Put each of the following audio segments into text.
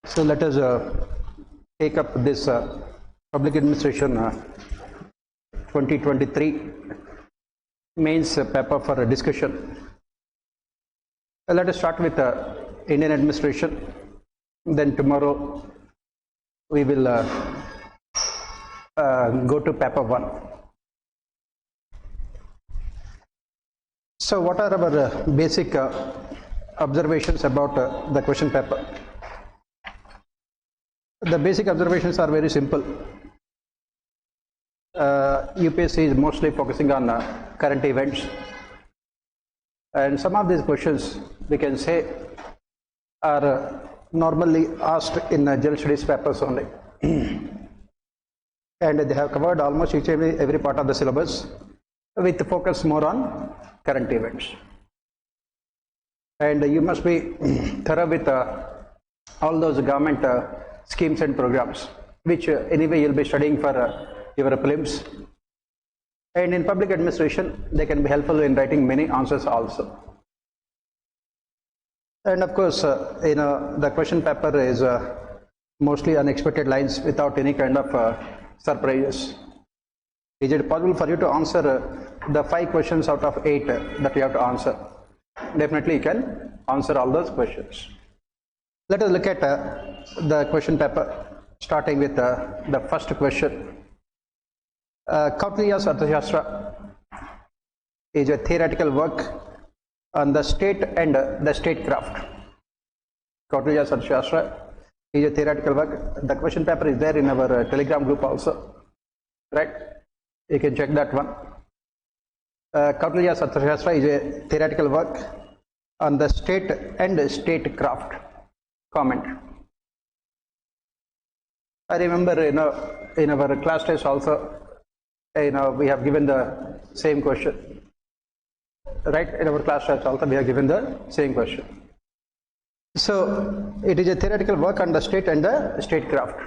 So let us take up this Public Administration 2023 mains paper for a discussion. Let us start with Indian administration. Then tomorrow we will go to paper 1. So what are our basic observations about the question paper? The basic observations are very simple. UPSC is mostly focusing on current events, and some of these questions we can say are normally asked in general studies papers only. And they have covered almost each and every part of the syllabus with focus more on current events. And you must be thorough with all those government schemes and programs, which anyway you'll be studying for your prelims. And in public administration, they can be helpful in writing many answers also. And of course, the question paper is mostly unexpected lines without any kind of surprises. Is it possible for you to answer the 5 questions out of 8 that you have to answer? Definitely you can answer all those questions. Let us look at the question paper, starting with the first question. Kautilya's Arthashastra is a theoretical work on the state and the statecraft. Kautilya's Arthashastra is a theoretical work. The question paper is there in our Telegram group also, right? You can check that one. Kautilya's Arthashastra is a theoretical work on the state and statecraft. Comment. I remember in our class test also, we have given the same question, right? In our class test also we have given the same question. So it is a theoretical work on the state and the statecraft.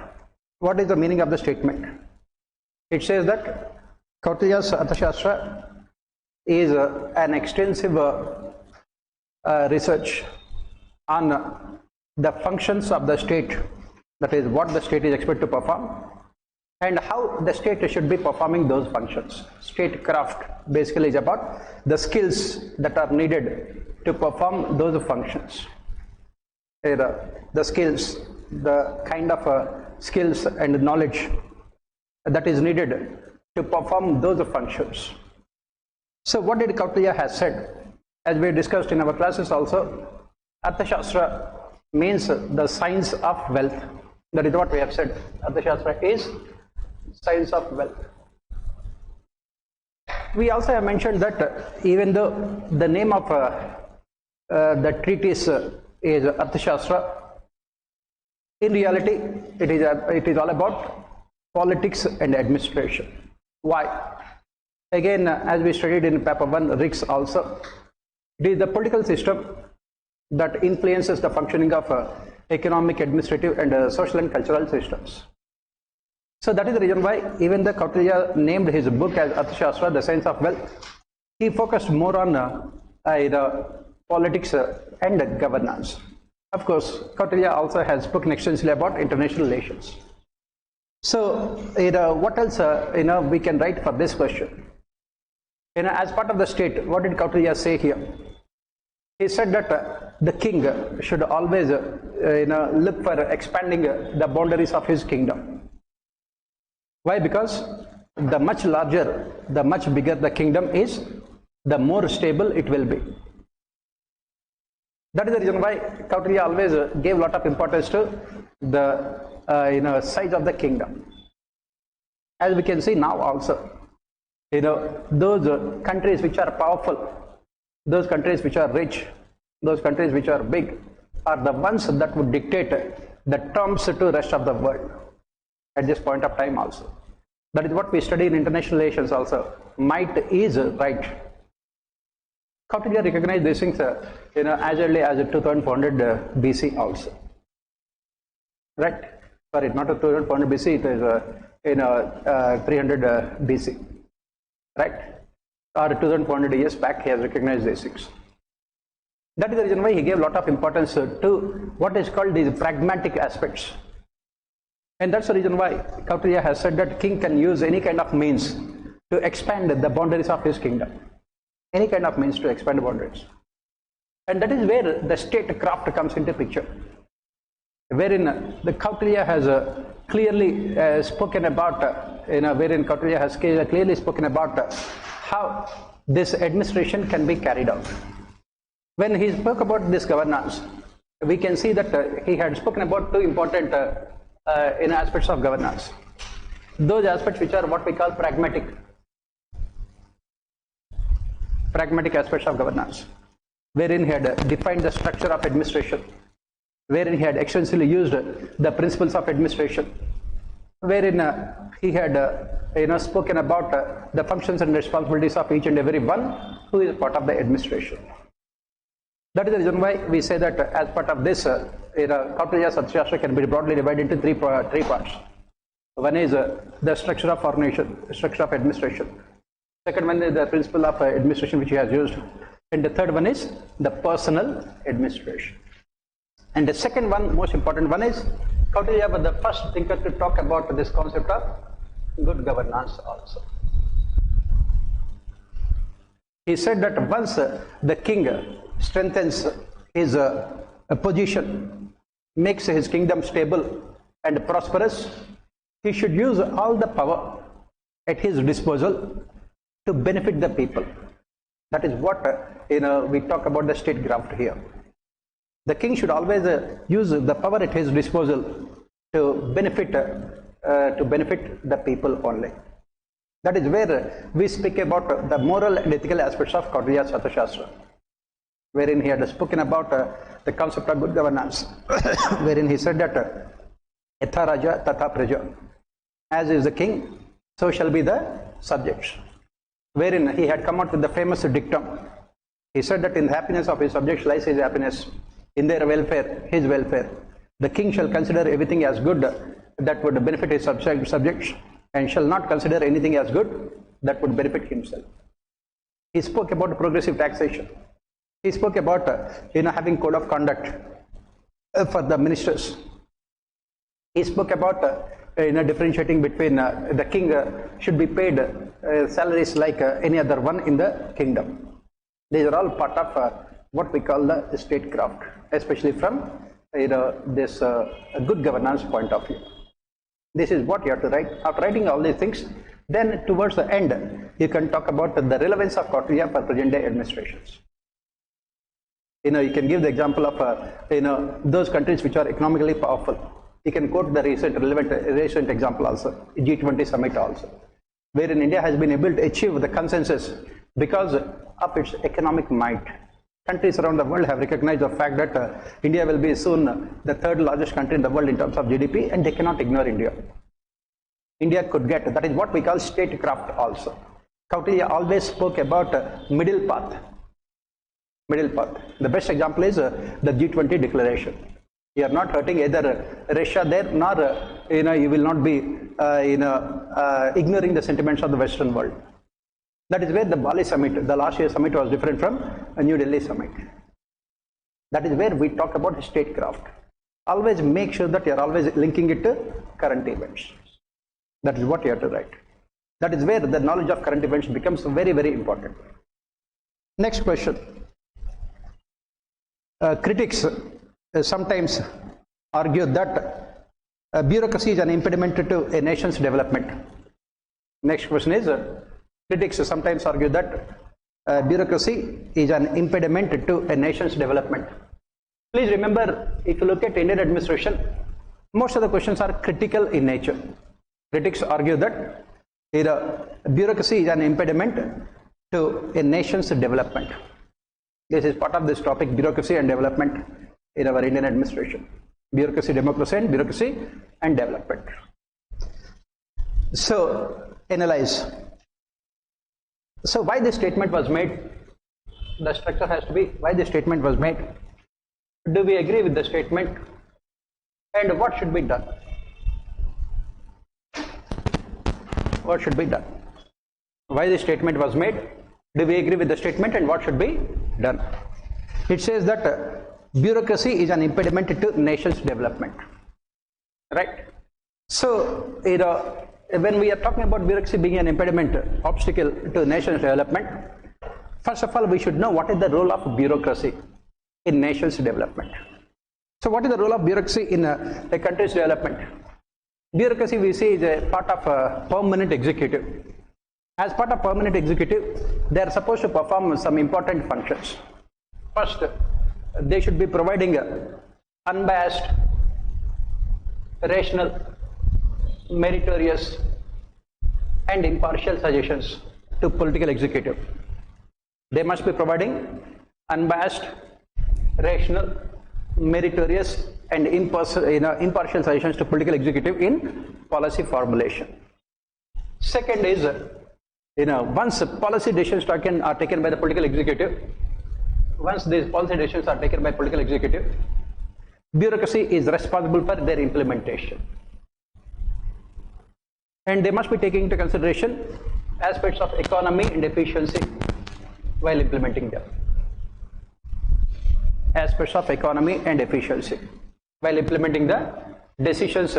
What is the meaning of the statement? It says that Kautilya's Arthashastra is an extensive research on the functions of the state, that is what the state is expected to perform, and how the state should be performing those functions. Statecraft basically is about the skills that are needed to perform those functions. The skills, the kind of skills and knowledge that is needed to perform those functions. So what did Kautilya has said? As we discussed in our classes also, Arthashastra means the science of wealth. That is what we have said. Arthashastra is science of wealth. We also have mentioned that even though the name of the treatise is Arthashastra, in reality it is all about politics and administration. Why? Again, as we studied in paper 1, RICS also, it is the political system that influences the functioning of economic, administrative and social and cultural systems. So that is the reason why even the Kautilya named his book as Arthashastra, the science of wealth. He focused more on the politics and governance. Of course, Kautilya also has spoken extensively about international relations. So what else we can write for this question? As part of the state, what did Kautilya say here? He said that the king should always look for expanding the boundaries of his kingdom. Why? Because the much larger, the much bigger the kingdom is, the more stable it will be. That is the reason why Kautilya always gave a lot of importance to the size of the kingdom. As we can see now also, those countries which are powerful, those countries which are rich, those countries which are big, are the ones that would dictate the terms to the rest of the world at this point of time also. That is what we study in international relations also. Might is right. Kautilya recognized these things as early as 2400 BC also. Right? Sorry, not 2400 BC, it is 300 BC. Right? Or 2400 years back, he has recognized these things. That is the reason why he gave a lot of importance to what is called these pragmatic aspects. And that's the reason why Kautilya has said that king can use any kind of means to expand the boundaries of his kingdom. Any kind of means to expand the boundaries. And that is where the statecraft comes into picture. Wherein the Kautilya has clearly spoken about, wherein Kautilya has clearly spoken about how this administration can be carried out. When he spoke about this governance, we can see that he had spoken about two important aspects of governance. Those aspects which are what we call pragmatic aspects of governance, wherein he had defined the structure of administration, wherein he had extensively used the principles of administration, wherein he had spoken about the functions and responsibilities of each and every one who is part of the administration. That is the reason why we say that as part of this, Kautilya's Arthashastra can be broadly divided into three parts. One is the structure of organization, structure of administration. Second one is the principle of administration which he has used. And the third one is the personal administration. And the second one, most important one, is Kautilya was the first thinker to talk about this concept of good governance also. He said that once the king strengthens his position, makes his kingdom stable and prosperous, he should use all the power at his disposal to benefit the people. That is what we talk about the statecraft here. The king should always use the power at his disposal to benefit the people only. That is where we speak about the moral and ethical aspects of Kautilya's Arthashastra, wherein he had spoken about the concept of good governance, wherein he said that Yatha Raja Tatha Praja, as is the king, so shall be the subjects. Wherein he had come out with the famous dictum. He said that in the happiness of his subjects lies his happiness, in their welfare, his welfare. The king shall consider everything as good that would benefit his subjects, and shall not consider anything as good that would benefit himself. He spoke about progressive taxation. He spoke about having code of conduct for the ministers. He spoke about differentiating between the king should be paid salaries like any other one in the kingdom. These are all part of what we call the statecraft, especially from this good governance point of view. This is what you have to write. After writing all these things, then towards the end, you can talk about the relevance of Kautilya for present day administrations. You can give the example of those countries which are economically powerful. You can quote the recent example also, G20 summit also, wherein India has been able to achieve the consensus because of its economic might. Countries around the world have recognized the fact that India will be soon the third largest country in the world in terms of GDP, and they cannot ignore India. India could get, that is what we call statecraft also. Kautilya always spoke about middle path. Middle path. The best example is the G20 declaration. You are not hurting either Russia there, nor you will not be ignoring the sentiments of the Western world. That is where the Bali summit, the last year summit, was different from a New Delhi summit. That is where we talk about statecraft. Always make sure that you are always linking it to current events. That is what you have to write. That is where the knowledge of current events becomes very, very important. Next question. Critics sometimes argue that bureaucracy is an impediment to a nation's development. Next question is, critics sometimes argue that bureaucracy is an impediment to a nation's development. Please remember, if you look at Indian administration, most of the questions are critical in nature. Critics argue that bureaucracy is an impediment to a nation's development. This is part of this topic, bureaucracy and development in our Indian administration. Bureaucracy, democracy, and bureaucracy and development. So, analyze. So, why this statement was made? The structure has to be why this statement was made. Do we agree with the statement? And what should be done? What should be done? Why this statement was made? Do we agree with the statement, and what should be done? It says that bureaucracy is an impediment to nation's development. Right? So, when we are talking about bureaucracy being an impediment, obstacle to nation's development, first of all, we should know what is the role of bureaucracy in nation's development. So, what is the role of bureaucracy in a country's development? Bureaucracy, we see, is a part of a permanent executive. As part of permanent executive, they are supposed to perform some important functions. First, they should be providing unbiased, rational, meritorious, and impartial suggestions to political executive. They must be providing unbiased, rational, meritorious, and impartial suggestions to political executive in policy formulation. Second is, once policy decisions are taken by the political executive, once these policy decisions are taken by political executive, bureaucracy is responsible for their implementation. And they must be taking into consideration aspects of economy and efficiency while implementing them. Aspects of economy and efficiency while implementing the decisions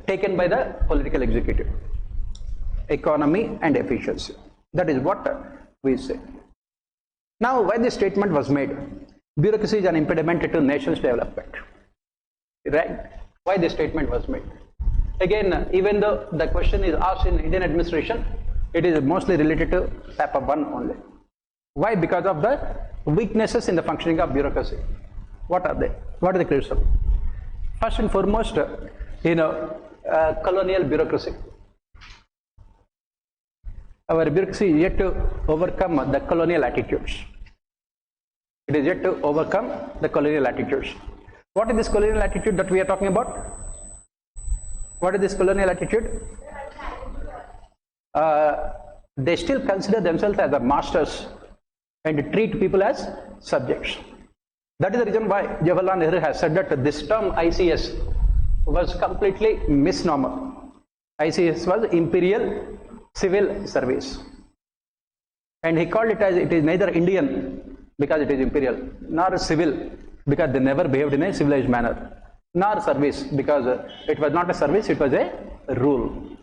taken by the political executive. Economy and efficiency. That is what we say. Now, why this statement was made? Bureaucracy is an impediment to nation's development. Right? Why this statement was made? Again, even though the question is asked in Indian administration, it is mostly related to paper 1 only. Why? Because of the weaknesses in the functioning of bureaucracy. What are they? What are the criticism? First and foremost, colonial bureaucracy. Our bureaucracy is yet to overcome the colonial attitudes. It is yet to overcome the colonial attitudes. What is this colonial attitude that we are talking about? What is this colonial attitude? They still consider themselves as the masters and treat people as subjects. That is the reason why Jawaharlal Nehru has said that this term ICS was completely misnomer. ICS was Imperial Civil Service. And he called it as it is neither Indian because it is imperial, nor civil because they never behaved in a civilized manner, nor service because it was not a service, it was a rule,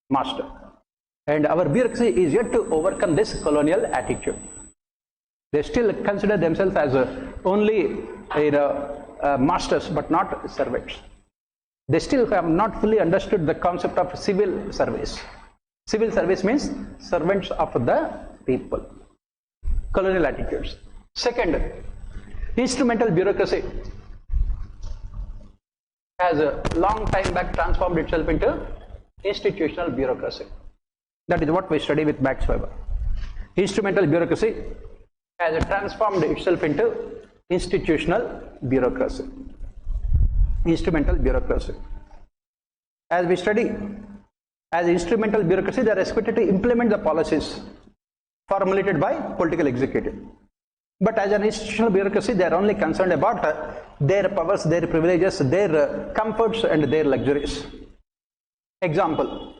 master. And our bureaucracy is yet to overcome this colonial attitude. They still consider themselves as only masters but not servants. They still have not fully understood the concept of civil service. Civil service means servants of the people. Colonial attitudes. Second, instrumental bureaucracy has a long time back transformed itself into institutional bureaucracy. That is what we study with Max Weber. Instrumental bureaucracy has transformed itself into institutional bureaucracy. Instrumental bureaucracy. As we study, as instrumental bureaucracy, they are expected to implement the policies formulated by political executive. But as an institutional bureaucracy, they are only concerned about their powers, their privileges, their comforts and their luxuries. Example,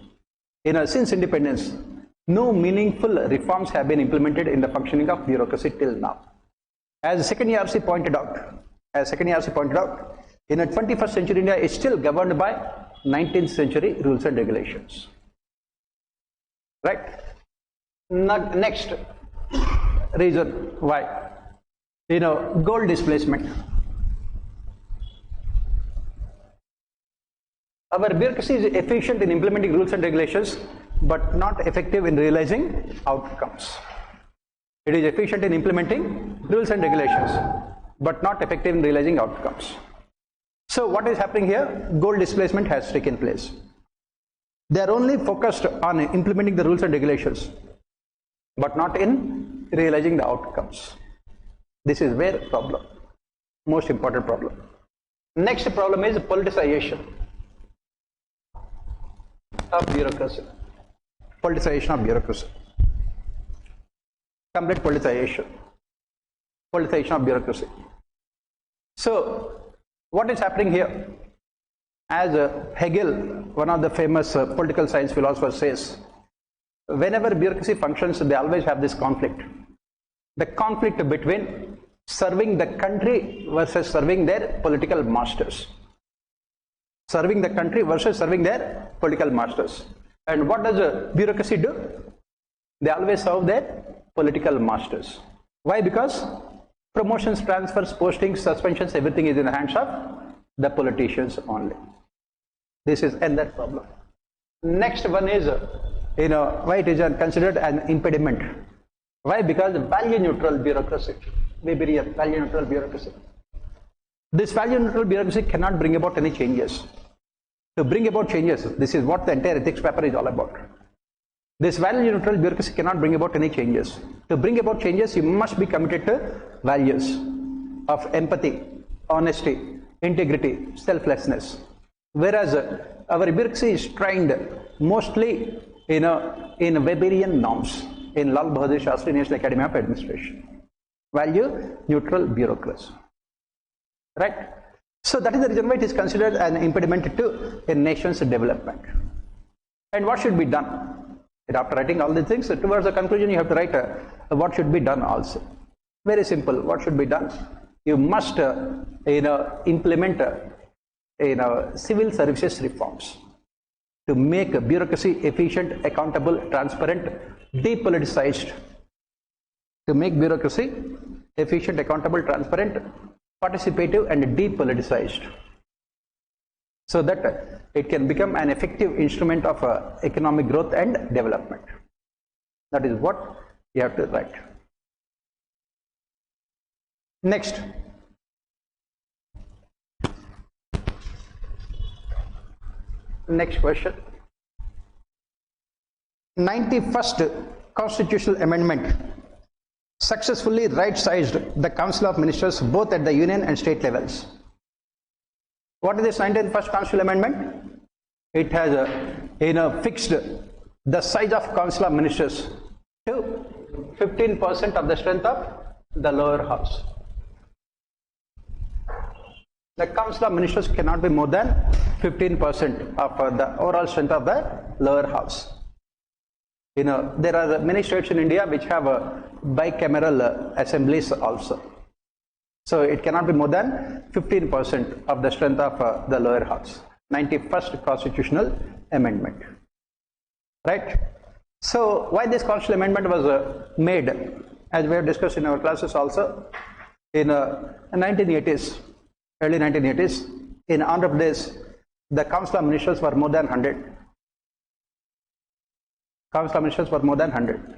since independence, no meaningful reforms have been implemented in the functioning of bureaucracy till now. As second ERC pointed out, in the 21st century India is still governed by 19th century rules and regulations. Right? Next reason why, gold displacement. Our bureaucracy is efficient in implementing rules and regulations but not effective in realizing outcomes. It is efficient in implementing rules and regulations but not effective in realizing outcomes. So what is happening here? Gold displacement has taken place. They are only focused on implementing the rules and regulations but not in realizing the outcomes. This is where problem, most important problem. Next problem is politicization of bureaucracy. Politicization of bureaucracy. Complete politicization. Politicization of bureaucracy. So, what is happening here? As Hegel, one of the famous political science philosophers, says, whenever bureaucracy functions, they always have this conflict. The conflict between serving the country versus serving their political masters. Serving the country versus serving their political masters. And what does a bureaucracy do? They always serve their political masters. Why? Because promotions, transfers, postings, suspensions, everything is in the hands of the politicians only. This is another problem. Next one is, why it is considered an impediment. Why? Because value neutral bureaucracy. Value neutral bureaucracy. This value neutral bureaucracy cannot bring about any changes. To bring about changes, this is what the entire ethics paper is all about. This value neutral bureaucracy cannot bring about any changes. To bring about changes, you must be committed to values of empathy, honesty, integrity, selflessness. Whereas our bureaucracy is trained mostly in Weberian norms in Lal Bahadur Shastri National Academy of Administration. Value neutral bureaucracy. Right? So that is the reason why it is considered an impediment to a nation's development. And what should be done? After writing all these things, towards the conclusion you have to write what should be done also. Very simple. What should be done? You must implement civil services reforms to make bureaucracy efficient, accountable, transparent, depoliticized. To make bureaucracy efficient, accountable, transparent, participative and depoliticized, so that it can become an effective instrument of economic growth and development. That is what you have to write. Next. Next question. 91st Constitutional Amendment successfully right-sized the Council of Ministers both at the union and state levels. What is this 91st Constitutional Amendment? It has fixed the size of Council of Ministers to 15% of the strength of the lower house. The Council of Ministers cannot be more than 15% of the overall strength of the lower house. There are many states in India which have bicameral assemblies also. So it cannot be more than 15% of the strength of the lower house. 91st Constitutional Amendment. Right? So why this Constitutional Amendment was made, as we have discussed in our classes also, in 1980s, early 1980s, in Andhra Pradesh, the Council of Ministers were more than 100. Council of Ministers were more than 100.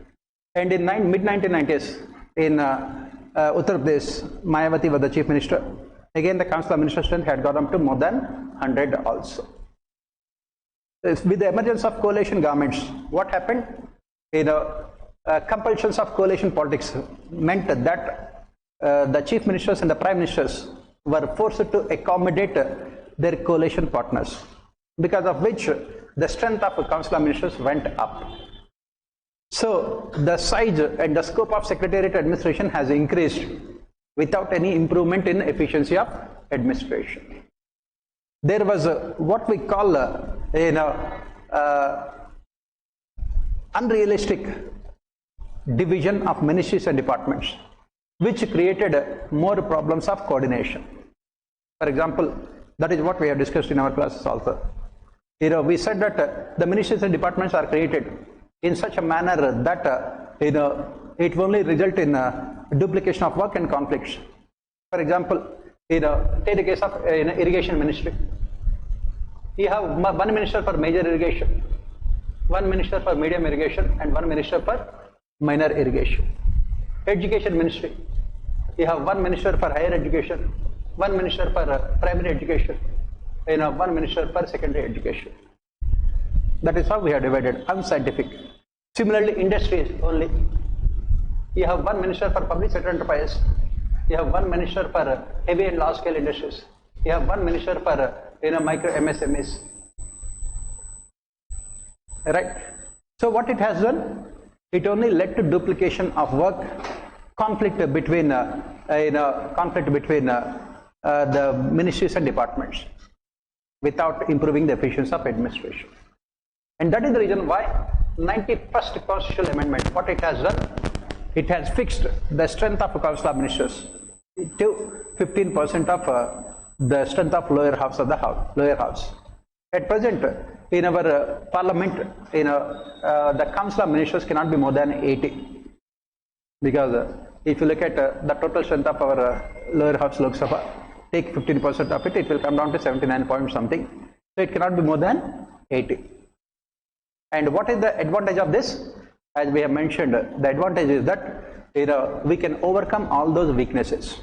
And in mid-1990s, in Uttar Pradesh, Mayawati was the Chief Minister. Again, the Council of Ministers strength had gone up to more than 100 also. With the emergence of coalition governments, what happened? Compulsions of coalition politics meant that the Chief Ministers and the Prime Ministers were forced to accommodate their coalition partners, because of which the strength of the Council of Ministers went up. So the size and the scope of Secretariat administration has increased without any improvement in efficiency of administration. There was what we call unrealistic division of ministries and departments, which created more problems of coordination. For example, that is what we have discussed in our classes also. We said that the ministries and departments are created in such a manner that it will only result in duplication of work and conflicts. For example, take the case of irrigation ministry. You have one minister for major irrigation, one minister for medium irrigation, and one minister for minor irrigation. Education ministry. You have one minister for higher education, one minister for primary education, one minister for secondary education. That is how we have divided, unscientific. Similarly, industries only. You have one minister for public sector enterprise. You have one minister for heavy and large scale industries. You have one minister for micro MSMEs. Right? So what it has done? It only led to duplication of work, conflict between the ministries and departments, without improving the efficiency of administration. And that is the reason why 91st Constitutional Amendment, what it has done, it has fixed the strength of the Council of Ministers to 15% of the strength of lower house of the lower house. At present, in our parliament, the council of ministers cannot be more than 80, because if you look at the total strength of our lower house Lok Sabha, take 15% of it, it will come down to 79 point something. So it cannot be more than 80. And what is the advantage of this? As we have mentioned, the advantage is that we can overcome all those weaknesses.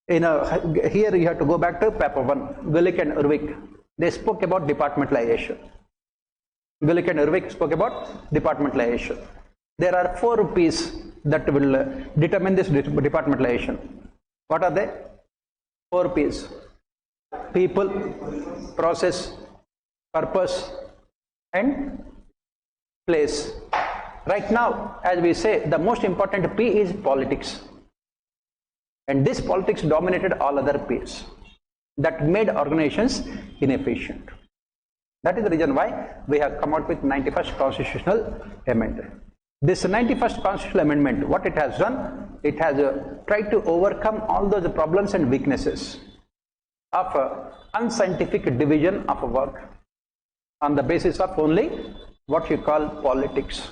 Here you have to go back to paper 1, Gulick and Urvik. They spoke about departmentalization. Gulick and Urvik spoke about departmentalization. There are 4 P's that will determine this departmentalization. What are they? 4 P's. People, process, purpose, and place. Right now, as we say, the most important P is politics. And this politics dominated all other P's. That made organizations inefficient. That is the reason why we have come out with 91st Constitutional Amendment. This 91st Constitutional Amendment, what it has done, it has tried to overcome all those problems and weaknesses of unscientific division of work on the basis of only what you call politics.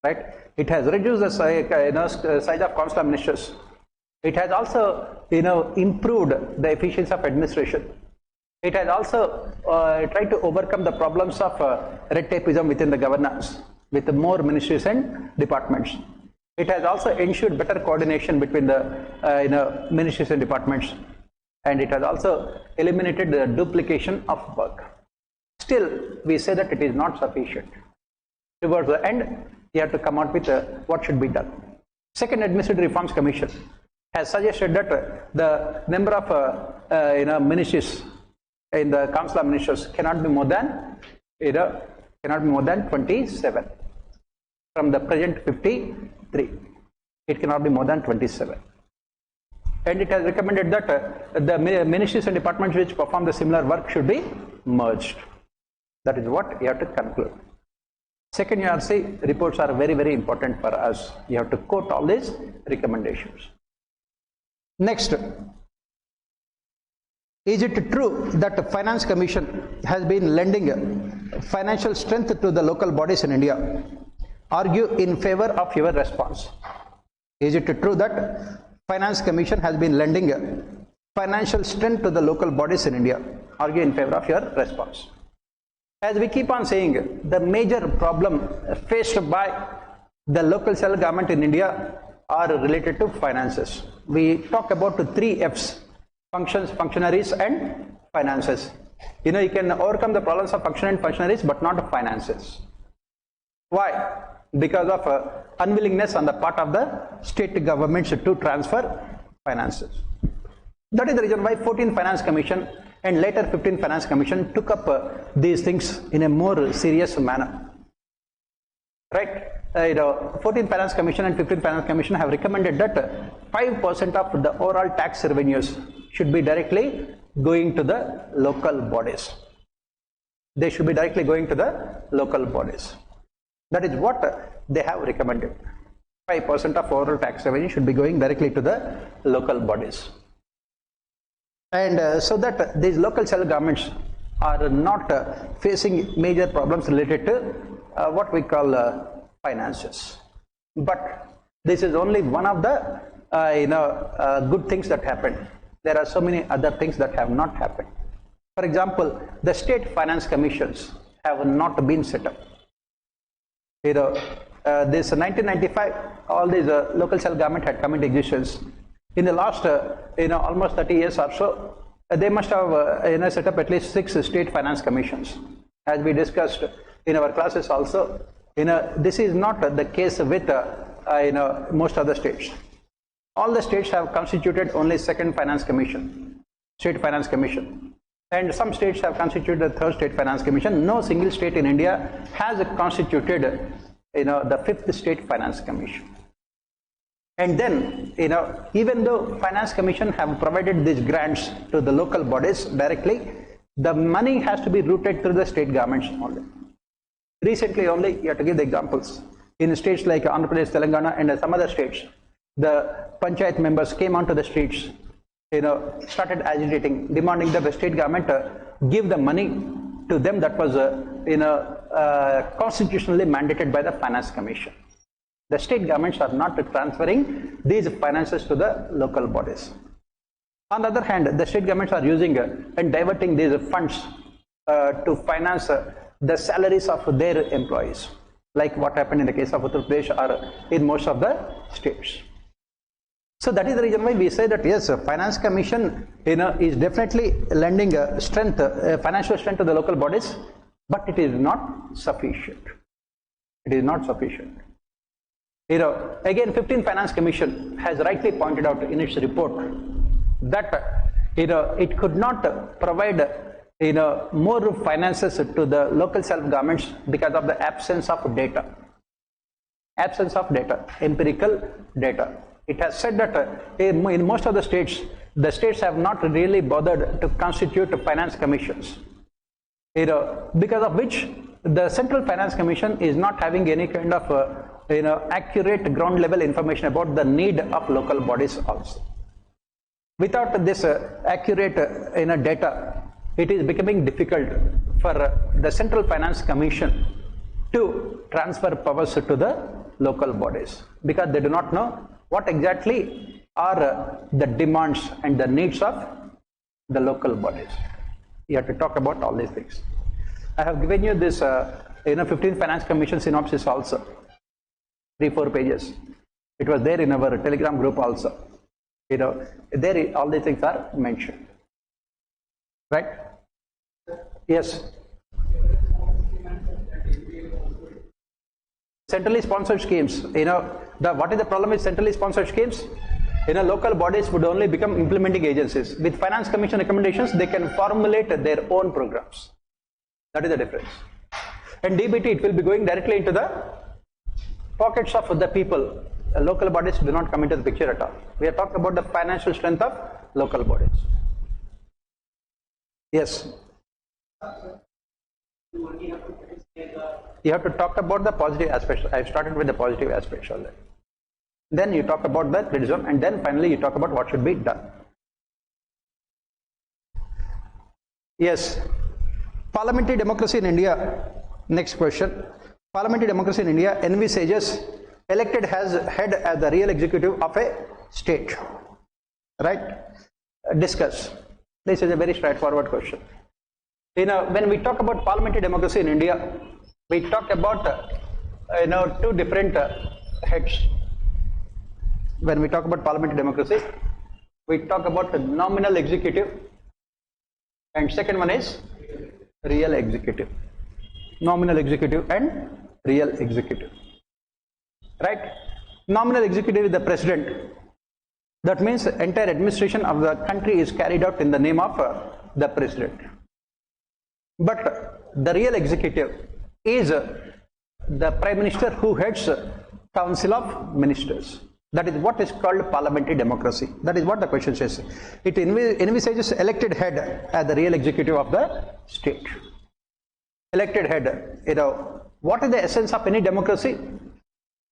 Right? It has reduced the size of council of ministers. It has also improved the efficiency of administration. It has also tried to overcome the problems of red tapeism within the governance with more ministries and departments. It has also ensured better coordination between the ministries and departments, and it has also eliminated the duplication of work. Still, we say that it is not sufficient. Towards the end, you have to come out with what should be done. Second Administrative Reforms Commission has suggested that the number of ministries in the Council of Ministers cannot be more than 27 from the present 53. It cannot be more than 27. And it has recommended that the ministries and departments which perform the similar work should be merged. That is what you have to conclude. Second URC reports are very, very important for us. You have to quote all these recommendations. Next, is it true that the Finance Commission has been lending financial strength to the local bodies in India? Argue in favor of your response. Is it true that Finance Commission has been lending financial strength to the local bodies in India? Argue in favor of your response. As we keep on saying, the major problem faced by the local self government in India are related to finances. We talk about the 3 F's: functions, functionaries, and finances. You can overcome the problems of function and functionaries, but not finances. Why? Because of unwillingness on the part of the state governments to transfer finances. That is the reason why 14th Finance Commission and later 15th Finance Commission took up these things in a more serious manner. Right? 14th Finance Commission and 15th Finance Commission have recommended that 5% of the overall tax revenues should be directly going to the local bodies. They should be directly going to the local bodies. That is what they have recommended. 5% of overall tax revenue should be going directly to the local bodies. And so that these local self-governments are not facing major problems related to what we call finances. But this is only one of the good things that happened. There are so many other things that have not happened. For example, the state finance commissions have not been set up. This 1995, all these local self-government had come into existence. In the last, almost 30 years or so, they must have set up at least 6 state finance commissions. As we discussed in our classes also, this is not the case with most other states. All the states have constituted only second finance commission, state finance commission, and some states have constituted the third state finance commission. No single state in India has constituted the fifth state finance commission. And then even though finance commission have provided these grants to the local bodies directly, the money has to be routed through the state governments only. Recently only, you have to give the examples in states like Andhra Pradesh, Telangana, and some other states, the Panchayat members came onto the streets, started agitating, demanding that the state government give the money to them that was constitutionally mandated by the Finance Commission. The state governments are not transferring these finances to the local bodies. On the other hand, the state governments are using and diverting these funds to finance the salaries of their employees, like what happened in the case of Uttar Pradesh or in most of the states. So that is the reason why we say that yes, Finance Commission is definitely lending strength, financial strength to the local bodies, but it is not sufficient. It is not sufficient. Again, 15th Finance Commission has rightly pointed out in its report that it could not provide more finances to the local self-governments because of the absence of data. Absence of data, empirical data. It has said that in most of the states have not really bothered to constitute finance commissions, because of which the Central Finance Commission is not having any kind of accurate ground level information about the need of local bodies also. Without this accurate data, it is becoming difficult for the Central Finance Commission to transfer powers to the local bodies, because they do not know what exactly are the demands and the needs of the local bodies. You have to talk about all these things. I have given you this 15th Finance Commission synopsis also, 3-4 pages. It was there in our Telegram group also. There all these things are mentioned. Right? Yes. Centrally sponsored schemes. What is the problem with centrally sponsored schemes? Local bodies would only become implementing agencies. With Finance Commission recommendations, they can formulate their own programs. That is the difference. And DBT, it will be going directly into the pockets of the people. Local bodies do not come into the picture at all. We are talking about the financial strength of local bodies. Yes. You have to talk about the positive aspects. I started with the positive aspects already. Then you talk about the criticism, and then finally you talk about what should be done. Yes. Parliamentary democracy in India. Next question. Parliamentary democracy in India envisages elected head as the real executive of a state. Right? Discuss. This is a very straightforward question. When we talk about parliamentary democracy in India, we talk about two different heads. When we talk about parliamentary democracy, we talk about the nominal executive, and second one is real executive. Nominal executive and real executive. Right? Nominal executive is the president. That means the entire administration of the country is carried out in the name of the president. But the real executive is the Prime Minister who heads Council of Ministers. That is what is called parliamentary democracy. That is what the question says. It envisages elected head as the real executive of the state. Elected head. What is the essence of any democracy?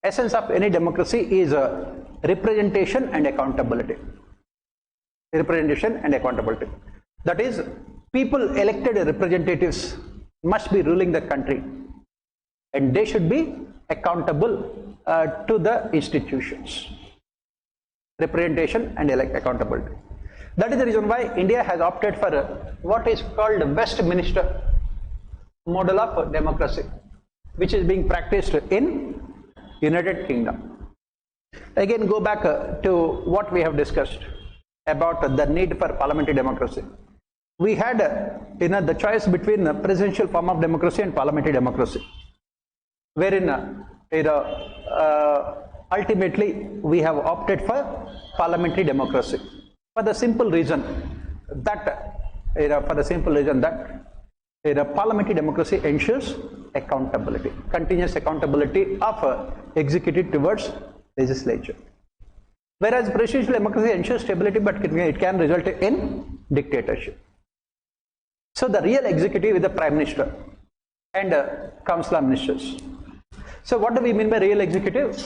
Essence of any democracy is representation and accountability. Representation and accountability. That is, people elected representatives must be ruling the country, and they should be accountable to the institutions. Representation and accountability. That is the reason why India has opted for what is called Westminster model of democracy, which is being practiced in United Kingdom. Again, go back to what we have discussed about the need for parliamentary democracy. We had the choice between the presidential form of democracy and parliamentary democracy, wherein ultimately we have opted for parliamentary democracy for the simple reason that parliamentary democracy ensures accountability, continuous accountability of executive towards legislature, whereas presidential democracy ensures stability, but it can result in dictatorship. So the real executive is the Prime Minister and Council of Ministers. So what do we mean by real executive?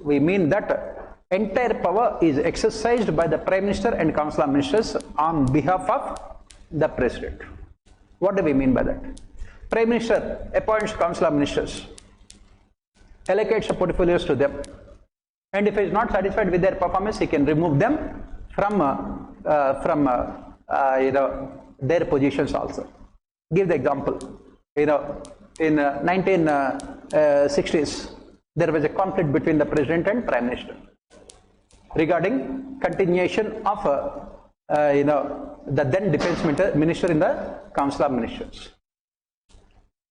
We mean that entire power is exercised by the Prime Minister and Council of Ministers on behalf of the President. What do we mean by that? Prime Minister appoints Council of Ministers, allocates the portfolios to them, and if he is not satisfied with their performance, he can remove them from their positions also. Give the example. In 1960s, there was a conflict between the President and Prime Minister regarding continuation of the then Defence Minister in the Council of Ministers.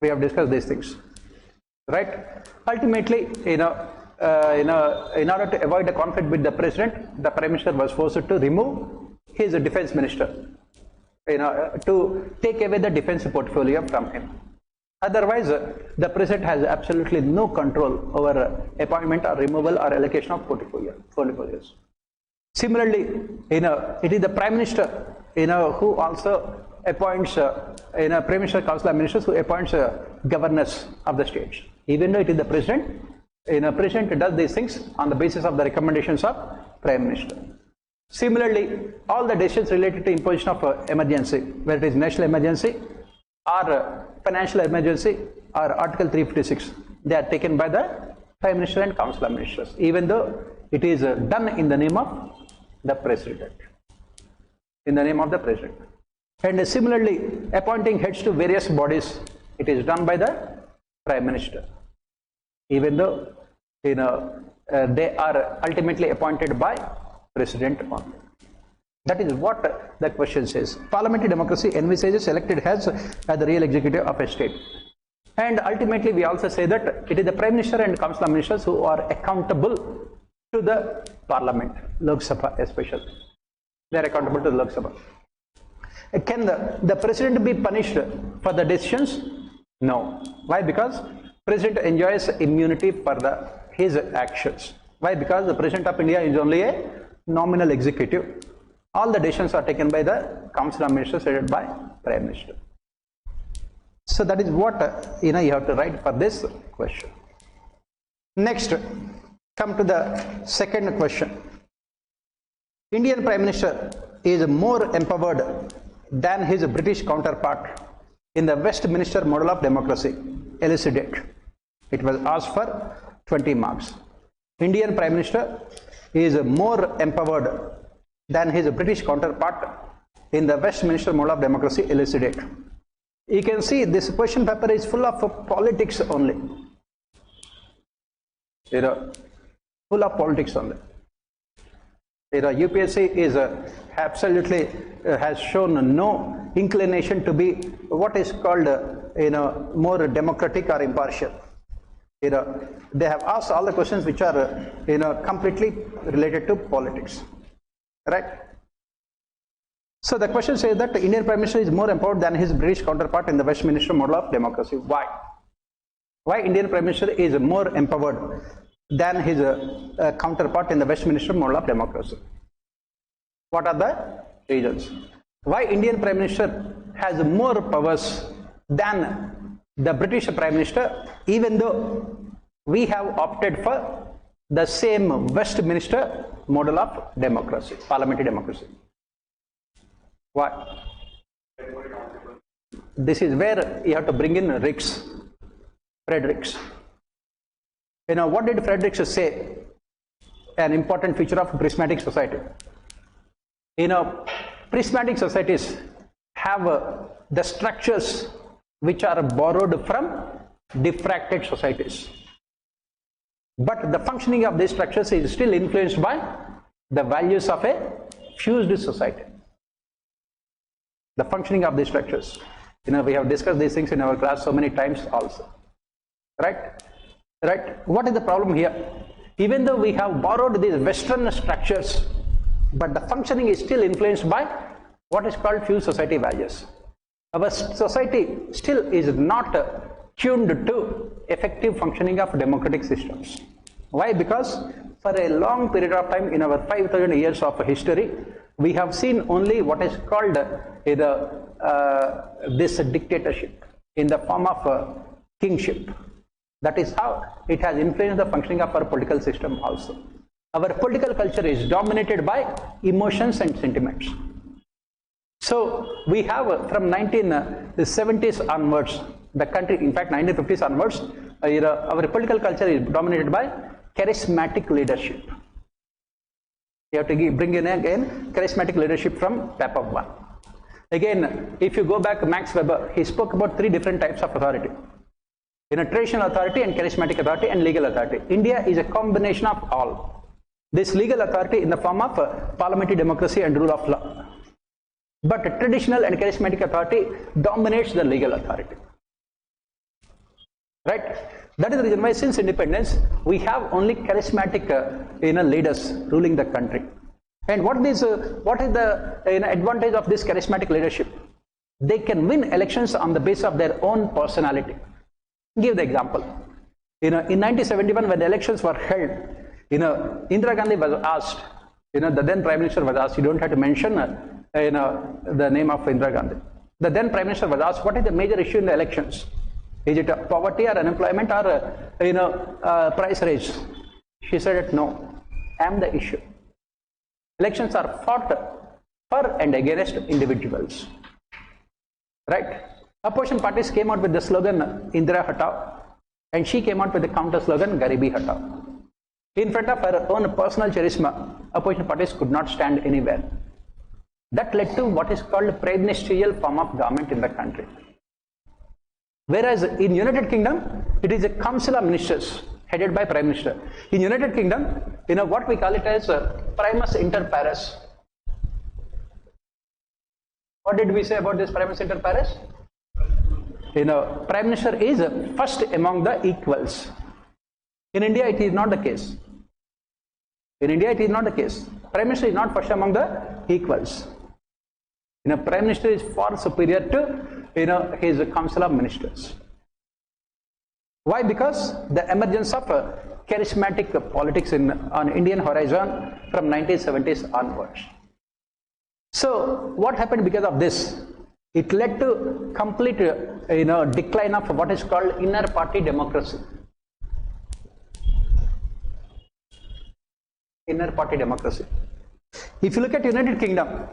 We have discussed these things, right? Ultimately, in order to avoid a conflict with the President, the Prime Minister was forced to remove his Defence Minister, to take away the defence portfolio from him. Otherwise, the President has absolutely no control over appointment or removal or allocation of portfolios. Similarly, it is the Prime Minister, who also appoints, Prime Minister, Council of Ministers, who appoints governors of the states. Even though it is the President, President does these things on the basis of the recommendations of Prime Minister. Similarly, all the decisions related to imposition of emergency, whether it is national emergency or financial emergency or Article 356, they are taken by the Prime Minister and Council of Ministers, even though it is done in the name of the President. In the name of the President. And similarly, appointing heads to various bodies, it is done by the Prime Minister, even though they are ultimately appointed by President only. That is what the question says. Parliamentary democracy envisages elected heads as the real executive of a state. And ultimately we also say that it is the Prime Minister and Council of Ministers who are accountable to the Parliament, Lok Sabha especially. They are accountable to the Lok Sabha. Can the President be punished for the decisions? No. Why? Because President enjoys immunity for his actions. Why? Because the President of India is only a nominal executive. All the decisions are taken by the Council of Ministers headed by Prime Minister. So that is what you have to write for this question. Next, come to the second question. Indian Prime Minister is more empowered than his British counterpart in the Westminster model of democracy. Elucidate. It was asked for 20 marks. Indian Prime Minister is more empowered than his British counterpart in the Westminster model of democracy. Elucidate. You can see this question paper is full of politics only. Full of politics only. UPSC is absolutely has shown no inclination to be what is called more democratic or impartial. They have asked all the questions which are completely related to politics, right? So the question says that the Indian Prime Minister is more empowered than his British counterpart in the Westminster model of democracy. Why? Why Indian Prime Minister is more empowered than his counterpart in the Westminster model of democracy? What are the reasons? Why Indian Prime Minister has more powers than the British Prime Minister, even though we have opted for the same Westminster model of democracy, parliamentary democracy? Why? This is where you have to bring in Ricks, Fredericks. What did Fredericks say? An important feature of prismatic society. Prismatic societies have the structures which are borrowed from diffracted societies. But the functioning of these structures is still influenced by the values of a fused society. The functioning of these structures. We have discussed these things in our class so many times also. Right? What is the problem here? Even though we have borrowed these Western structures, but the functioning is still influenced by what is called fused society values. Our society still is not tuned to effective functioning of democratic systems. Why? Because for a long period of time in our 5,000 years of history, we have seen only what is called this dictatorship in the form of kingship. That is how it has influenced the functioning of our political system also. our political culture is dominated by emotions and sentiments. So we have from 1970s onwards, the country, in fact 1950s onwards, our political culture is dominated by charismatic leadership. You have to bring in again charismatic leadership from paper 1. Again, if you go back, Max Weber, he spoke about 3 different types of authority. Traditional authority and charismatic authority and legal authority. India is a combination of all. This legal authority in the form of parliamentary democracy and rule of law. But traditional and charismatic authority dominates the legal authority. Right? That is the reason why since independence, we have only charismatic leaders ruling the country. And what is the advantage of this charismatic leadership? They can win elections on the basis of their own personality. Give the example. In 1971, when the elections were held, Indira Gandhi was asked, the then Prime Minister was asked, you don't have to mention the name of Indira Gandhi. The then Prime Minister was asked, what is the major issue in the elections? Is it poverty or unemployment or price raise? She said, no, I am the issue. Elections are fought for and against individuals. Right? Opposition parties came out with the slogan Indira Hatao, and she came out with the counter slogan Garibi Hatao. In front of her own personal charisma, opposition parties could not stand anywhere. That led to what is called Ministerial form of government in the country. Whereas in United Kingdom, it is a council of ministers headed by Prime Minister. In United Kingdom, what we call it as primus inter pares. What did we say about this primus inter pares? Prime Minister is first among the equals. In India, it is not the case. In India, it is not the case. Prime Minister is not first among the equals. Prime Minister is far superior to his council of ministers. Why? Because the emergence of charismatic politics on Indian horizon from 1970s onwards. So what happened because of this? It led to complete decline of what is called inner party democracy. Inner party democracy. If you look at United Kingdom,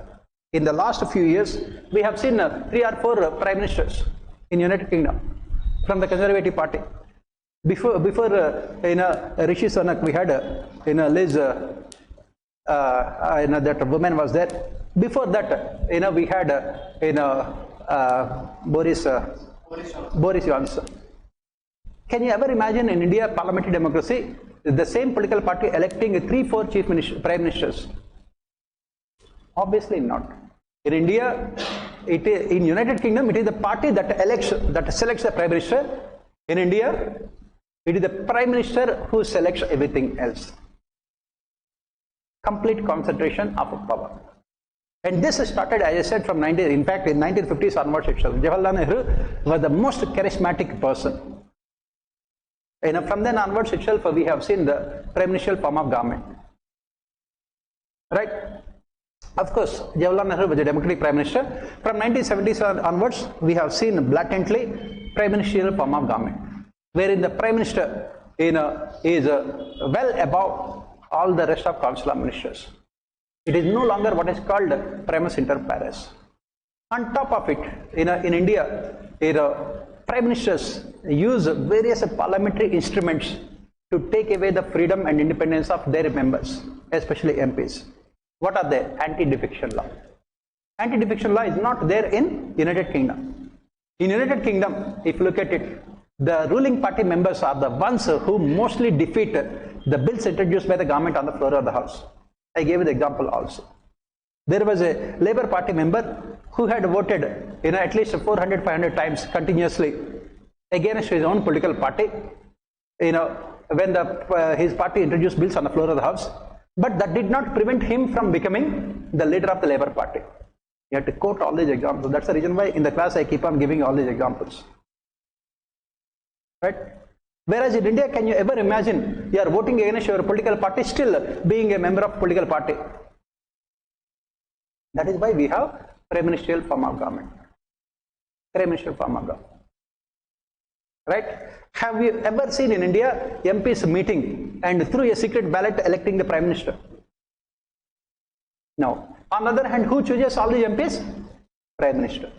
in the last few years, we have seen 3 or 4 prime ministers in United Kingdom from the Conservative Party. Before Rishi Sunak, we had Liz, that woman was there. Before that, we had Boris Johnson. Can you ever imagine in India parliamentary democracy the same political party electing 3-4 prime ministers? Obviously not. In India, in United Kingdom, it is the party that selects the prime minister. In India, it is the prime minister who selects everything else. Complete concentration of power. And this started, as I said, from in 1950s onwards itself. Jawaharlal Nehru was the most charismatic person. From then onwards itself, we have seen the ministerial form of government. Right? Of course, Jawaharlal Nehru was a democratic prime minister. From 1970s onwards, we have seen blatantly ministerial form of government, wherein the prime minister is well above all the rest of council of ministers. It is no longer what is called primus inter pares. On top of it, in India, prime ministers use various parliamentary instruments to take away the freedom and independence of their members, especially MPs. What are they? Anti-defection law. Anti-defection law is not there in United Kingdom. In United Kingdom, if you look at it, the ruling party members are the ones who mostly defeat the bills introduced by the government on the floor of the House. I gave you the example also. There was a Labour Party member who had voted at least 400-500 times continuously against his own political party when his party introduced bills on the floor of the House, but that did not prevent him from becoming the leader of the Labour Party. You have to quote all these examples. That's the reason why in the class I keep on giving all these examples. Right? Whereas in India, can you ever imagine you are voting against your political party still being a member of political party? That is why we have ministerial form of government. Ministerial form of government. Right? Have you ever seen in India MPs meeting and through a secret ballot electing the Prime Minister? No. On the other hand, who chooses all these MPs? Prime Minister.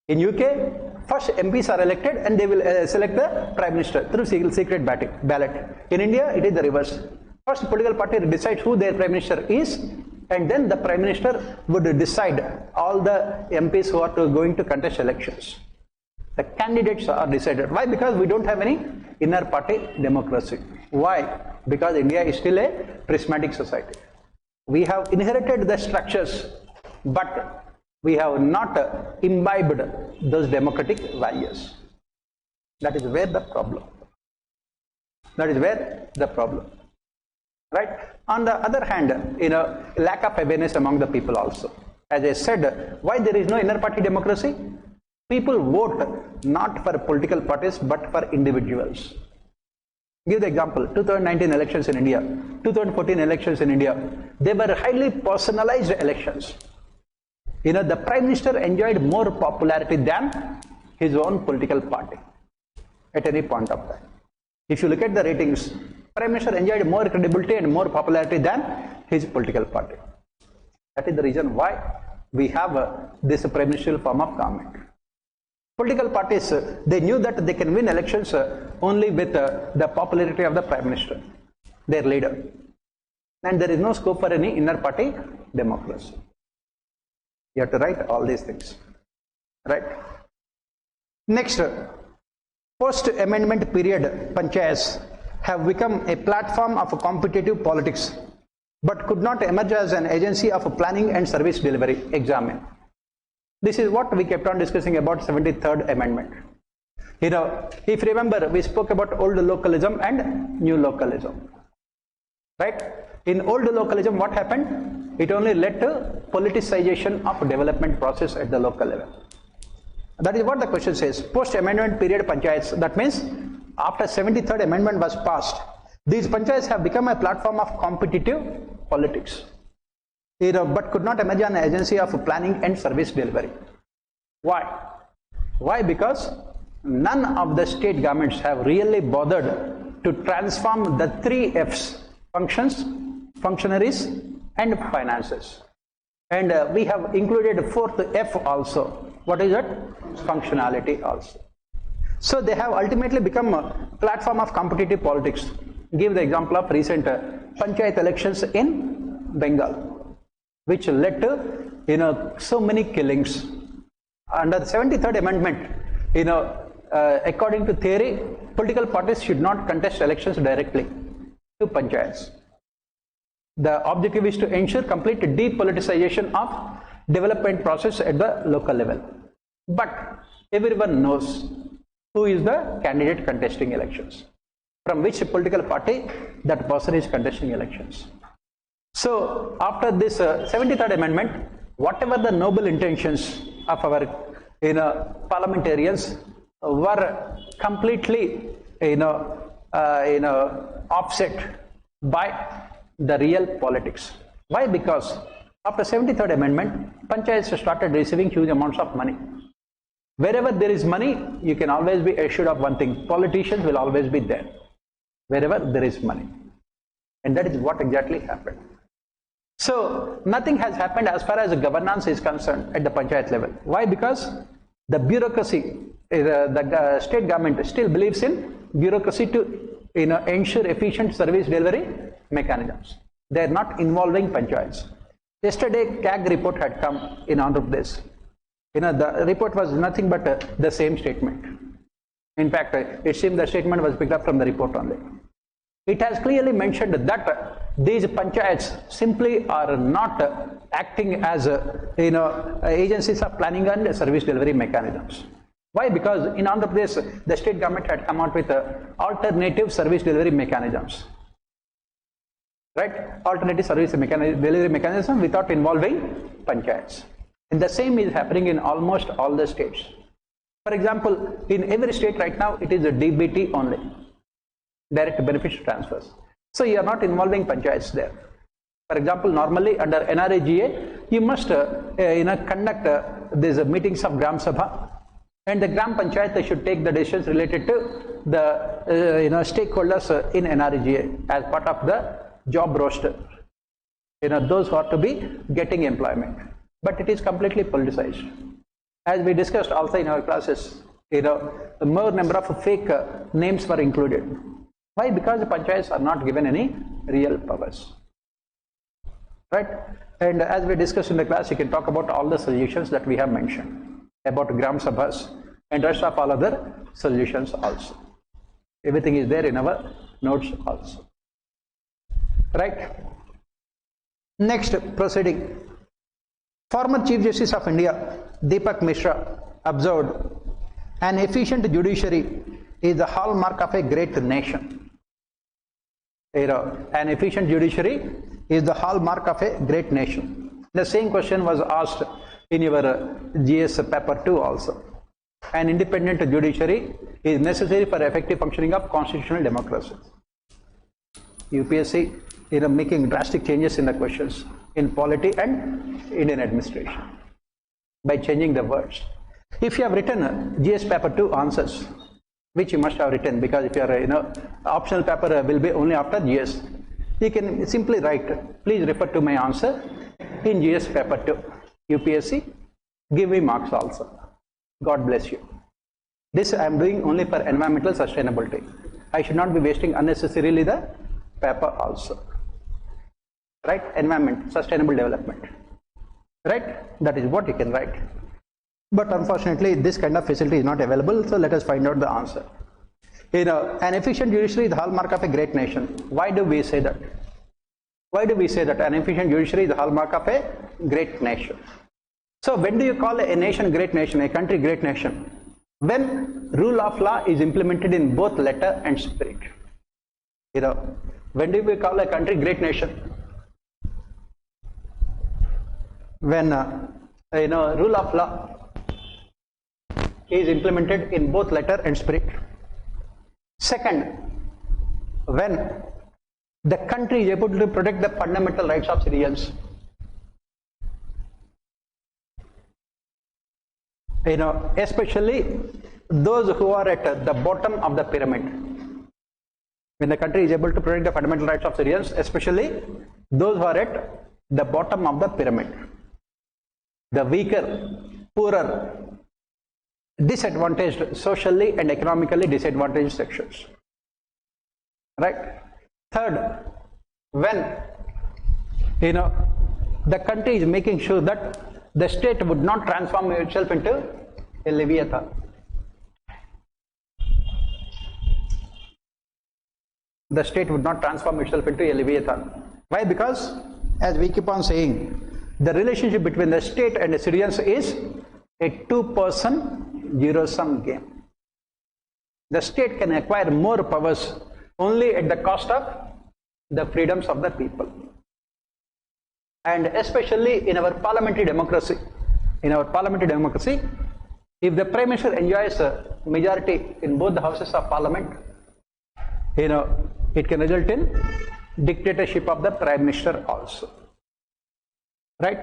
In UK, first MPs are elected and they will select the Prime Minister through secret ballot. In India, it is the reverse. First political party decides who their Prime Minister is, and then the Prime Minister would decide all the MPs who are going to contest elections. The candidates are decided. Why? Because we don't have any inner party democracy. Why? Because India is still a prismatic society. We have inherited the structures, but we have not imbibed those democratic values. That is where the problem. That is where the problem. Right? On the other hand, lack of awareness among the people also. As I said, why there is no inner party democracy? People vote not for political parties but for individuals. Give the example, 2019 elections in India, 2014 elections in India, they were highly personalized elections. The Prime Minister enjoyed more popularity than his own political party at any point of time. If you look at the ratings, Prime Minister enjoyed more credibility and more popularity than his political party. That is the reason why we have this Prime Ministerial form of government. Political parties, they knew that they can win elections only with the popularity of the Prime Minister, their leader. And there is no scope for any inner party democracy. You have to write all these things. Right? Next, post-amendment period Panchayats have become a platform of competitive politics, but could not emerge as an agency of planning and service delivery. Examine. This is what we kept on discussing about 73rd Amendment. If you remember, we spoke about old localism and new localism. Right? In old localism, what happened? It only led to politicization of development process at the local level. That is what the question says. Post-amendment period Panchayats. That means after 73rd Amendment was passed, these Panchayats have become a platform of competitive politics. But could not emerge an agency of planning and service delivery. Why? Why? Because none of the state governments have really bothered to transform the 3 F's: functions, functionaries, and finances. And we have included 4th F also. What is that? Functionality also. So they have ultimately become a platform of competitive politics. Give the example of recent Panchayat elections in Bengal, which led to so many killings. Under the 73rd Amendment, according to theory, political parties should not contest elections directly to Panchayats. The objective is to ensure complete depoliticization of development process at the local level. But everyone knows who is the candidate contesting elections, from which political party that person is contesting elections. So after this 73rd Amendment, whatever the noble intentions of our parliamentarians were completely offset by the real politics. Why? Because after 73rd Amendment, Panchayats started receiving huge amounts of money. Wherever there is money, you can always be assured of one thing: politicians will always be there wherever there is money. And that is what exactly happened. So nothing has happened as far as governance is concerned at the Panchayat level. Why? Because the bureaucracy, the state government still believes in bureaucracy to ensure efficient service delivery mechanisms. They are not involving Panchayats. Yesterday, CAG report had come in Andhra Pradesh. The report was nothing but the same statement. In fact, it seemed the statement was picked up from the report only. It has clearly mentioned that these Panchayats simply are not acting as agencies of planning and service delivery mechanisms. Why? Because in Andhra Pradesh, the state government had come out with alternative service delivery mechanisms. Right? Alternative service delivery mechanism without involving Panchayats. And the same is happening in almost all the states. For example, in every state right now, it is a DBT only, direct beneficial transfers. So you are not involving Panchayats there. For example, normally under NRAGA, you must conduct these meetings of Gram Sabha, and the Gram Panchayat should take the decisions related to the stakeholders in NREGA as part of the job roster. Those who are to be getting employment, but it is completely politicized. As we discussed also in our classes, the more number of fake names were included. Why? Because the panchayats are not given any real powers, right? And as we discussed in the class, you can talk about all the solutions that we have mentioned about gram sabhas and rest of all other solutions also. Everything is there in our notes also, right? Next proceeding, former Chief Justice of India Deepak Mishra observed, an efficient judiciary is the hallmark of a great nation. An efficient judiciary is the hallmark of a great nation. The same question was asked in your GS paper 2 also. An independent judiciary is necessary for effective functioning of constitutional democracy. UPSC making drastic changes in the questions in polity and Indian administration by changing the words. If you have written GS paper 2 answers, which you must have written, because if your optional paper will be only after GS, you can simply write, please refer to my answer in GS paper 2. UPSC, give me marks also. God bless you. This I am doing only for environmental sustainability. I should not be wasting unnecessarily the paper also. Right? Environment, sustainable development. Right? That is what you can write. But unfortunately, this kind of facility is not available, so let us find out the answer. An efficient judiciary is the hallmark of a great nation. Why do we say that? Why do we say that an efficient judiciary is the hallmark of a great nation? So when do you call a nation great nation, a country great nation? When rule of law is implemented in both letter and spirit. When do we call a country great nation? When rule of law is implemented in both letter and spirit. Second, when the country is able to protect the fundamental rights of citizens. Especially those who are at the bottom of the pyramid. When the country is able to protect the fundamental rights of citizens, especially those who are at the bottom of the pyramid. The weaker, poorer, disadvantaged, socially and economically disadvantaged sections. Right? Third, when the country is making sure that the state would not transform itself into a leviathan. The state would not transform itself into a leviathan. Why? Because, as we keep on saying, the relationship between the state and the citizens is a two-person zero-sum game. The state can acquire more powers only at the cost of the freedoms of the people. And especially in our parliamentary democracy, if the Prime Minister enjoys a majority in both the houses of Parliament, it can result in dictatorship of the Prime Minister also. Right?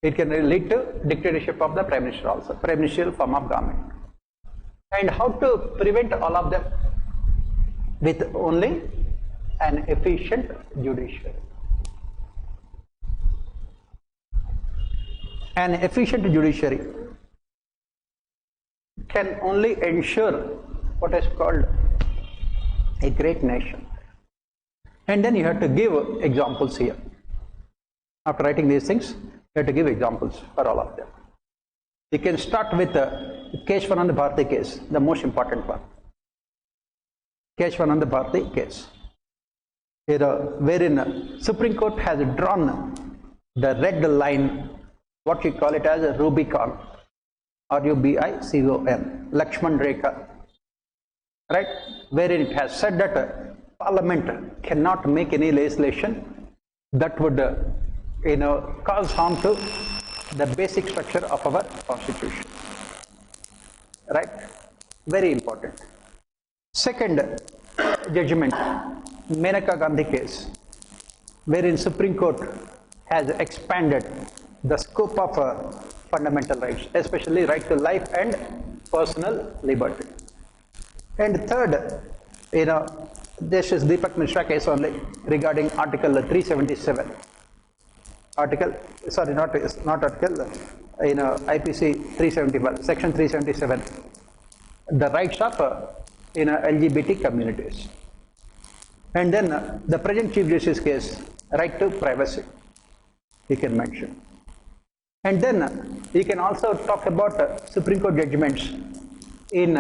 It can lead to dictatorship of the Prime Minister also, Prime Ministerial form of government. And how to prevent all of them? With only an efficient judiciary. An efficient judiciary can only ensure what is called a great nation. And then you have to give examples here. After writing these things, you have to give examples for all of them. You can start with the Keshwanand Bharti case, the most important one. Keshwanand Bharti case, wherein Supreme Court has drawn the red line, what we call it as a Rubicon, R-U-B-I-C-O-N, Lakshman Rekha, right? Wherein it has said that Parliament cannot make any legislation that would cause harm to the basic structure of our constitution. Right? Very important. Second judgment, Menaka Gandhi case, wherein Supreme Court has expanded the scope of fundamental rights, especially right to life and personal liberty. And third, this is Deepak Mishra case only regarding Article 377. IPC 371, Section 377, the rights of LGBT communities. And then the present Chief Justice case, right to privacy, you can mention. And then you can also talk about Supreme Court judgments in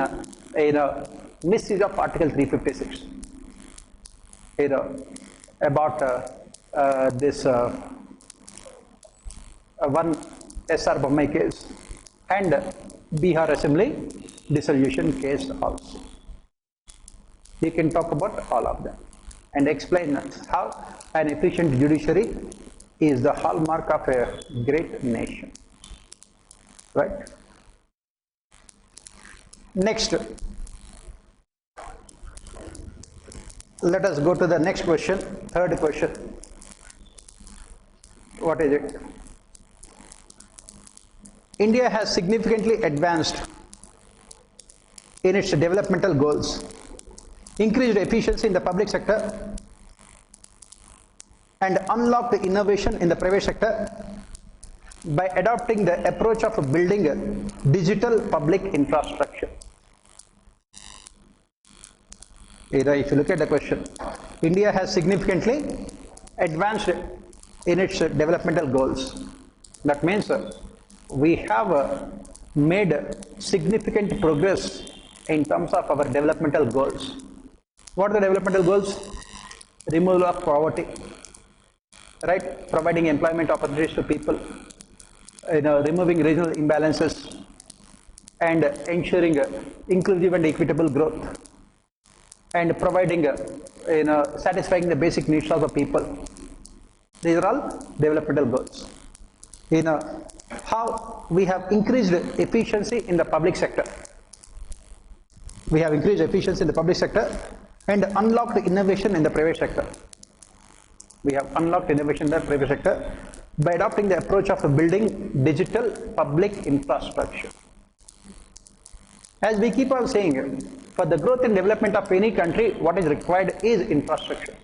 misuse of Article 356. About this one SR Bommai case and Bihar Assembly dissolution case also. You can talk about all of them and explain how an efficient judiciary is the hallmark of a great nation. Right? Next, let us go to the next question, third question. What is it? India has significantly advanced in its developmental goals, increased efficiency in the public sector, and unlocked innovation in the private sector by adopting the approach of building digital public infrastructure. If you look at the question, India has significantly advanced in its developmental goals. That means we have made significant progress in terms of our developmental goals. What are the developmental goals? Removal of poverty, right? Providing employment opportunities to people, removing regional imbalances, and ensuring inclusive and equitable growth, and providing, satisfying the basic needs of the people. These are all developmental goals. How we have increased efficiency in the public sector. We have increased efficiency in the public sector and unlocked innovation in the private sector. We have unlocked innovation in the private sector by adopting the approach of building digital public infrastructure. As we keep on saying, for the growth and development of any country, what is required is infrastructure.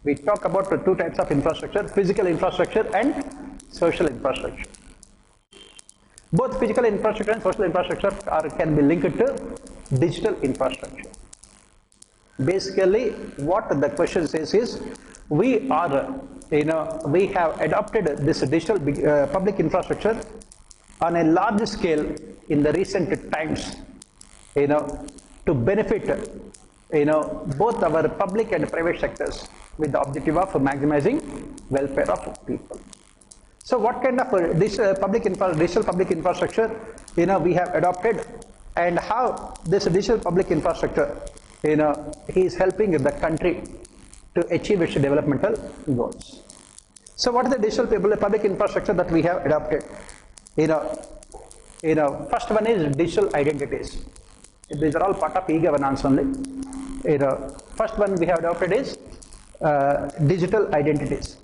We talk about the two types of infrastructure, physical infrastructure and social infrastructure. Both physical infrastructure and social infrastructure can be linked to digital infrastructure. Basically, what the question says is, we have adopted this digital public infrastructure on a large scale in the recent times, to benefit, both our public and private sectors with the objective of maximizing welfare of people. So what kind of digital public infrastructure, we have adopted, and how this digital public infrastructure, is helping the country to achieve its developmental goals. So what is the digital public infrastructure that we have adopted? First one is digital identities. These are all part of e-governance only. First one we have adopted is digital identities.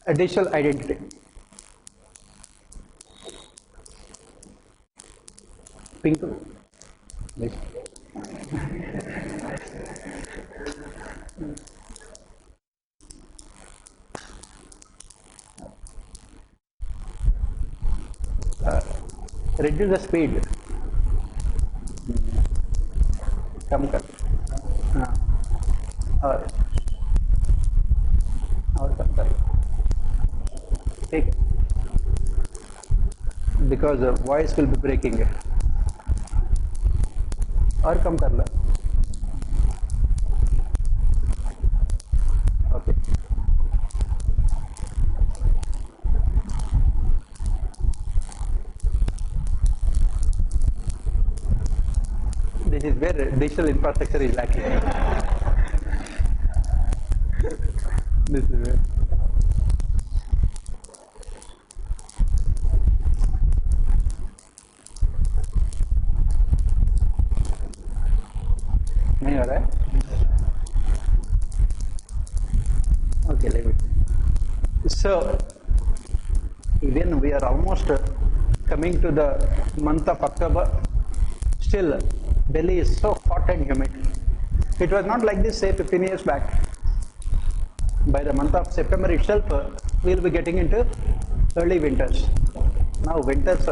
A digital identity. Pinku. Reduce the speed. Come. Take, because the voice will be breaking. और कम कर लो. Okay. This is where digital infrastructure is lacking. This is where. नहीं हो रहा है? Okay, leave it. So, even we are almost coming to the month of October, still Delhi is so hot and humid. It was not like this, say, 15 years back. By the month of September itself, we will be getting into early winters. Now winters,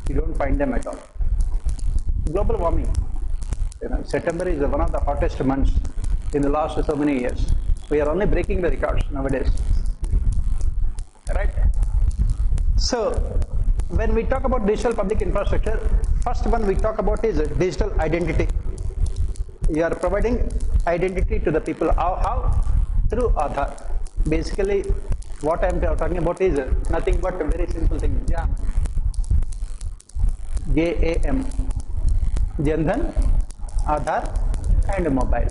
you don't find them at all. Global warming. September is one of the hottest months in the last so many years. We are only breaking the records nowadays. Right? So, when we talk about digital public infrastructure, first one we talk about is digital identity. You are providing identity to the people. How? Through Aadhaar. Basically, what I am talking about is nothing but a very simple thing. JAM. JAM. Jandhan, Aadhaar, and mobile.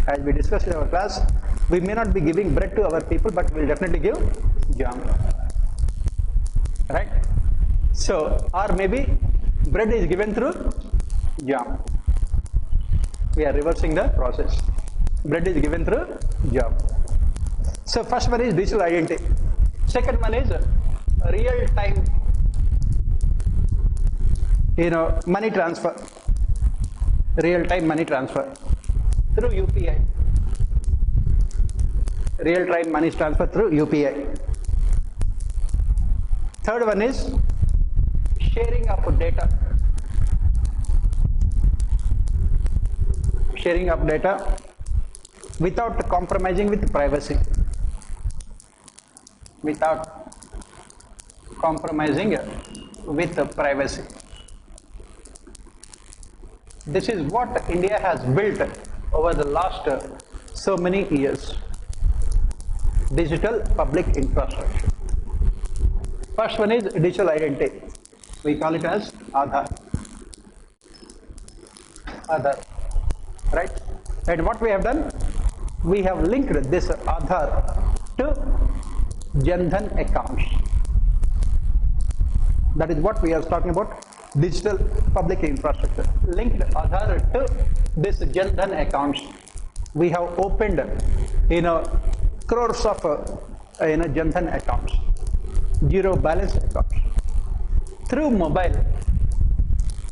As we discussed in our class, we may not be giving bread to our people, but we will definitely give jam. Right? So, or maybe bread is given through jam. We are reversing the process. Bread is given through jam. So, first one is digital identity. Second one is real time, money transfer. Real time money transfer through UPI. Real time money transfer through UPI. Third one is sharing of data. Sharing of data without compromising with privacy. Without compromising with privacy. This is what India has built over the last so many years. Digital public infrastructure. First one is digital identity. We call it as Aadhaar. Aadhaar. Right? And what we have done? We have linked this Aadhaar to Jandhan accounts. That is what we are talking about. Digital public infrastructure. Linked Aadhaar to this Jandhan accounts. We have opened, crores of Jandhan accounts, zero balance accounts. Through mobile,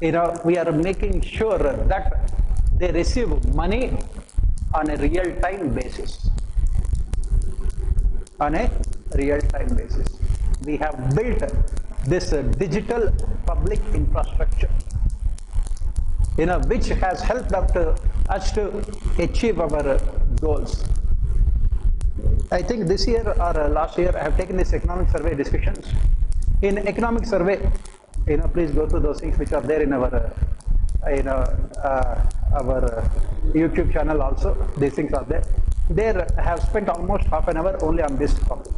we are making sure that they receive money on a real-time basis. On a real-time basis. We have built this digital public infrastructure, which has helped us to achieve our goals. I think this year or last year I have taken this economic survey discussions. In economic survey, please go through those things which are there in our YouTube channel also. These things are there. There I have spent almost half an hour only on this topic.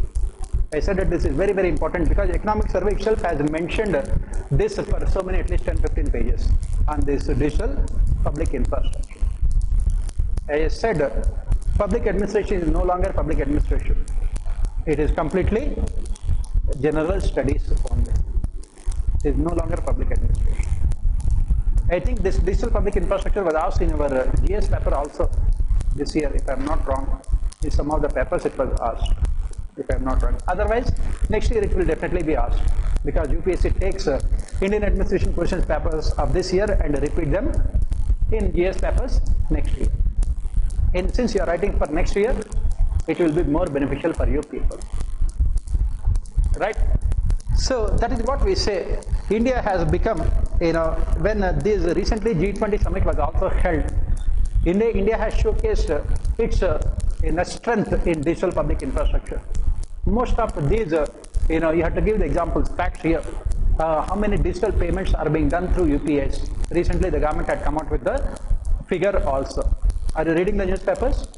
I said that this is very, very important because economic survey itself has mentioned this for so many, at least 10-15 pages on this digital public infrastructure. I said public administration is no longer public administration. It is completely general studies only. It is no longer public administration. I think this digital public infrastructure was asked in our GS paper also this year, if I am not wrong. In some of the papers it was asked, if I am not wrong. Otherwise, next year it will definitely be asked because UPSC takes Indian administration questions papers of this year and repeat them in GS papers next year. And since you are writing for next year, it will be more beneficial for you people. Right? So that is what we say. India has become, when this recently G20 summit was also held, India has showcased its strength in digital public infrastructure. Most of these, you have to give the examples, facts here. How many digital payments are being done through UPIs? Recently the government had come out with the figure also. Are you reading the newspapers?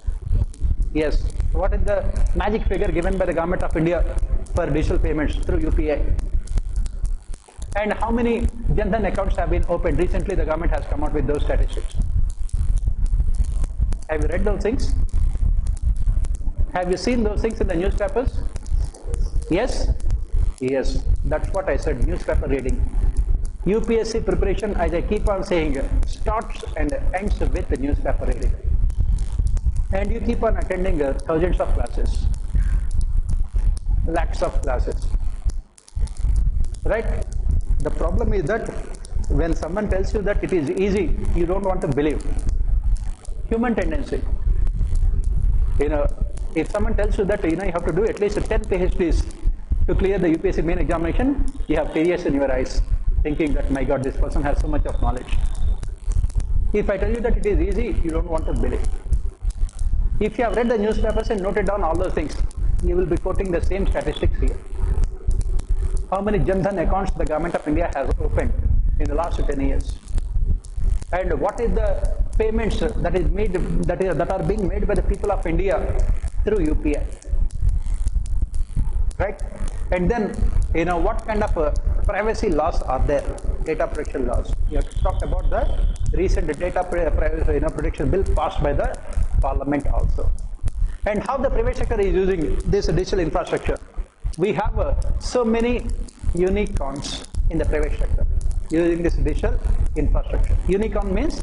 Yes. What is the magic figure given by the government of India for digital payments through UPI? And how many Jandhan accounts have been opened? Recently the government has come out with those statistics. Have you read those things? Have you seen those things in the newspapers? Yes? Yes. That's what I said, newspaper reading. UPSC preparation, as I keep on saying, starts and ends with the newspaper reading. And you keep on attending thousands of classes, lakhs of classes, right? The problem is that when someone tells you that it is easy, you don't want to believe. Human tendency. If someone tells you that you have to do at least 10 PhDs to clear the UPSC main examination, you have tears in your eyes, thinking that, my God, this person has so much of knowledge. If I tell you that it is easy, you don't want to believe. If you have read the newspapers and noted down all those things, you will be quoting the same statistics here. How many Jan Dhan accounts the government of India has opened in the last 10 years? And what is the payments that are being made by the people of India through UPI? Right? And then, what kind of privacy laws are there? Data protection laws. You have talked about the recent data protection bill passed by the Parliament also. And how the private sector is using this digital infrastructure. We have so many unicorns in the private sector using this digital infrastructure. Unicorn means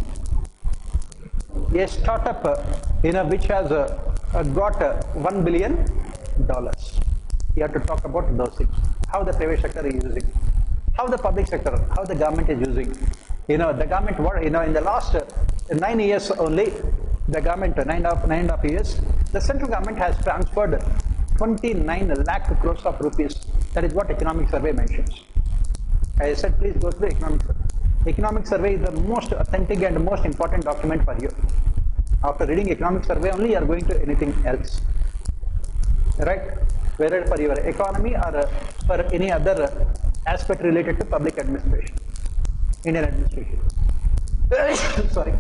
a startup which has got $1 billion. You have to talk about those things. How the private sector is using, how the public sector, how the government is using. The government, in the last 9 years only, the government, 9.5 years, the central government has transferred 29 lakh crores of rupees. That is what economic survey mentions. I said, please go through the economic survey. Economic survey is the most authentic and most important document for you. After reading economic survey only, you are going to anything else. Right? Whether for your economy or for any other aspect related to public administration, Indian administration. Sorry.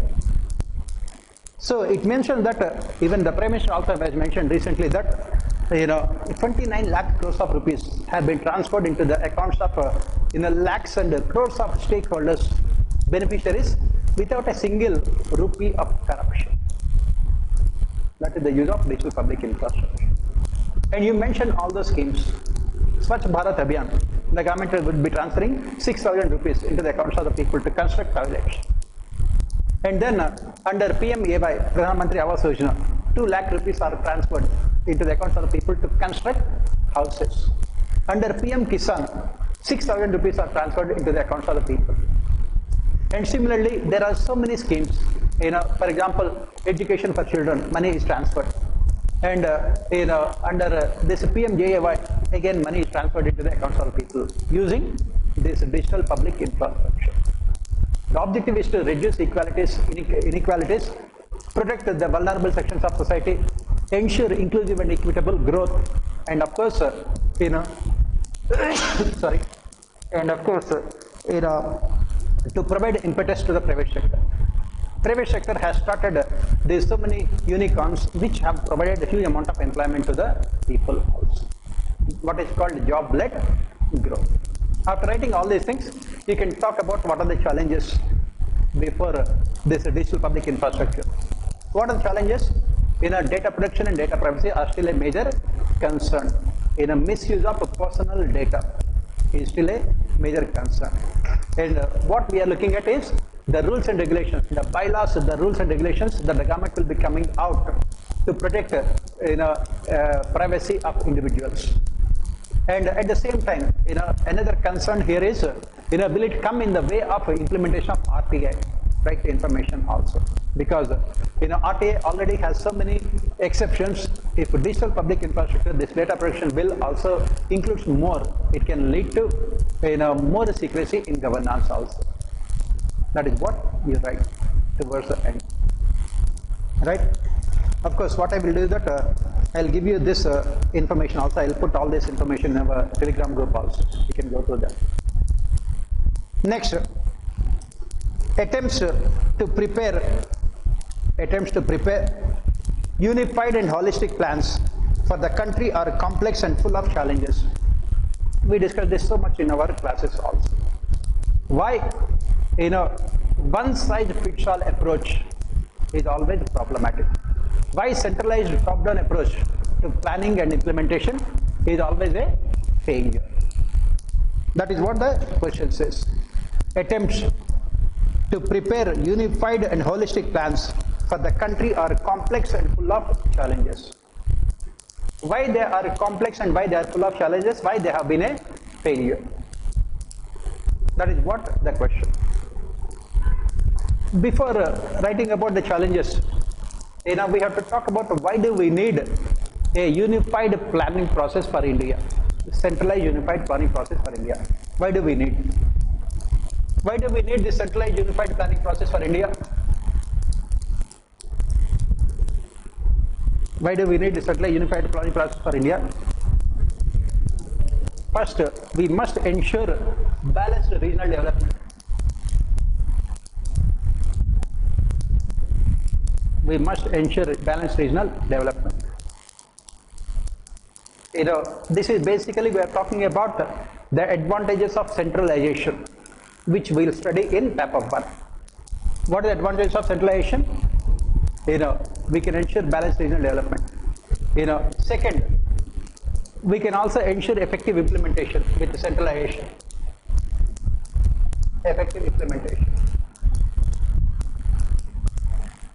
So it mentioned that even the Prime Minister also has mentioned recently that 29 lakh crores of rupees have been transferred into the accounts of lakhs and crores of stakeholders, beneficiaries, without a single rupee of corruption. That is the use of digital public infrastructure. And you mentioned all the schemes. Swachh Bharat Abhiyan, the government would be transferring 6,000 rupees into the accounts of the people to construct toilets. And then under PMAY, Pradhan Mantri Awas Yojana, 2 lakh rupees are transferred into the accounts of the people to construct houses. Under PM Kisan, 6,000 rupees are transferred into the accounts of the people. And similarly, there are so many schemes. For example, education for children, money is transferred. And under this PMJAY, again money is transferred into the accounts of the people using this digital public infrastructure. The objective is to reduce inequalities, protect the vulnerable sections of society, ensure inclusive and equitable growth, and of course, sorry, and of course, to provide impetus to the private sector. Private sector has started, there is so many unicorns which have provided a huge amount of employment to the people also. What is called job-led growth. After writing all these things, you can talk about what are the challenges before this digital public infrastructure. What are the challenges? Data protection and data privacy are still a major concern. Misuse of personal data is still a major concern. And what we are looking at is the rules and regulations, the bylaws, the rules and regulations that the government will be coming out to protect privacy of individuals. And at the same time, another concern here is, will it come in the way of implementation of RTI, right to information also? Because, RTI already has so many exceptions. If digital public infrastructure, this data protection bill also includes more, it can lead to, more secrecy in governance also. That is what you write towards the end, right? Of course, what I will do is that I'll give you this information also. I'll put all this information in our Telegram group also. You can go through that. Next, attempts to prepare unified and holistic plans for the country are complex and full of challenges. We discussed this so much in our classes also. Why? One-size-fits-all approach is always problematic. Why centralized top-down approach to planning and implementation is always a failure? That is what the question says. attempts to prepare unified and holistic plans for the country are complex and full of challenges. Why they are complex and why they are full of challenges? Why they have been a failure? That is what the question. Before writing about the challenges, we have to talk about why do we need a unified planning process for India, centralized unified planning process for India. Why do we need? Why do we need this centralized unified planning process for India? Why do we need this centralized unified planning process for India? First, we must ensure balanced regional development. We must ensure balanced regional development. This is basically we are talking about the advantages of centralization, which we will study in paper 1. What are the advantages of centralization? We can ensure balanced regional development. Second, we can also ensure effective implementation with centralization. Effective implementation.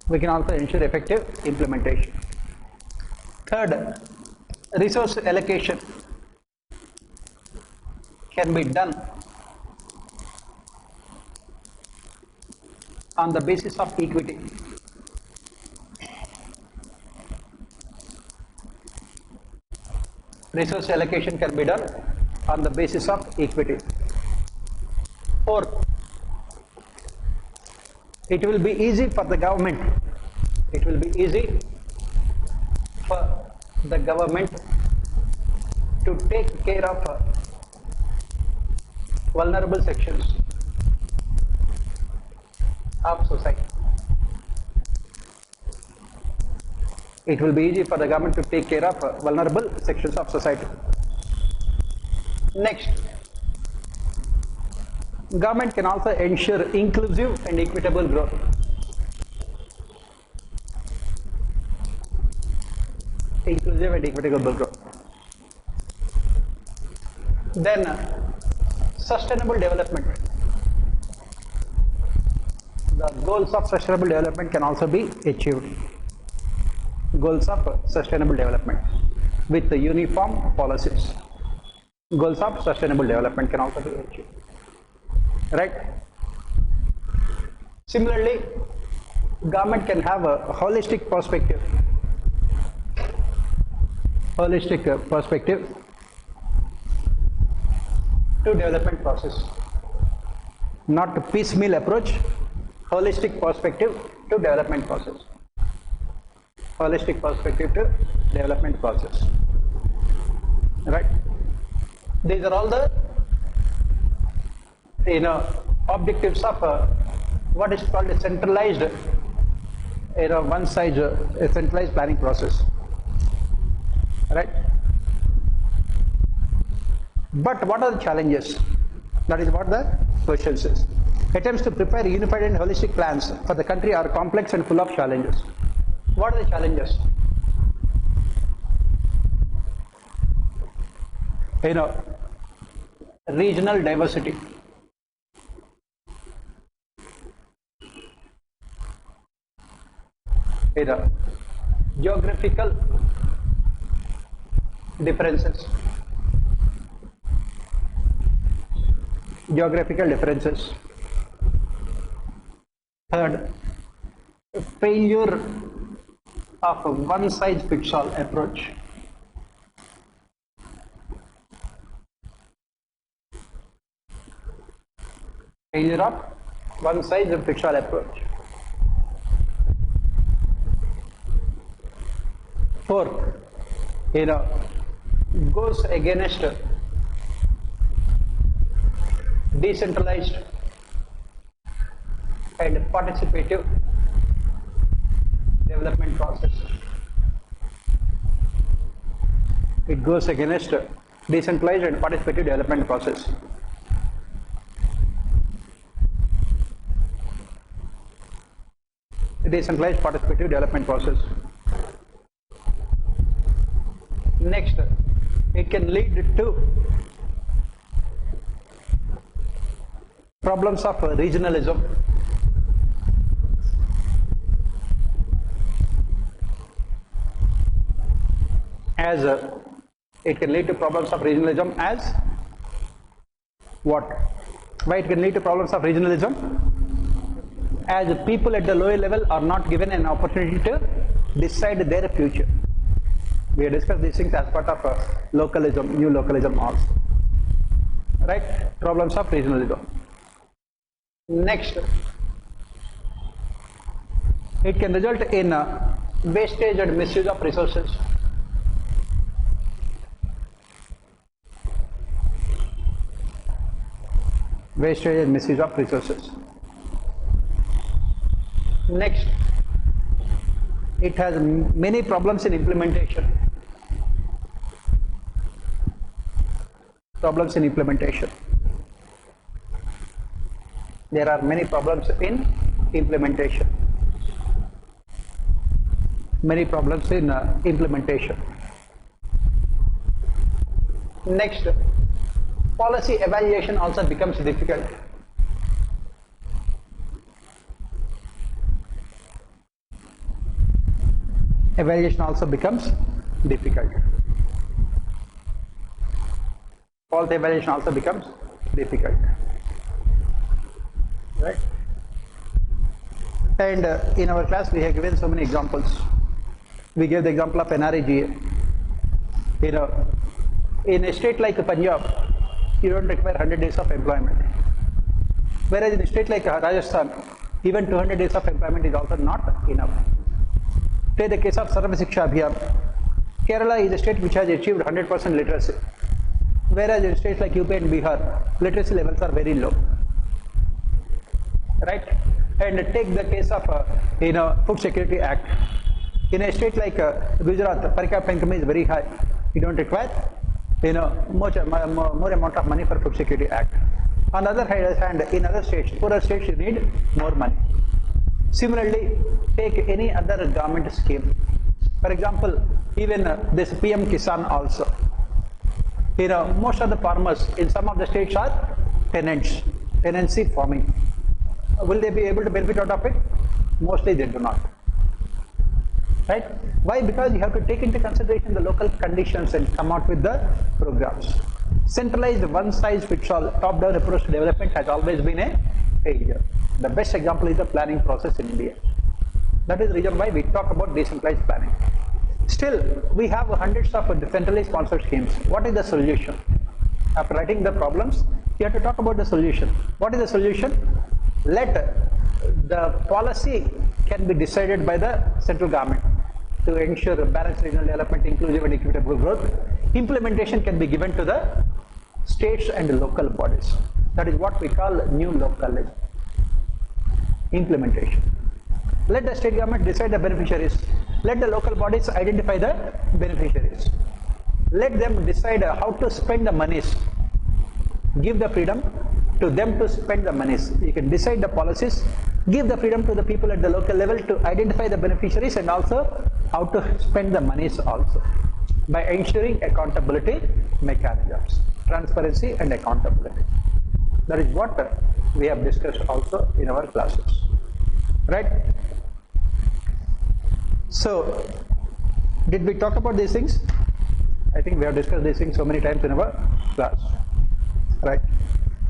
We can also ensure effective implementation. Third, resource allocation can be done on the basis of equity. Resource allocation can be done on the basis of equity. Fourth, it will be easy for the government. It will be easy for the government to take care of vulnerable sections of society. It will be easy for the government to take care of vulnerable sections of society. Next, government can also ensure inclusive and equitable growth. Inclusive and equitable growth. Then, sustainable development. The goals of sustainable development can also be achieved. Goals of sustainable development with the uniform policies. Goals of sustainable development can also be achieved. Right? Similarly, government can have a holistic perspective. Holistic perspective to development process. Not a piecemeal approach, holistic perspective to development process. Holistic perspective to development process. Right? These are all the objectives of what is called a centralized, one size a centralized planning process. Right? But what are the challenges? That is what the question says. Attempts to prepare unified and holistic plans for the country are complex and full of challenges. What are the challenges? Regional diversity. Geographical differences. Geographical differences. Third, failure of a one-size-fits-all approach. Failure of one-size-fits-all approach. Fourth, goes against decentralized and participative development process. It goes against decentralized and participative development process. Decentralized participative development process. Next, it can lead to problems of regionalism. As it can lead to problems of regionalism as what? Why it can lead to problems of regionalism? As people at the lower level are not given an opportunity to decide their future. We have discussed these things as part of localism, new localism also. Right? Problems of regionalism. Next, it can result in wastage and misuse of resources. Wastage and misuse of resources. Next, it has many problems in implementation. Problems in implementation. There are many problems in implementation. Many problems in implementation. Next, policy evaluation also becomes difficult. Evaluation also becomes difficult. Policy evaluation also becomes difficult. Right? And in our class we have given so many examples. We gave the example of NREGA. You know, in a state like Punjab, you don't require 100 days of employment. Whereas in a state like Rajasthan, even 200 days of employment is also not enough. Take the case of Sarva Shiksha Abhiyan. Kerala is a state which has achieved 100% literacy. Whereas in states like UP and Bihar, literacy levels are very low. Right? And take the case of Food Security Act. In a state like Gujarat, per capita income is very high. You don't require more amount of money for Food Security Act. On the other hand, in other states, poorer states, you need more money. Similarly, take any other government scheme. For example, even this PM Kisan also. Most of the farmers in some of the states are tenancy farming. Will they be able to benefit out of it? Mostly they do not. Right? Why? Because you have to take into consideration the local conditions and come out with the programs. Centralized one-size-fits-all top-down approach to development has always been a failure. The best example is the planning process in India. That is the reason why we talk about decentralized planning. Still, we have hundreds of centrally sponsored schemes. What is the solution? After writing the problems, you have to talk about the solution. What is the solution? Let the policy can be decided by the central government to ensure balanced regional development, inclusive and equitable growth. Implementation can be given to the states and local bodies. That is what we call new localism. Implementation. Let the state government decide the beneficiaries. Let the local bodies identify the beneficiaries. Let them decide how to spend the monies. Give the freedom to them to spend the monies. You can decide the policies, give the freedom to the people at the local level to identify the beneficiaries and also how to spend the monies also by ensuring accountability mechanisms, transparency and accountability. That is what we have discussed also in our classes. Right? So, did we talk about these things? I think we have discussed these things so many times in our class. Right?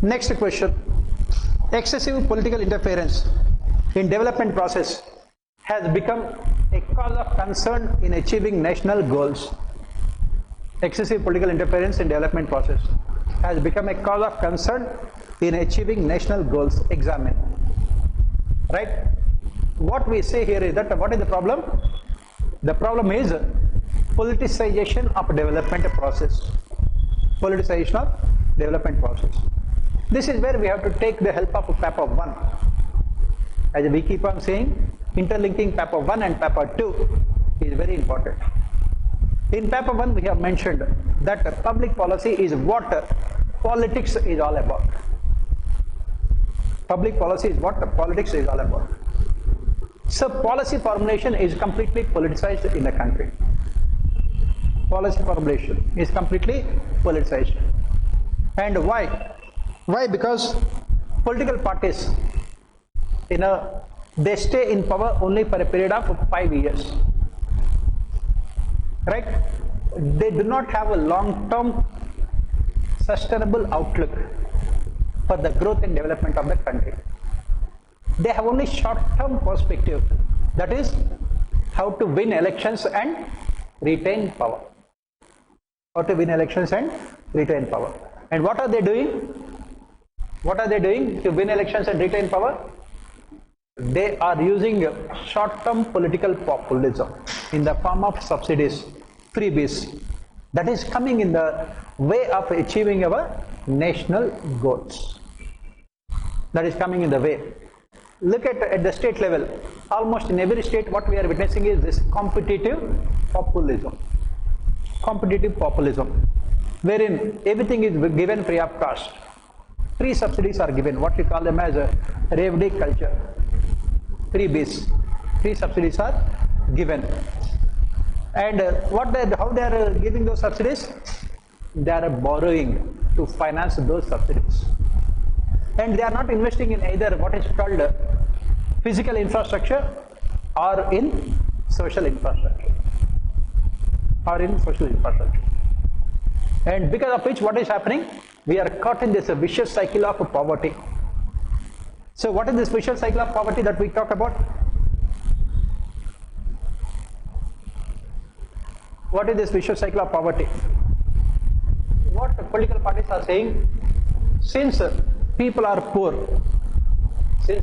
Next question. Excessive political interference in development process has become a cause of concern in achieving national goals. Excessive political interference in development process has become a cause of concern in achieving national goals. Examine. Right? What we say here is that what is the problem? The problem is politicization of development process. Politicization of development process. This is where we have to take the help of paper 1. As we keep on saying, interlinking paper 1 and paper 2 is very important. In paper 1 we have mentioned that public policy is what politics is all about. Public policy is what politics is all about. So policy formulation is completely politicized in the country. Policy formulation is completely politicized. And why? Why? Because political parties, they stay in power only for a period of 5 years, right? They do not have a long-term sustainable outlook for the growth and development of the country. They have only short-term perspective, that is how to win elections and retain power. How to win elections and retain power. And what are they doing? What are they doing to win elections and retain power? They are using short-term political populism in the form of subsidies, freebies, that is coming in the way of achieving our national goals. That is coming in the way. Look at the state level. Almost in every state what we are witnessing is this competitive populism. Competitive populism, wherein everything is given free of cost. Free subsidies are given, what we call them as a revdi culture. Freebies, free subsidies are given. And how they are giving those subsidies? They are borrowing to finance those subsidies. And they are not investing in either what is called physical infrastructure or in social infrastructure. And because of which, what is happening? We are caught in this vicious cycle of poverty. So what is this vicious cycle of poverty that we talk about? What is this vicious cycle of poverty? What the political parties are saying, since people are poor, they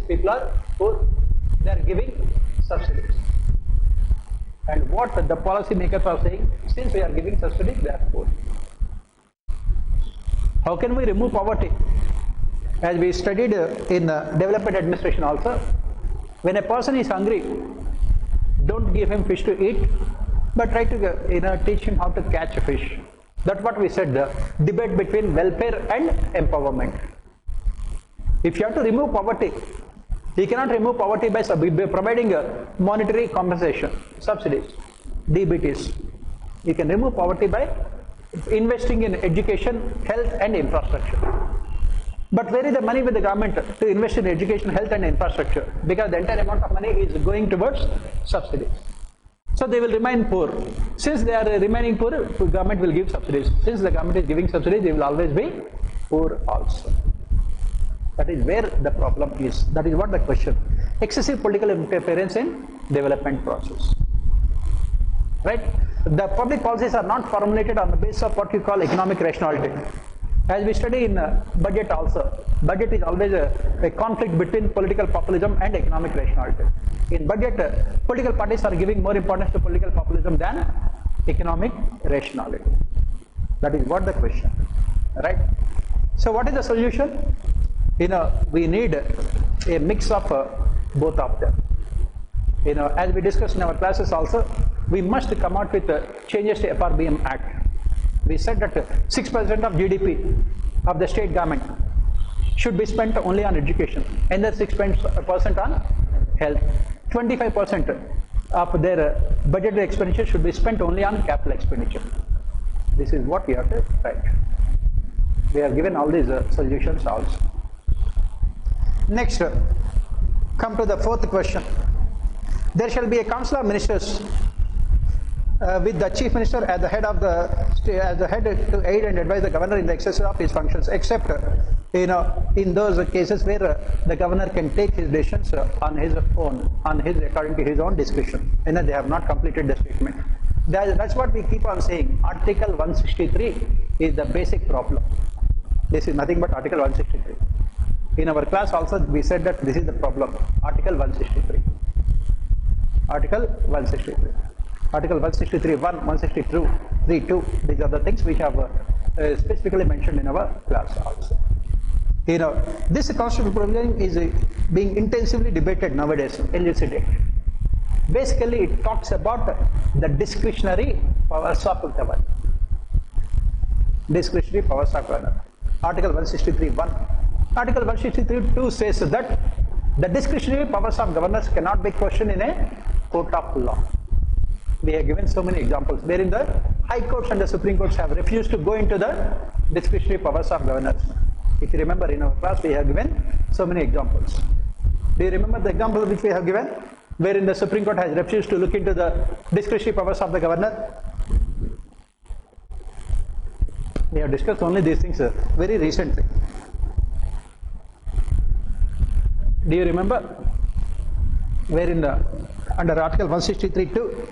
are giving subsidies. And what the policy makers are saying, since we are giving subsidies, they are poor. How can we remove poverty? As we studied in development administration also, when a person is hungry, don't give him fish to eat, but try to teach him how to catch a fish. That's what we said, the debate between welfare and empowerment. If you have to remove poverty, you cannot remove poverty by providing monetary compensation, subsidies, DBTs. You can remove poverty by investing in education, health and infrastructure. But where is the money with the government to invest in education, health and infrastructure? Because the entire amount of money is going towards subsidies. So they will remain poor. Since they are remaining poor, the government will give subsidies. Since the government is giving subsidies, they will always be poor also. That is where the problem is. That is what the question. Excessive political interference in development process. Right? The public policies are not formulated on the basis of what you call economic rationality. As we study in budget also, budget is always a conflict between political populism and economic rationality. In budget, political parties are giving more importance to political populism than economic rationality. That is what the question, right? So what is the solution? We need a mix of both of them. As we discussed in our classes also, we must come out with changes to FRBM Act. We said that 6% of GDP of the state government should be spent only on education, and then 6% on health. 25% of their budgetary expenditure should be spent only on capital expenditure. This is what we have to write. We have given all these solutions also. Next, come to the fourth question. There shall be a council of ministers with the chief minister as the head of to aid and advise the governor in the exercise of his functions, except in those cases where the governor can take his decisions on his own, according to his own discretion, and they have not completed the statement. That's what we keep on saying. Article 163 is the basic problem. This is nothing but Article 163. In our class also we said that this is the problem. Article 163. Article 163. Article 163.1, 163.2, these are the things which have specifically mentioned in our class also. This constitutional provision is being intensively debated nowadays in this date. Basically, it talks about the discretionary powers of governor. Discretionary powers of governor. Article 163.1. Article 163.2 says that the discretionary powers of governors cannot be questioned in a court of law. We have given so many examples wherein the high courts and the supreme courts have refused to go into the discretionary powers of governors. If you remember in our class, we have given So many examples. Do you remember the example which we have given, wherein the Supreme Court has refused to look into the discretionary powers of the governor? We have discussed only these things very recently. Do you remember? Wherein under Article 163(2),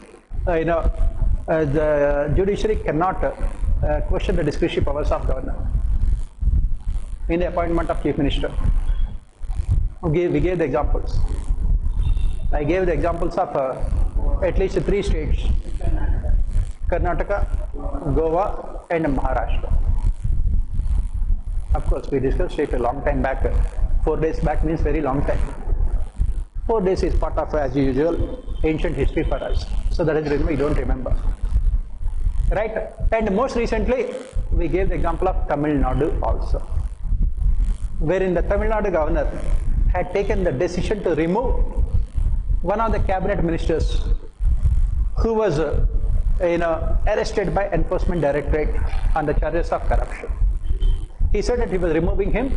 the judiciary cannot question the discretionary powers of governor in the appointment of chief minister. We gave the examples. I gave the examples of at least 3 states: Karnataka, Goa, and Maharashtra. Of course, we discussed it a long time back. 4 days back means very long time. 4 days is part of, as usual, ancient history for us. So that is the reason we don't remember. Right? And most recently, we gave the example of Tamil Nadu also, wherein the Tamil Nadu governor had taken the decision to remove one of the cabinet ministers who was arrested by Enforcement Directorate on the charges of corruption. He said that he was removing him,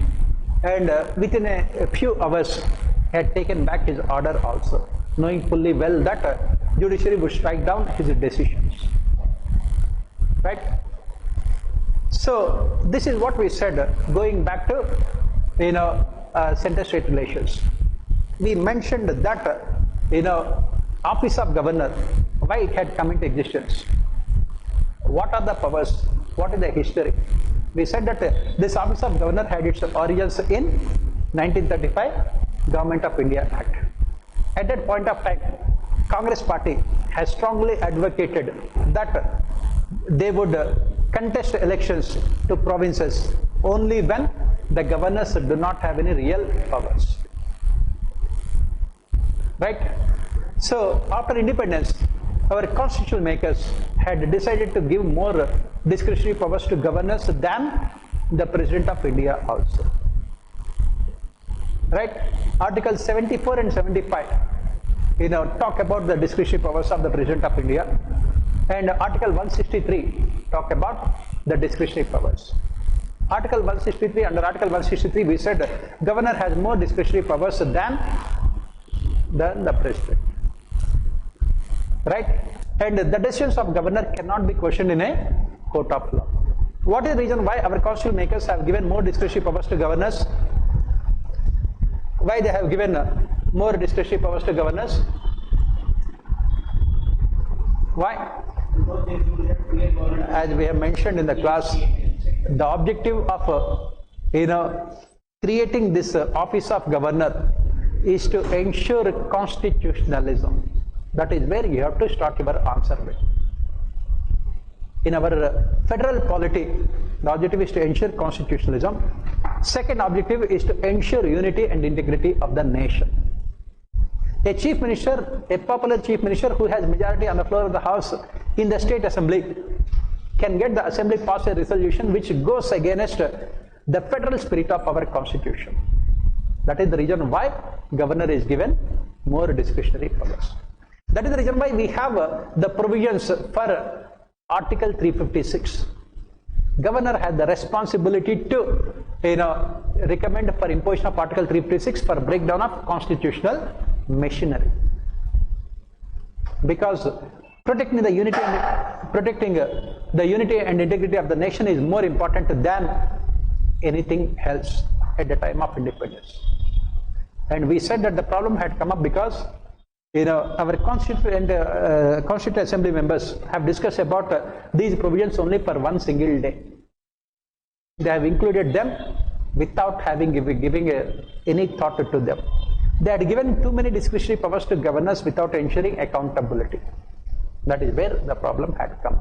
and within a few hours had taken back his order also, knowing fully well that judiciary would strike down his decisions. Right? So this is what we said, going back to center-state relations. We mentioned that office of governor, why it had come into existence, what are the powers, what is the history. We said that this office of governor had its origins in 1935 Government of India Act. At that point of time, Congress party has strongly advocated that they would contest elections to provinces only when the governors do not have any real powers. Right? So after independence, our constitutional makers had decided to give more discretionary powers to governors than the President of India also. Right? Article 74 and 75 talk about the discretionary powers of the President of India, and Article 163 talk about the discretionary powers. Article 163, under Article 163 we said governor has more discretionary powers than the President. Right? And the decisions of governor cannot be questioned in a court of law. What is the reason why our constitutional makers have given more discretionary powers to governors? Why they have given more discretionary powers to governors? Why? As we have mentioned in the class, the objective of creating this office of governor is to ensure constitutionalism. That is where you have to start your answer with. In our federal polity, the objective is to ensure constitutionalism. Second objective is to ensure unity and integrity of the nation. A chief minister, a popular chief minister who has majority on the floor of the house in the state assembly, can get the assembly pass a resolution which goes against the federal spirit of our constitution. That is the reason why governor is given more discretionary powers. That is the reason why we have the provisions for Article 356. Governor has the responsibility to recommend for imposition of Article 356 for breakdown of constitutional machinery. Because protecting the unity and integrity of the nation is more important than anything else at the time of independence. And we said that the problem had come up because our Constituent Assembly members have discussed about these provisions only for one single day. They have included them without giving any thought to them. They had given too many discretionary powers to governors without ensuring accountability. That is where the problem had come.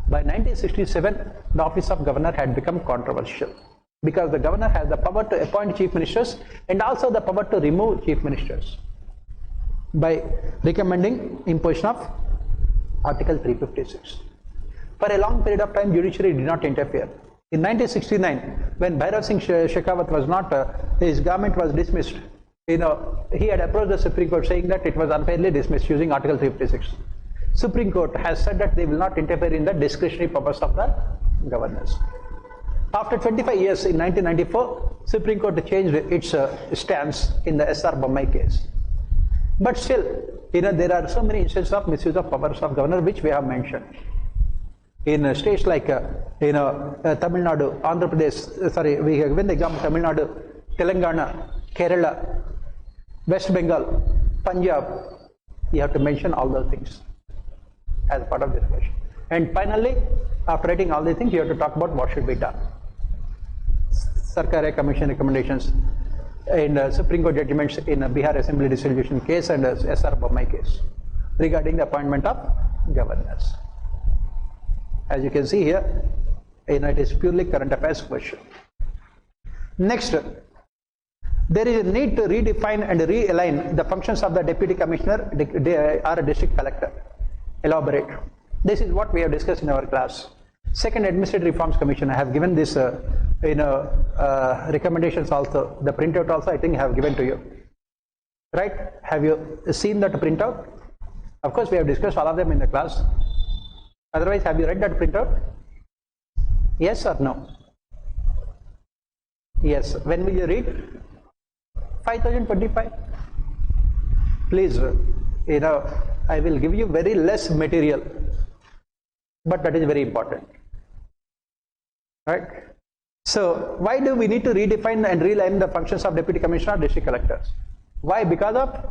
By 1967, the office of governor had become controversial because the governor has the power to appoint chief ministers and also the power to remove chief ministers by recommending imposition of Article 356. For a long period of time, judiciary did not interfere. In 1969, when Bhairav Singh Shekhawat was not, his government was dismissed, he had approached the Supreme Court saying that it was unfairly dismissed using Article 356. Supreme Court has said that they will not interfere in the discretionary powers of the governors. After 25 years, in 1994, Supreme Court changed its stance in the S.R. Bommai case. But still, there are so many instances of misuse of powers of governor which we have mentioned. In states like, Tamil Nadu, Andhra Pradesh, we have given the example Tamil Nadu, Telangana, Kerala, West Bengal, Punjab. You have to mention all those things as part of the discussion. And finally, after writing all these things, you have to talk about what should be done. Sarkar Commission recommendations and Supreme Court judgments in Bihar Assembly dissolution case and S.R. Bommai case regarding the appointment of governors. As you can see here, it is purely current affairs question. Next, there is a need to redefine and realign the functions of the deputy commissioner or a district collector. Elaborate. This is what we have discussed in our class. Second, Administrative Reforms Commission. I have given this recommendations also. The printout also I think I have given to you. Right? Have you seen that printout? Of course, we have discussed all of them in the class. Otherwise, have you read that printout? Yes or no? Yes. When will you read? 5025. Please, I will give you very less material, but that is very important. Right? So, why do we need to redefine and realign the functions of deputy commissioner, district collectors? Why? Because of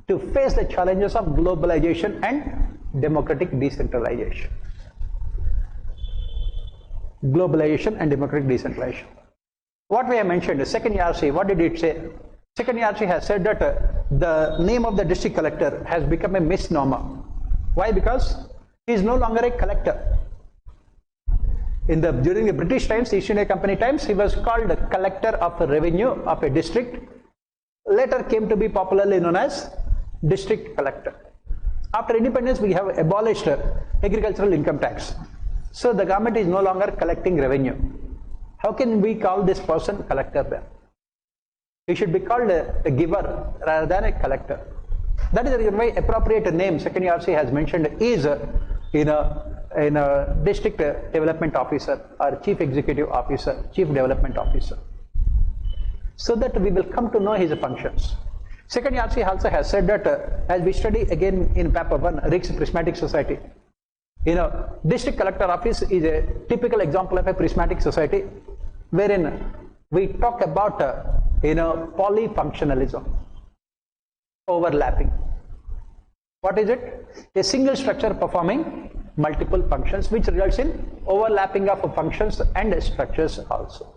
to face the challenges of globalization and democratic decentralization. Globalization and democratic decentralization. What we have mentioned, the second ERC, what did it say? Second ERC has said that the name of the district collector has become a misnomer. Why? Because he is no longer a collector. During the British times, East India Company times, he was called the collector of revenue of a district. Later came to be popularly known as district collector. After independence, we have abolished agricultural income tax. So the government is no longer collecting revenue. How can we call this person collector then? He should be called a giver rather than a collector. That is the reason why appropriate name second ERC has mentioned is in a district development officer or chief executive officer, chief development officer, so that we will come to know his functions. Second ERC also has said that as we study again in paper 1, Rick's Prismatic Society, district collector office is a typical example of a prismatic society wherein we talk about polyfunctionalism, overlapping. What is it? A single structure performing multiple functions, which results in overlapping of functions and structures also.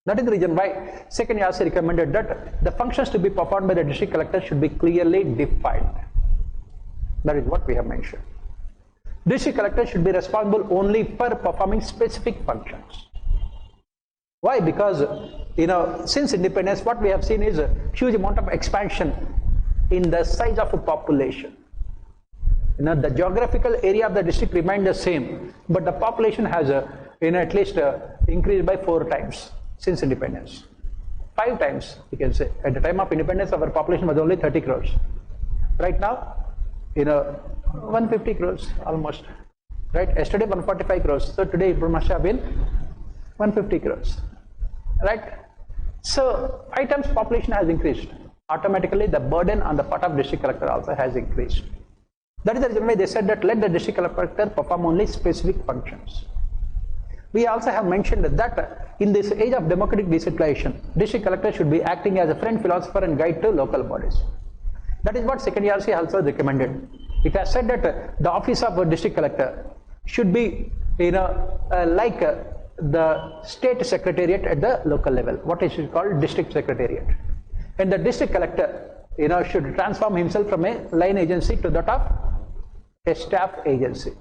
That is the reason why second ERC recommended that the functions to be performed by the district collector should be clearly defined. That is what we have mentioned. District collector should be responsible only for performing specific functions. Why? Because since independence, what we have seen is a huge amount of expansion in the size of a population. The geographical area of the district remained the same, but the population has at least increased by 4 times since independence. 5 times, you can say. At the time of independence, our population was only 30 crores. Right now, 150 crores almost. Right? Yesterday 145 crores. So today it must have been 150 crores. Right? So 5 times population has increased. Automatically the burden on the part of district collector also has increased. That is the reason why they said that let the district collector perform only specific functions. We also have mentioned that in this age of democratic decentralization, district collector should be acting as a friend, philosopher and guide to local bodies. That is what second ERC also recommended. It has said that the office of a district collector should be like the state secretariat at the local level, what is called district secretariat. And the district collector should transform himself from a line agency to that of a staff agency.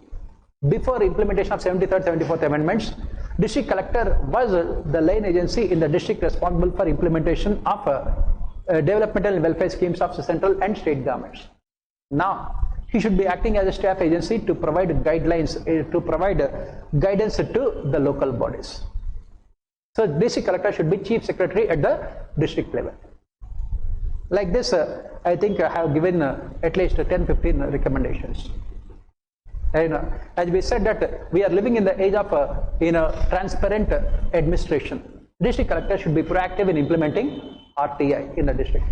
Before implementation of 73rd, 74th amendments, district collector was the line agency in the district responsible for implementation of developmental and welfare schemes of the central and state governments. Now, he should be acting as a staff agency to provide guidelines, to provide guidance to the local bodies. So, district collector should be chief secretary at the district level. Like this, I think I have given at least 10-15 recommendations. And as we said that we are living in the age of transparent administration. District collector should be proactive in implementing RTI in the district.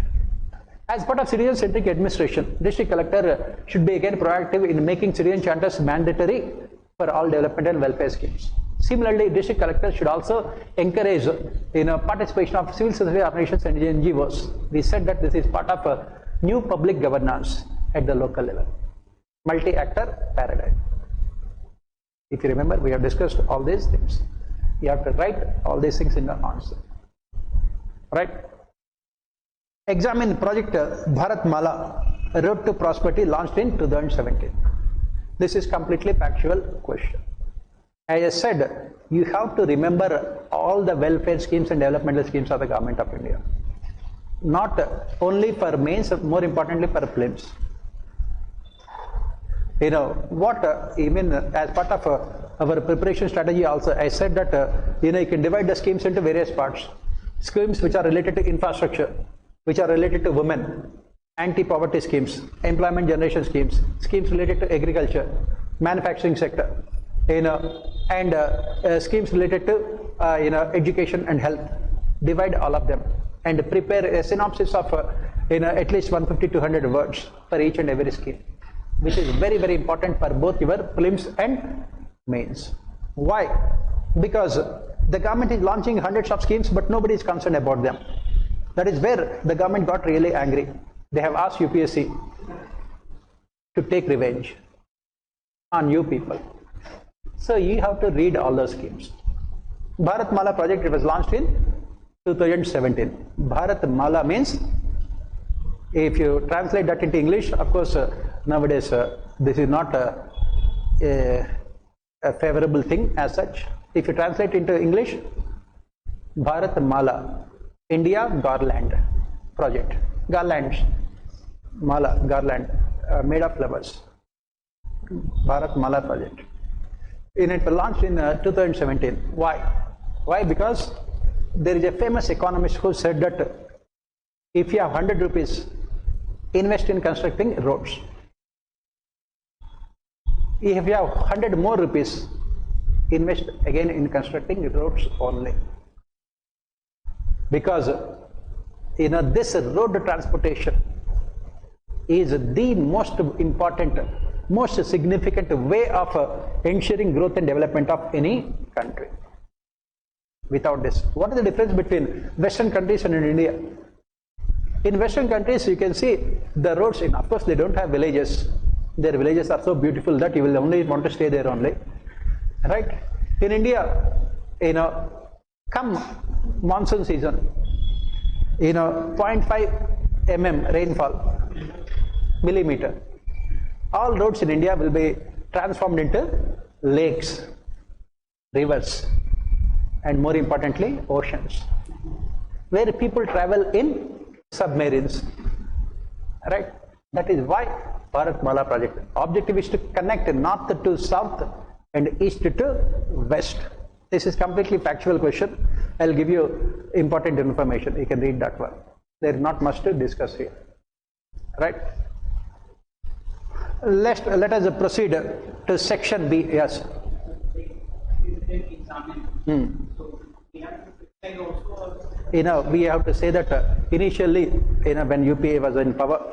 As part of citizen-centric administration, district collector should be again proactive in making citizen charters mandatory for all development and welfare schemes. Similarly, district collectors should also encourage participation of civil society organizations and NGOs. We said that this is part of a new public governance at the local level. Multi-actor paradigm. If you remember, we have discussed all these things. You have to write all these things in the answer. Right? Examine project Bharat Mala, Road to Prosperity, launched in 2017. This is completely factual question. As I said, you have to remember all the welfare schemes and developmental schemes of the government of India. Not only for mains, more importantly for prelims. Even as part of our preparation strategy also, I said that, you can divide the schemes into various parts. Schemes which are related to infrastructure, which are related to women, anti-poverty schemes, employment generation schemes, schemes related to agriculture, manufacturing sector, and schemes related to education and health. Divide all of them and prepare a synopsis of at least 150-200 words for each and every scheme, which is very, very important for both your prelims and mains. Why? Because the government is launching hundreds of schemes, but nobody is concerned about them. That is where the government got really angry. They have asked UPSC to take revenge on you people. So you have to read all those schemes. Bharat Mala project, it was launched in 2017. Bharat Mala means, if you translate that into English, of course, nowadays this is not a favorable thing as such. If you translate into English, Bharat Mala, India Garland project. Garlands, Mala, garland, made of flowers. Bharat Mala project. And it was launched in 2017. Why? Why? Because there is a famous economist who said that if you have 100 rupees, invest in constructing roads. If you have 100 more rupees, invest again in constructing roads only. Because this road transportation is the most important, most significant way of ensuring growth and development of any country. Without this, what is the difference between Western countries and in India? In Western countries, you can see the roads, of course they don't have villages. Their villages are so beautiful that you will only want to stay there only. Right? In India, come monsoon season, 0.5 mm rainfall, millimeter. All roads in India will be transformed into lakes, rivers, and more importantly, oceans, where people travel in submarines. Right? That is why Bharat Mala project. Objective is to connect north to south and east to west. This is completely factual question. I'll give you important information. You can read that one. There is not much to discuss here. Right? Let us proceed to section B. Yes. We have to say that initially, when UPA was in power,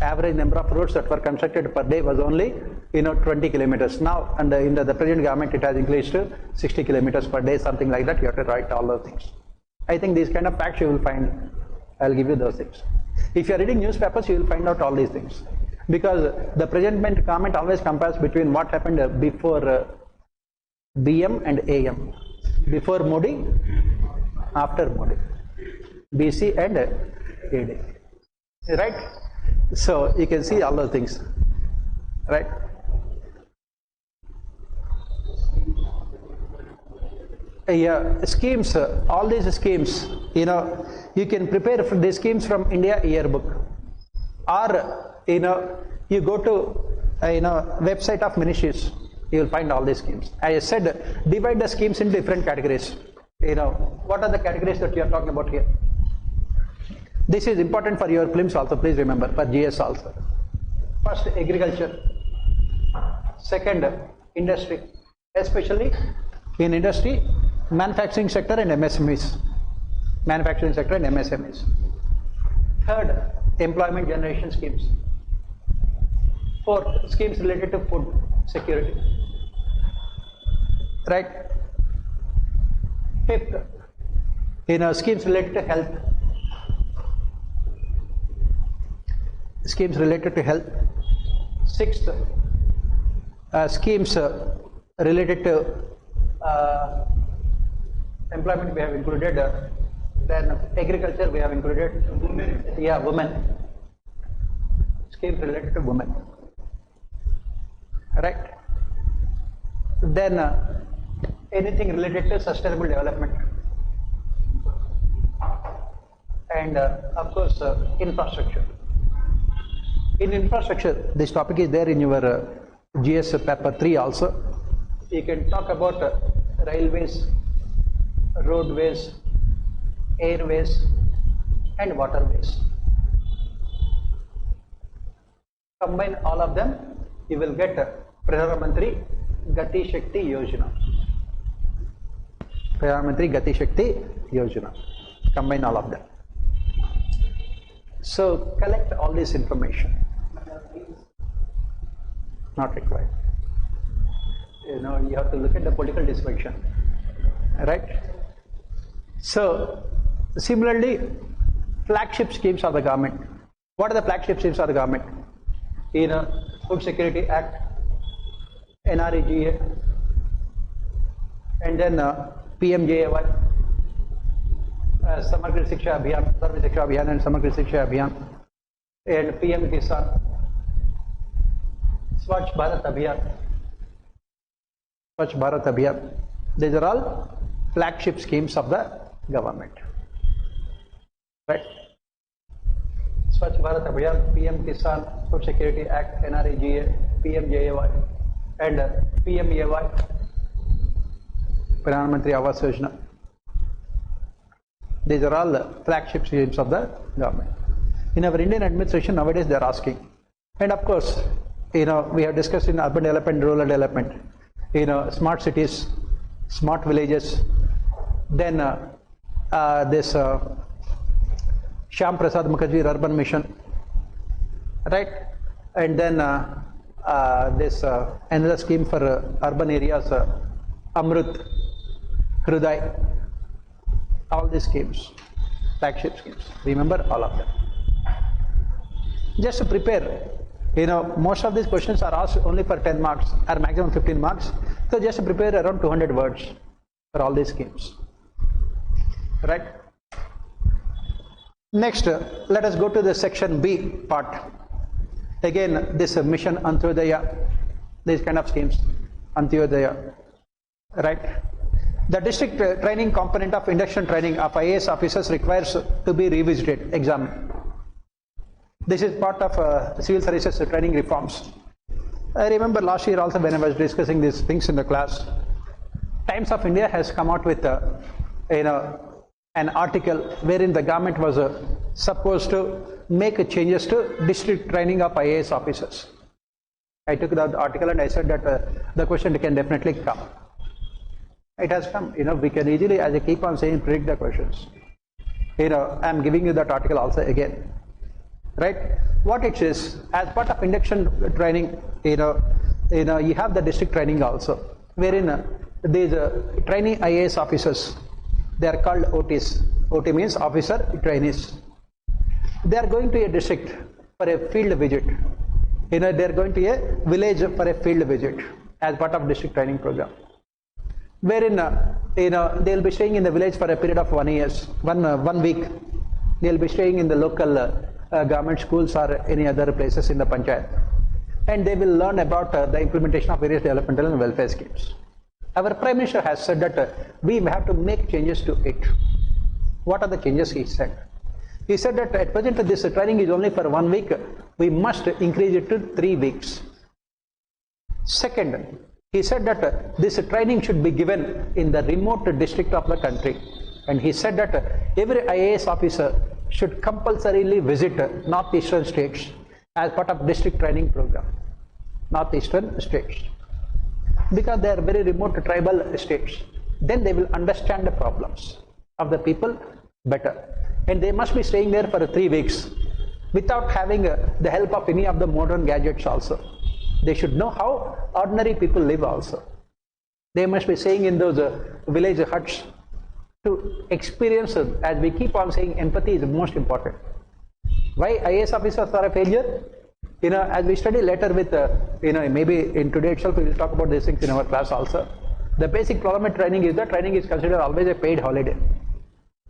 average number of roads that were constructed per day was only 20 kilometers. Now, and in the present government, it has increased to 60 kilometers per day, something like that. You have to write all those things. I think these kind of facts you will find. I'll give you those things. If you are reading newspapers, you will find out all these things, because the present government always compares between what happened before BM and AM, before Modi, after Modi, BC and AD. Right? So you can see all those things. Right? Schemes, all these schemes, you can prepare for these schemes from India yearbook, or you go to website of ministries, you will find all these schemes. As I said, divide the schemes into different categories. What are the categories that you are talking about here? This is important for your prelims also, please remember, for GS also. First, agriculture. Second, industry, especially in industry, manufacturing sector and MSMEs. Manufacturing sector and MSMEs. Third, employment generation schemes. Fourth, schemes related to food security. Right? Fifth, schemes related to health. Schemes related to health. Sixth, schemes related to employment we have included. Then agriculture we have included. Yeah, women. Schemes related to women. Right? Then anything related to sustainable development. And of course infrastructure. In infrastructure, this topic is there in your GS paper 3 also. You can talk about railways, roadways, airways and waterways. Combine all of them, you will get Parliamentary Gati Shakti Yojana. Parliamentary Gati Shakti Yojana. Combine all of them. So collect all this information. Not required. You have to look at the political dysfunction. Right? So similarly, flagship schemes of the government. What are the flagship schemes of the government? Food Security Act, NREGA, and then PMJAY, Samagra Shiksha Abhiyan, Sarva Shiksha Abhiyan and Samagra Shiksha Abhiyan, and PM Kisan, Swachh Bharat Abhiyan, Swachh Bharat Abhiyan. These are all flagship schemes of the government. Right? Swachh Bharat Abhiyan, PM Kisan, Food Security Act, NREGA, PMJAY and PMAY, Parliamentary Awas Yojana. These are all the flagship schemes of the government. In our Indian administration nowadays they are asking. And of course, we have discussed in urban development, rural development, smart cities, smart villages, then this Shyam Prasad Mukherjee Urban Mission, right? And then this another scheme for urban areas, Amrut, Hriday, all these schemes, flagship schemes. Remember all of them. Just to prepare, most of these questions are asked only for 10 marks or maximum 15 marks. So just to prepare around 200 words for all these schemes. Right? Next, let us go to the section B part. Again, this mission Antyodaya, these kind of schemes, Antyodaya, right? The district training component of induction training of IAS officers requires to be revisited, examined. This is part of civil services training reforms. I remember last year also when I was discussing these things in the class, Times of India has come out with an article wherein the government was supposed to make changes to district training of IAS officers. I took that article and I said that the question can definitely come. It has come. We can easily, as I keep on saying, predict the questions. I am giving you that article also again. Right? What it is, as part of induction training, you have the district training also, wherein these trainee IAS officers, they are called OTs. OT means officer trainees. They are going to a district for a field visit. They are going to a village for a field visit as part of district training program. Wherein they will be staying in the village for a period of 1 year, one week. They will be staying in the local government schools or any other places in the Panchayat, and they will learn about the implementation of various developmental and welfare schemes. Our Prime Minister has said that we have to make changes to it. What are the changes he said? He said that at present this training is only for 1 week. We must increase it to 3 weeks. Second, he said that this training should be given in the remote district of the country. And he said that every IAS officer should compulsorily visit northeastern states as part of district training program. northeastern states, because they are very remote tribal states. Then they will understand the problems of the people better, and they must be staying there for 3 weeks without having the help of any of the modern gadgets also. They should know how ordinary people live also. They must be staying in those village huts to experience, as we keep on saying, empathy is most important. Why IAS officers are a failure? As we study later with, maybe in today itself we will talk about these things in our class also. The basic problem training is that training is considered always a paid holiday.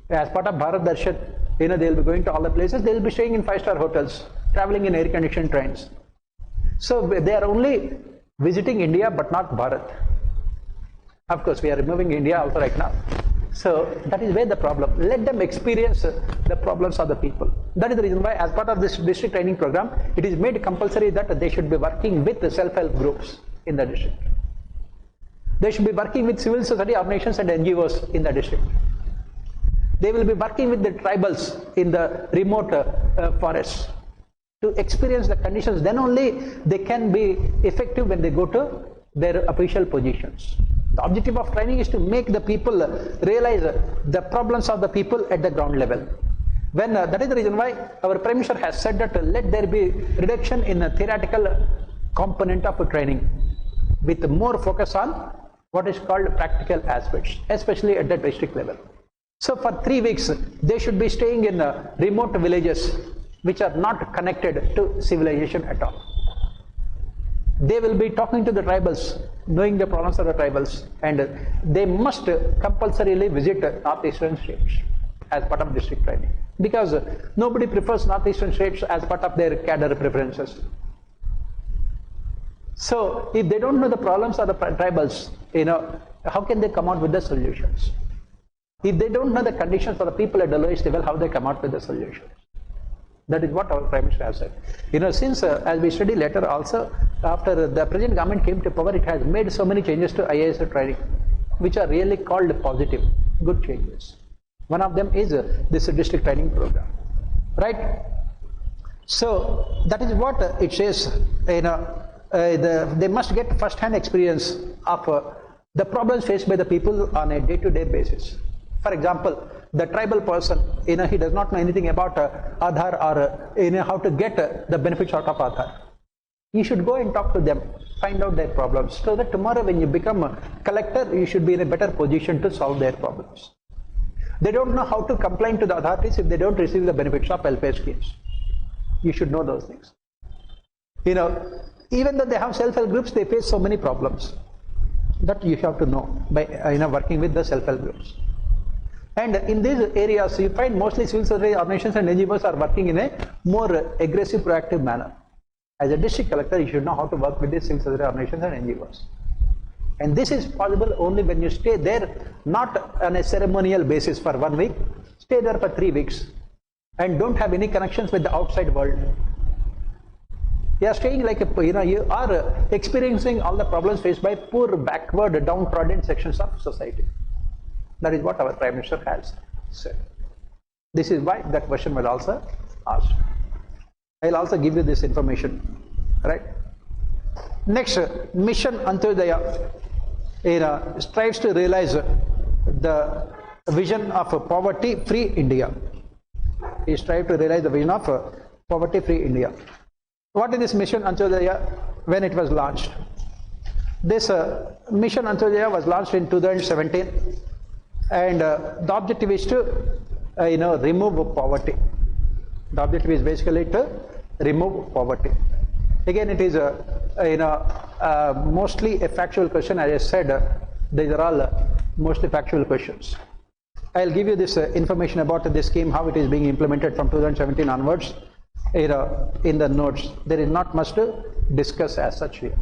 As part of Bharat Darshan, they will be going to all the places, they will be staying in 5-star hotels, traveling in air-conditioned trains. So they are only visiting India but not Bharat. Of course, we are removing India also right now. So that is where the problem. Let them experience the problems of the people. That is the reason why, as part of this district training program, it is made compulsory that they should be working with the self-help groups in the district. They should be working with civil society organizations and NGOs in the district. They will be working with the tribals in the remote forests to experience the conditions. Then only they can be effective when they go to their official positions. The objective of training is to make the people realize the problems of the people at the ground level. That is the reason why our Prime Minister has said that let there be reduction in the theoretical component of training, with more focus on what is called practical aspects, especially at the district level. So for 3 weeks, they should be staying in remote villages which are not connected to civilization at all. They will be talking to the tribals, knowing the problems of the tribals, and they must compulsorily visit northeastern states as part of district training, because nobody prefers northeastern states as part of their cadre preferences. So if they don't know the problems of the tribals, how can they come out with the solutions? If they don't know the conditions for the people at the lowest level, how they come out with the solutions? That is what our Prime Minister has said. Since as we study later also, after the present government came to power, it has made so many changes to IAS training, which are really called positive, good changes. One of them is this district training program, right? So that is what it says. They must get first-hand experience of the problems faced by the people on a day-to-day basis. For example, the tribal person, he does not know anything about Aadhaar or how to get the benefits out of Aadhaar. You should go and talk to them, find out their problems, so that tomorrow when you become a collector, you should be in a better position to solve their problems. They don't know how to complain to the authorities if they don't receive the benefits of welfare schemes. You should know those things. Even though they have self-help groups, they face so many problems that you have to know by working with the self-help groups. And in these areas, you find mostly civil society organizations and NGOs are working in a more aggressive, proactive manner. As a district collector, you should know how to work with these civil society organizations and NGOs. And this is possible only when you stay there, not on a ceremonial basis for 1 week, stay there for 3 weeks, and don't have any connections with the outside world. You are staying like you are experiencing all the problems faced by poor, backward, downtrodden sections of society. That is what our Prime Minister has said. This is why that question was also asked. I will also give you this information, right? Next, Mission Antyodaya strives to realize the vision of a poverty-free India. He strives to realize the vision of a poverty-free India. What is this Mission Antyodaya when it was launched? This Mission Antyodaya was launched in 2017, and the objective is to remove poverty. The objective is basically to remove poverty. Again, it is mostly a factual question. As I said, these are all mostly factual questions. I'll give you this information about this scheme, how it is being implemented from 2017 onwards. In the notes, there is not much to discuss as such here.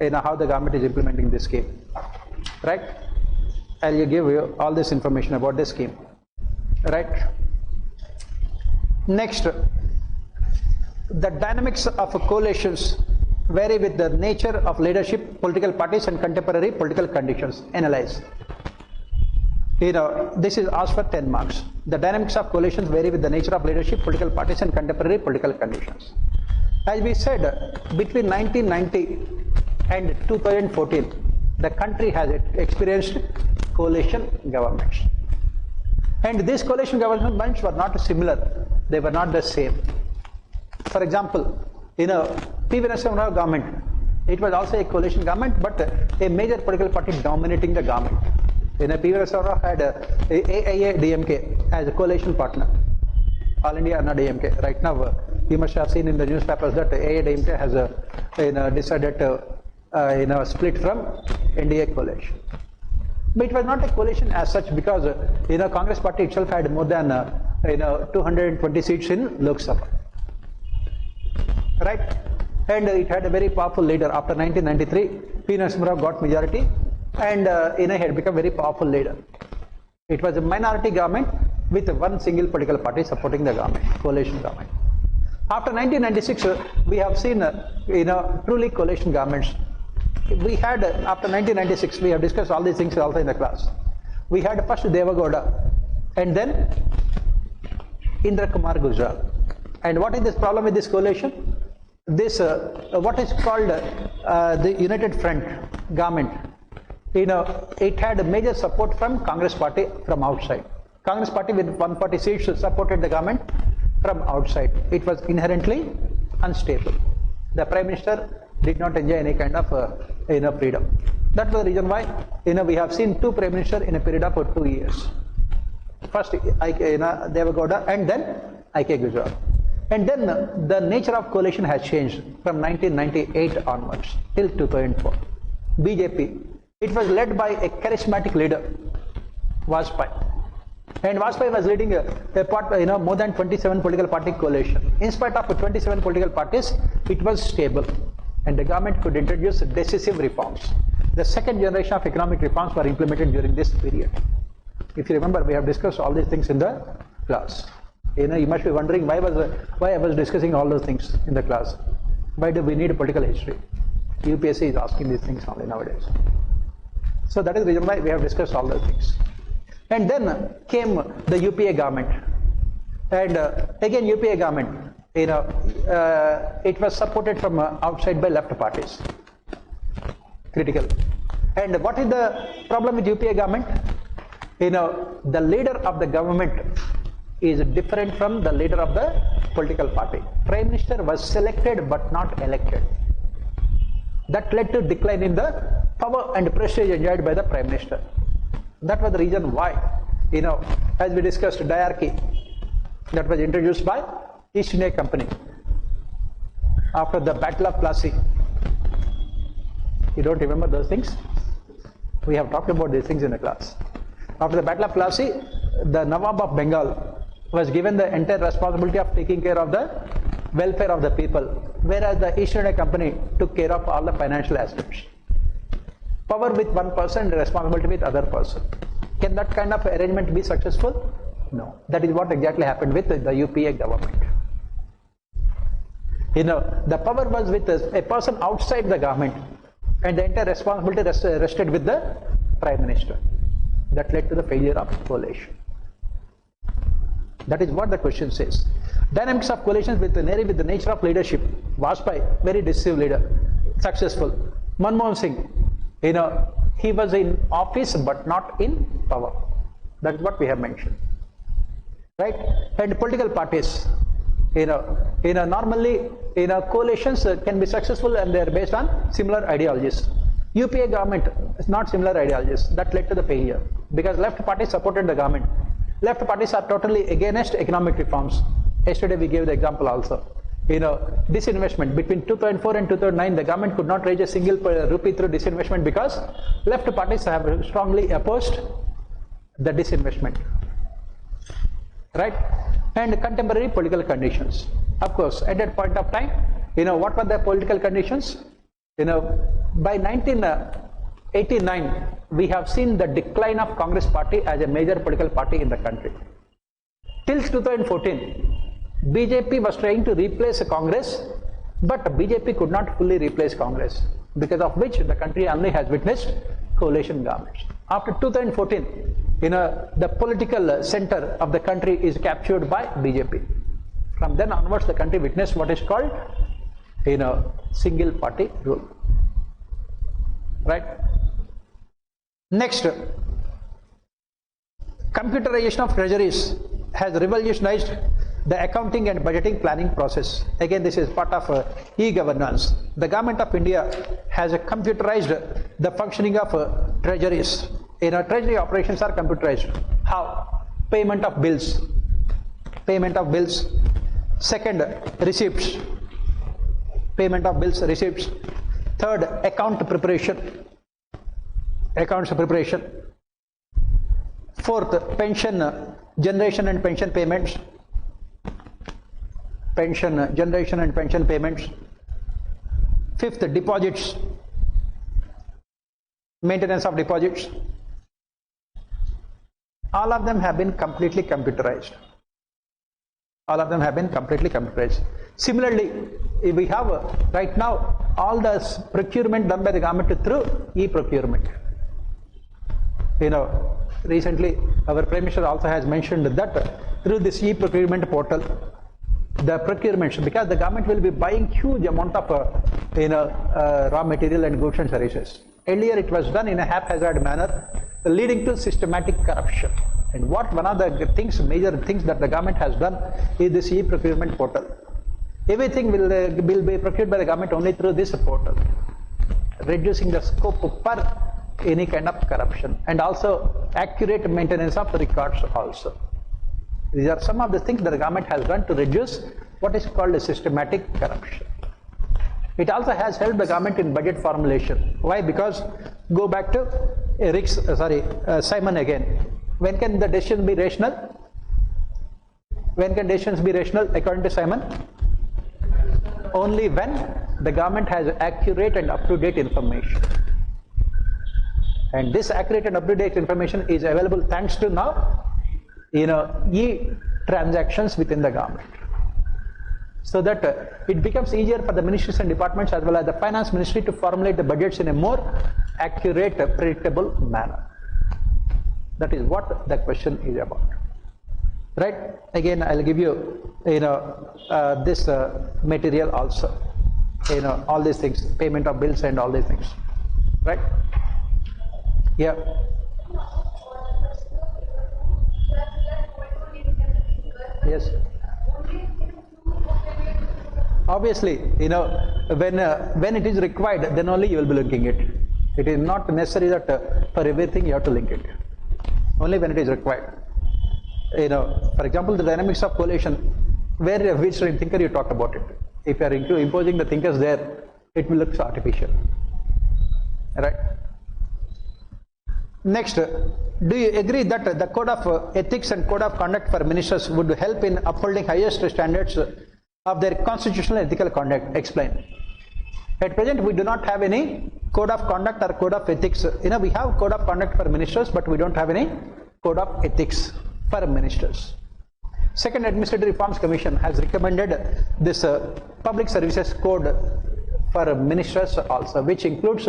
How the government is implementing this scheme, right? I'll give you all this information about this scheme, right? Next, the dynamics of coalitions vary with the nature of leadership, political parties, and contemporary political conditions. Analyze. This is asked for 10 marks. The dynamics of coalitions vary with the nature of leadership, political parties, and contemporary political conditions. As we said, between 1990 and 2014, the country has experienced coalition governments. And these coalition governments were not similar, they were not the same. For example, in a P.V. Narasimha Rao government, it was also a coalition government, but a major political party dominating the government. In a P.V. Narasimha Rao had AIA-DMK as a coalition partner. All India Anna DMK. Right now, you must have seen in the newspapers that AIA-DMK has decided to split from NDA coalition. But it was not a coalition as such because Congress party itself had more than 220 seats in Lok Sabha. Right? And it had a very powerful leader. After 1993, P. Narasimha Rao got majority and had become a very powerful leader. It was a minority government with one single political party supporting the government, coalition government. After 1996, we have seen truly coalition governments. We had, after 1996, we have discussed all these things also in the class. We had first Devagowda and then Indra Kumar Gujral. And what is this problem with this coalition? This, what is called the United Front government, it had major support from Congress party from outside. Congress party with 140 seats supported the government from outside. It was inherently unstable. The Prime Minister did not enjoy any kind of freedom. That was the reason why we have seen two Prime Ministers in a period of 2 years. First Devagowda and then I.K. Gujral. And then the nature of coalition has changed from 1998 onwards till 2004. BJP, it was led by a charismatic leader, Vajpayee. And Vajpayee was leading more than 27 political party coalition. In spite of 27 political parties, it was stable. And the government could introduce decisive reforms. The second generation of economic reforms were implemented during this period. If you remember, we have discussed all these things in the class. You must be wondering why I was discussing all those things in the class. Why do we need political history? UPSC is asking these things only nowadays. So that is the reason why we have discussed all those things. And then came the UPA government. And again UPA government, it was supported from outside by left parties. Critical. And what is the problem with UPA government? The leader of the government is different from the leader of the political party. Prime Minister was selected but not elected. That led to decline in the power and prestige enjoyed by the Prime Minister. That was the reason why, as we discussed, diarchy that was introduced by East India Company after the Battle of Plassey. You don't remember those things? We have talked about these things in the class. After the Battle of Plassey, the Nawab of Bengal was given the entire responsibility of taking care of the welfare of the people, whereas the East India Company took care of all the financial aspects. Power with one person, responsibility with other person. Can that kind of arrangement be successful? No. That is what exactly happened with the UPA government. The power was with a person outside the government, and the entire responsibility rested with the Prime Minister. That led to the failure of coalition. That is what the question says. Dynamics of coalitions with the nature of leadership. Vajpayee, very decisive leader, successful. Manmohan Singh, he was in office but not in power. That is what we have mentioned. Right? And political parties, normally, coalitions can be successful and they are based on similar ideologies. UPA government is not similar ideologies. That led to the failure because left parties supported the government. Left parties are totally against economic reforms. Yesterday we gave the example also. Disinvestment between 2004 and 2009, the government could not raise a single rupee through disinvestment because left parties have strongly opposed the disinvestment. Right? And contemporary political conditions. Of course, at that point of time, what were the political conditions? By 1989, we have seen the decline of Congress party as a major political party in the country. Till 2014, BJP was trying to replace Congress, but BJP could not fully replace Congress, because of which the country only has witnessed coalition governments. After 2014, the political center of the country is captured by BJP. From then onwards, the country witnessed what is called in a single party rule. Right? Next, computerization of treasuries has revolutionized the accounting and budgeting planning process. Again, this is part of e-governance. The government of India has computerized the functioning of treasuries. Treasury operations are computerized. How? Payment of bills. Payment of bills. Second, receipts. Payment of bills, receipts. Third, account preparation. Accounts preparation. Fourth, pension generation and pension payments. Pension generation and pension payments. Fifth, deposits. Maintenance of deposits. All of them have been completely computerized. All of them have been completely computerized. Similarly, we have right now all the procurement done by the government through e-procurement. Recently our Prime Minister also has mentioned that through this e-procurement portal, the procurements, because the government will be buying huge amount of raw material and goods and services. Earlier it was done in a haphazard manner, leading to systematic corruption. And one of the major things that the government has done is this e-procurement portal. Everything will be procured by the government only through this portal, reducing the scope for any kind of corruption, and also accurate maintenance of the records also. These are some of the things that the government has done to reduce what is called a systematic corruption. It also has helped the government in budget formulation. Why? Because go back to Simon again. When can the decision be rational? When can decisions be rational according to Simon? Only when the government has accurate and up-to-date information. And this accurate and up-to-date information is available thanks to now e-transactions within the government. So that it becomes easier for the ministries and departments as well as the finance ministry to formulate the budgets in a more accurate, predictable manner. That is what the question is about. Right? Again, I'll give you, this material also. All these things, payment of bills and all these things. Right? Yeah. Yes. Obviously, when it is required, then only you will be linking it. It is not necessary that for everything you have to link it. Only when it is required. For example, the dynamics of coalition, where which thinker you talk about it. If you are imposing the thinkers there, it will look artificial. Right? Next, do you agree that the code of ethics and code of conduct for ministers would help in upholding highest standards of their constitutional ethical conduct? Explain. At present, we do not have any code of conduct or code of ethics. We have code of conduct for ministers, but we don't have any code of ethics for ministers. Second, Administrative Reforms Commission has recommended this public services code for ministers also, which includes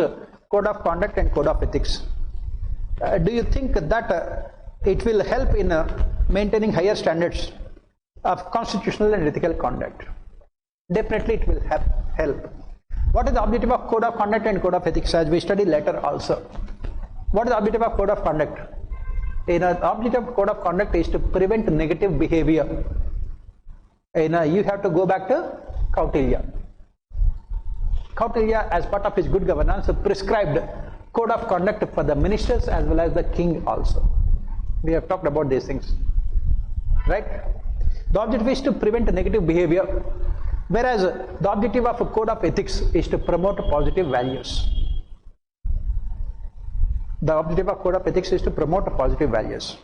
code of conduct and code of ethics. Do you think that it will help in maintaining higher standards of constitutional and ethical conduct? Definitely it will help. What is the objective of code of conduct and code of ethics, as we study later also? What is the objective of code of conduct? The objective of code of conduct is to prevent negative behavior. You have to go back to Kautilya. Kautilya, as part of his good governance, prescribed code of conduct for the ministers as well as the king also. We have talked about these things. Right? The objective is to prevent negative behavior, whereas the objective of a code of ethics is to promote positive values. The objective of code of ethics is to promote positive values.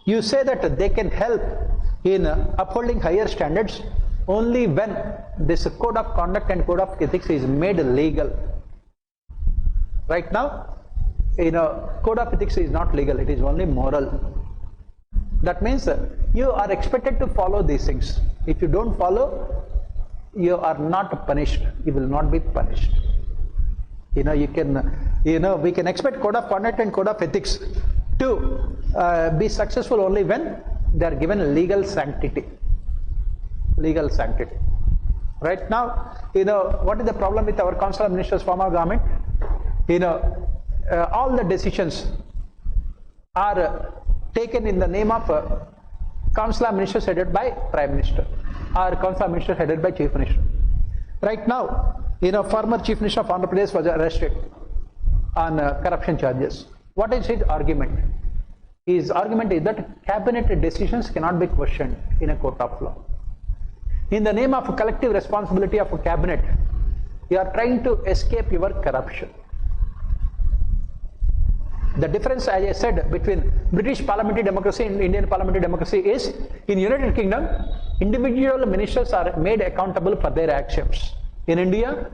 You say that they can help in upholding higher standards only when this code of conduct and code of ethics is made legal. Right now, code of ethics is not legal, it is only moral. That means you are expected to follow these things. If you don't follow, you are not punished. You will not be punished. We can expect code of conduct and code of ethics to be successful only when they are given legal sanctity. Legal sanctity. Right now, what is the problem with our Council of Ministers form of government? All the decisions are taken in the name of Council of Ministers headed by Prime Minister or Council of Ministers headed by Chief Minister. Right now, former Chief Minister of Andhra Pradesh was arrested on corruption charges. What is his argument? His argument is that cabinet decisions cannot be questioned in a court of law. In the name of collective responsibility of a cabinet, you are trying to escape your corruption. The difference, as I said, between British parliamentary democracy and Indian parliamentary democracy is, in United Kingdom, individual ministers are made accountable for their actions. In India,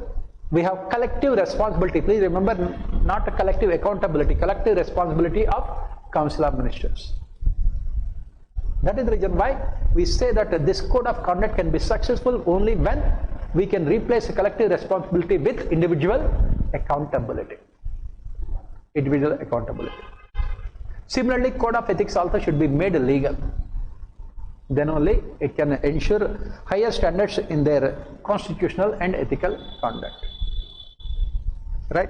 we have collective responsibility. Please remember, not a collective accountability, collective responsibility of Council of Ministers. That is the reason why we say that this code of conduct can be successful only when we can replace collective responsibility with individual accountability. Individual accountability. Similarly, code of ethics also should be made legal. Then only it can ensure higher standards in their constitutional and ethical conduct. Right?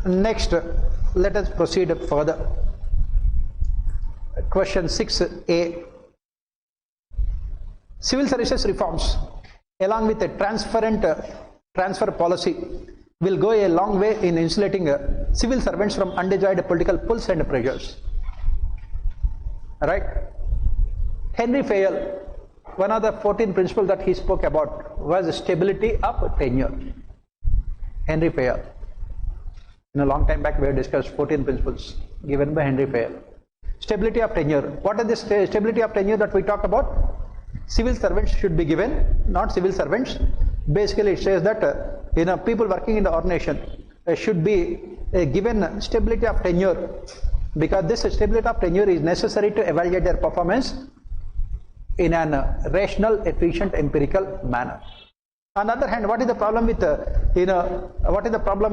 Next, let us proceed further. Question 6a. Civil services reforms, along with a transparent transfer policy, will go a long way in insulating civil servants from undesired political pulls and pressures. Right? Henry Fayol, one of the 14 principles that he spoke about was stability of tenure. Henry Fayol. In a long time back, we have discussed 14 principles given by Henry Fayol. Stability of tenure. What is the stability of tenure that we talk about? Civil servants should be given, not civil servants. Basically, it says that people working in the ordination should be given stability of tenure, because this stability of tenure is necessary to evaluate their performance in an rational, efficient, empirical manner. On the other hand, what is the problem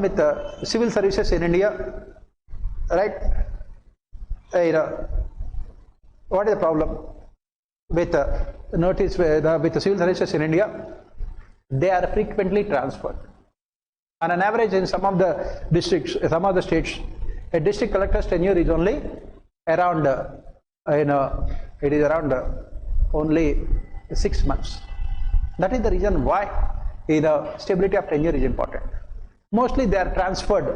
with civil services in India? Right? What is the problem with with the civil services in India? They are frequently transferred. On an average, in some of the districts, some of the states, a district collector's tenure is only around, it is around only 6 months. That is the reason why stability of tenure is important. Mostly they are transferred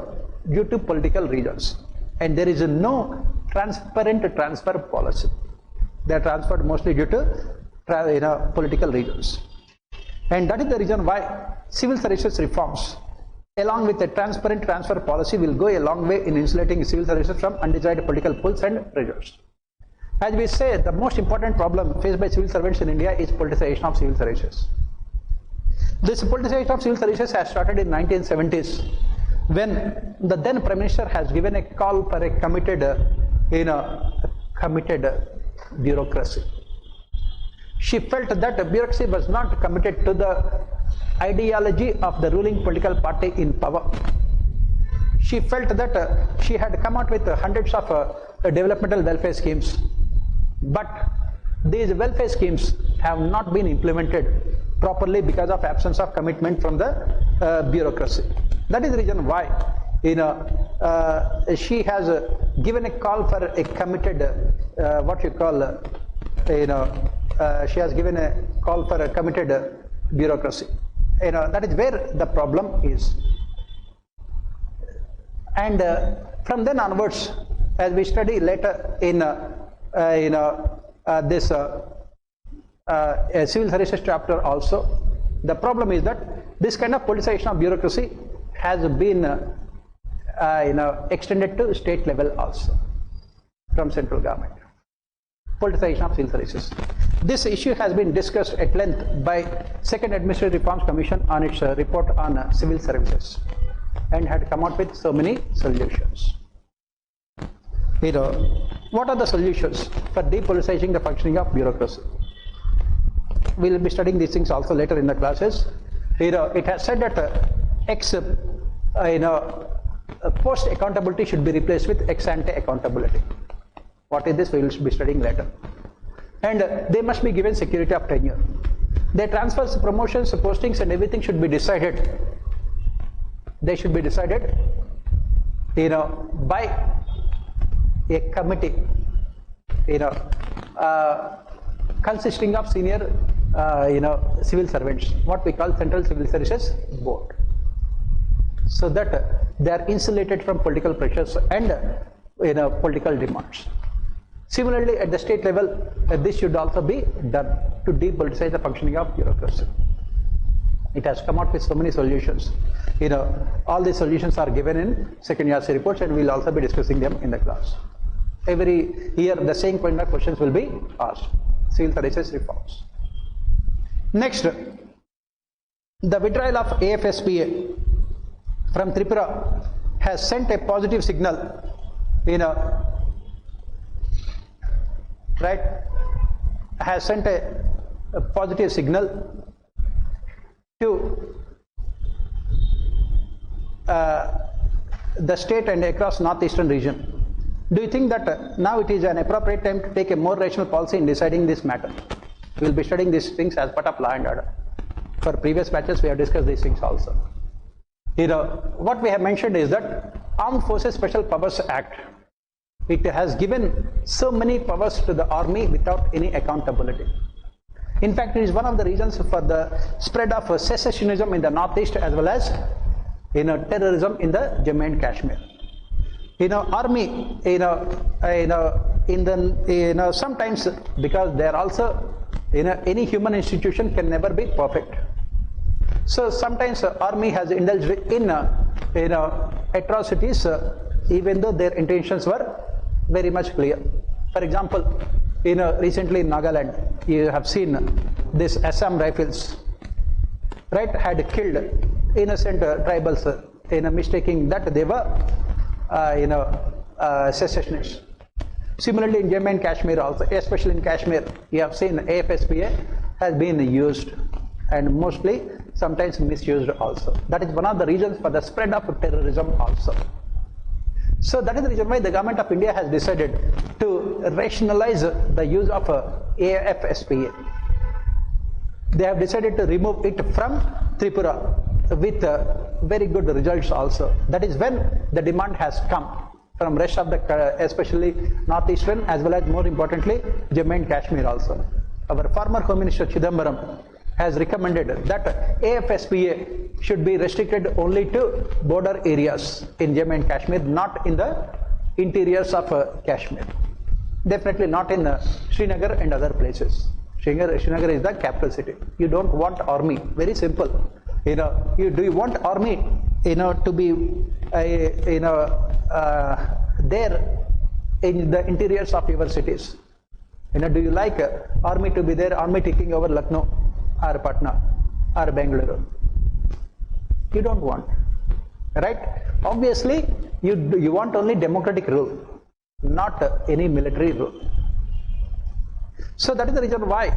due to political reasons, and there is no transparent transfer policy. They are transferred mostly due to political reasons. And that is the reason why civil services reforms, along with a transparent transfer policy, will go a long way in insulating civil services from undesired political pulls and pressures. As we say, the most important problem faced by civil servants in India is politicization of civil services. This politicization of civil services has started in 1970s, when the then Prime Minister has given a call for a committed bureaucracy. She felt that bureaucracy was not committed to the ideology of the ruling political party in power. She felt that she had come out with hundreds of developmental welfare schemes, but these welfare schemes have not been implemented properly because of absence of commitment from the bureaucracy. That is the reason why she has given a call for a committed she has given a call for a committed bureaucracy. That is where the problem is. And from then onwards, as we study later in this civil services chapter also, the problem is that this kind of politicization of bureaucracy has been extended to state level also from central government. Politicization of civil services. This issue has been discussed at length by Second Administrative Reforms Commission on its report on civil services, and had come out with so many solutions. What are the solutions for depoliticizing the functioning of bureaucracy? We will be studying these things also later in the classes. It has said that post accountability should be replaced with ex ante accountability. What is this? We will be studying later. And they must be given security of tenure. Their transfers, promotions, postings and everything should be decided. They should be decided, by a committee, consisting of senior, civil servants, what we call Central Civil Services Board, so that they are insulated from political pressures and political demands. Similarly, at the state level, this should also be done to depoliticize the functioning of bureaucracy. It has come out with so many solutions. All these solutions are given in second year's reports, and we'll also be discussing them in the class. Every year, the same kind of questions will be asked. Civil services reforms. Next, the withdrawal of AFSPA from Tripura has sent a positive signal, has sent a positive signal to the state and across northeastern region. Do you think that now it is an appropriate time to take a more rational policy in deciding this matter? We will be studying these things as part of law and order. For previous batches, we have discussed these things also. What we have mentioned is that Armed Forces Special Powers Act, it has given so many powers to the army without any accountability. In fact, it is one of the reasons for the spread of secessionism in the northeast as well as terrorism in the Jammu and Kashmir. Army, sometimes, because they are also, any human institution can never be perfect. So sometimes army has indulged in, atrocities, even though their intentions were very much clear. For example, recently in Nagaland, you have seen this Assam Rifles, had killed innocent tribals, mistaking that they were, secessionists. Similarly, in Jammu and Kashmir also, especially in Kashmir, you have seen AFSPA has been used and mostly sometimes misused also. That is one of the reasons for the spread of terrorism also. So that is the reason why the government of India has decided to rationalize the use of AFSPA. They have decided to remove it from Tripura with very good results also. That is when the demand has come from rest of the, especially northeastern as well as more importantly Jammu and Kashmir also. Our former Home Minister Chidambaram has recommended that AFSPA should be restricted only to border areas in Jammu and Kashmir, not in the interiors of Kashmir. Definitely not in Srinagar and other places. Srinagar is the capital city. You don't want army. Very simple. Do you want army, to be, there in the interiors of your cities? Do you like army to be there, army taking over Lucknow or Patna or Bengaluru? You don't want, right? Obviously, you want only democratic rule, not any military rule. So that is the reason why,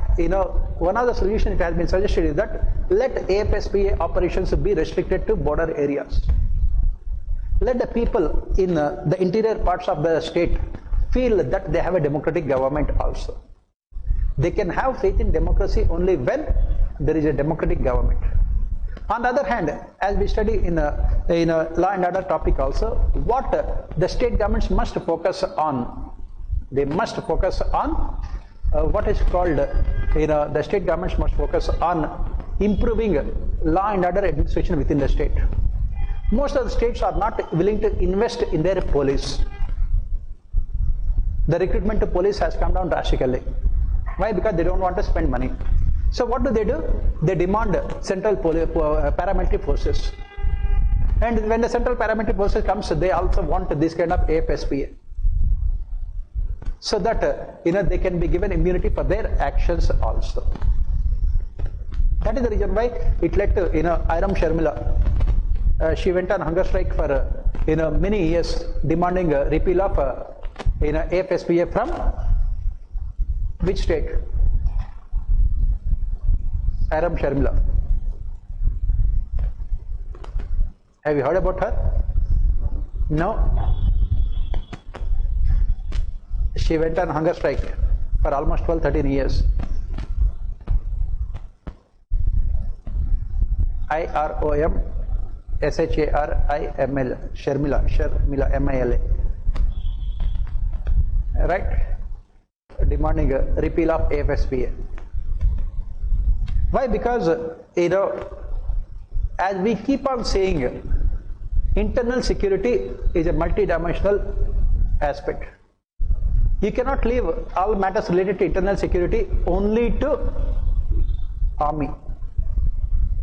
one of the solutions it has been suggested is that let AFSPA operations be restricted to border areas. Let the people in the interior parts of the state feel that they have a democratic government also. They can have faith in democracy only when there is a democratic government. On the other hand, as we study in a law and order topic also, what the state governments must focus on, they must focus on what is called, the state governments must focus on improving law and order administration within the state. Most of the states are not willing to invest in their police. The recruitment to police has come down drastically. Why? Because they don't want to spend money. So what do? They demand central paramilitary forces. And when the central paramilitary forces comes, they also want this kind of AFSPA. So that they can be given immunity for their actions also. That is the reason why it led to Iram Sharmila. She went on hunger strike for many years, demanding a repeal of AFSPA from which state? Iram Sharmila. Have you heard about her? No. She went on hunger strike for almost 12-13 years. IROM SHARIML, Sharmila, MILA. Right? Demanding a repeal of AFSPA. Why? Because, as we keep on saying, internal security is a multidimensional aspect. You cannot leave all matters related to internal security only to army.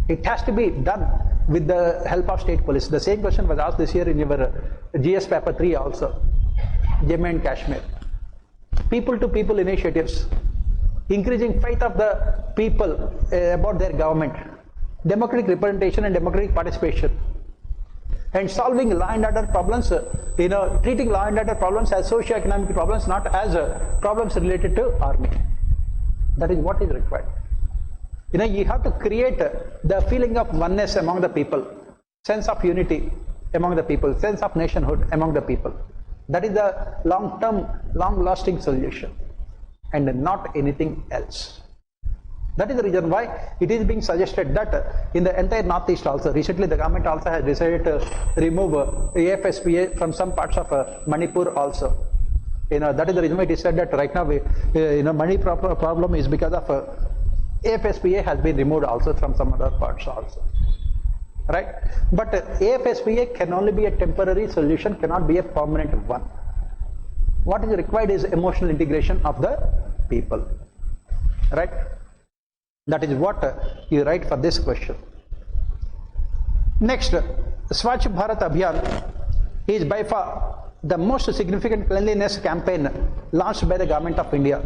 It has to be done with the help of state police. The same question was asked this year in your GS paper 3 also, Jammu and Kashmir. People to people initiatives, increasing faith of the people about their government, democratic representation and democratic participation, and solving law and order problems, treating law and order problems as socio-economic problems, not as problems related to army. That is what is required. You have to create the feeling of oneness among the people, sense of unity among the people, sense of nationhood among the people. That is the long-term, long-lasting solution, and not anything else. That is the reason why it is being suggested that in the entire Northeast also, recently the government also has decided to remove AFSPA from some parts of Manipur also. That is the reason why it is said that right now, money problem is because of AFSPA has been removed also from some other parts also. Right? But AFSPA can only be a temporary solution, cannot be a permanent one. What is required is emotional integration of the people. Right? That is what you write for this question. Next, Swachh Bharat Abhiyan is by far the most significant cleanliness campaign launched by the Government of India.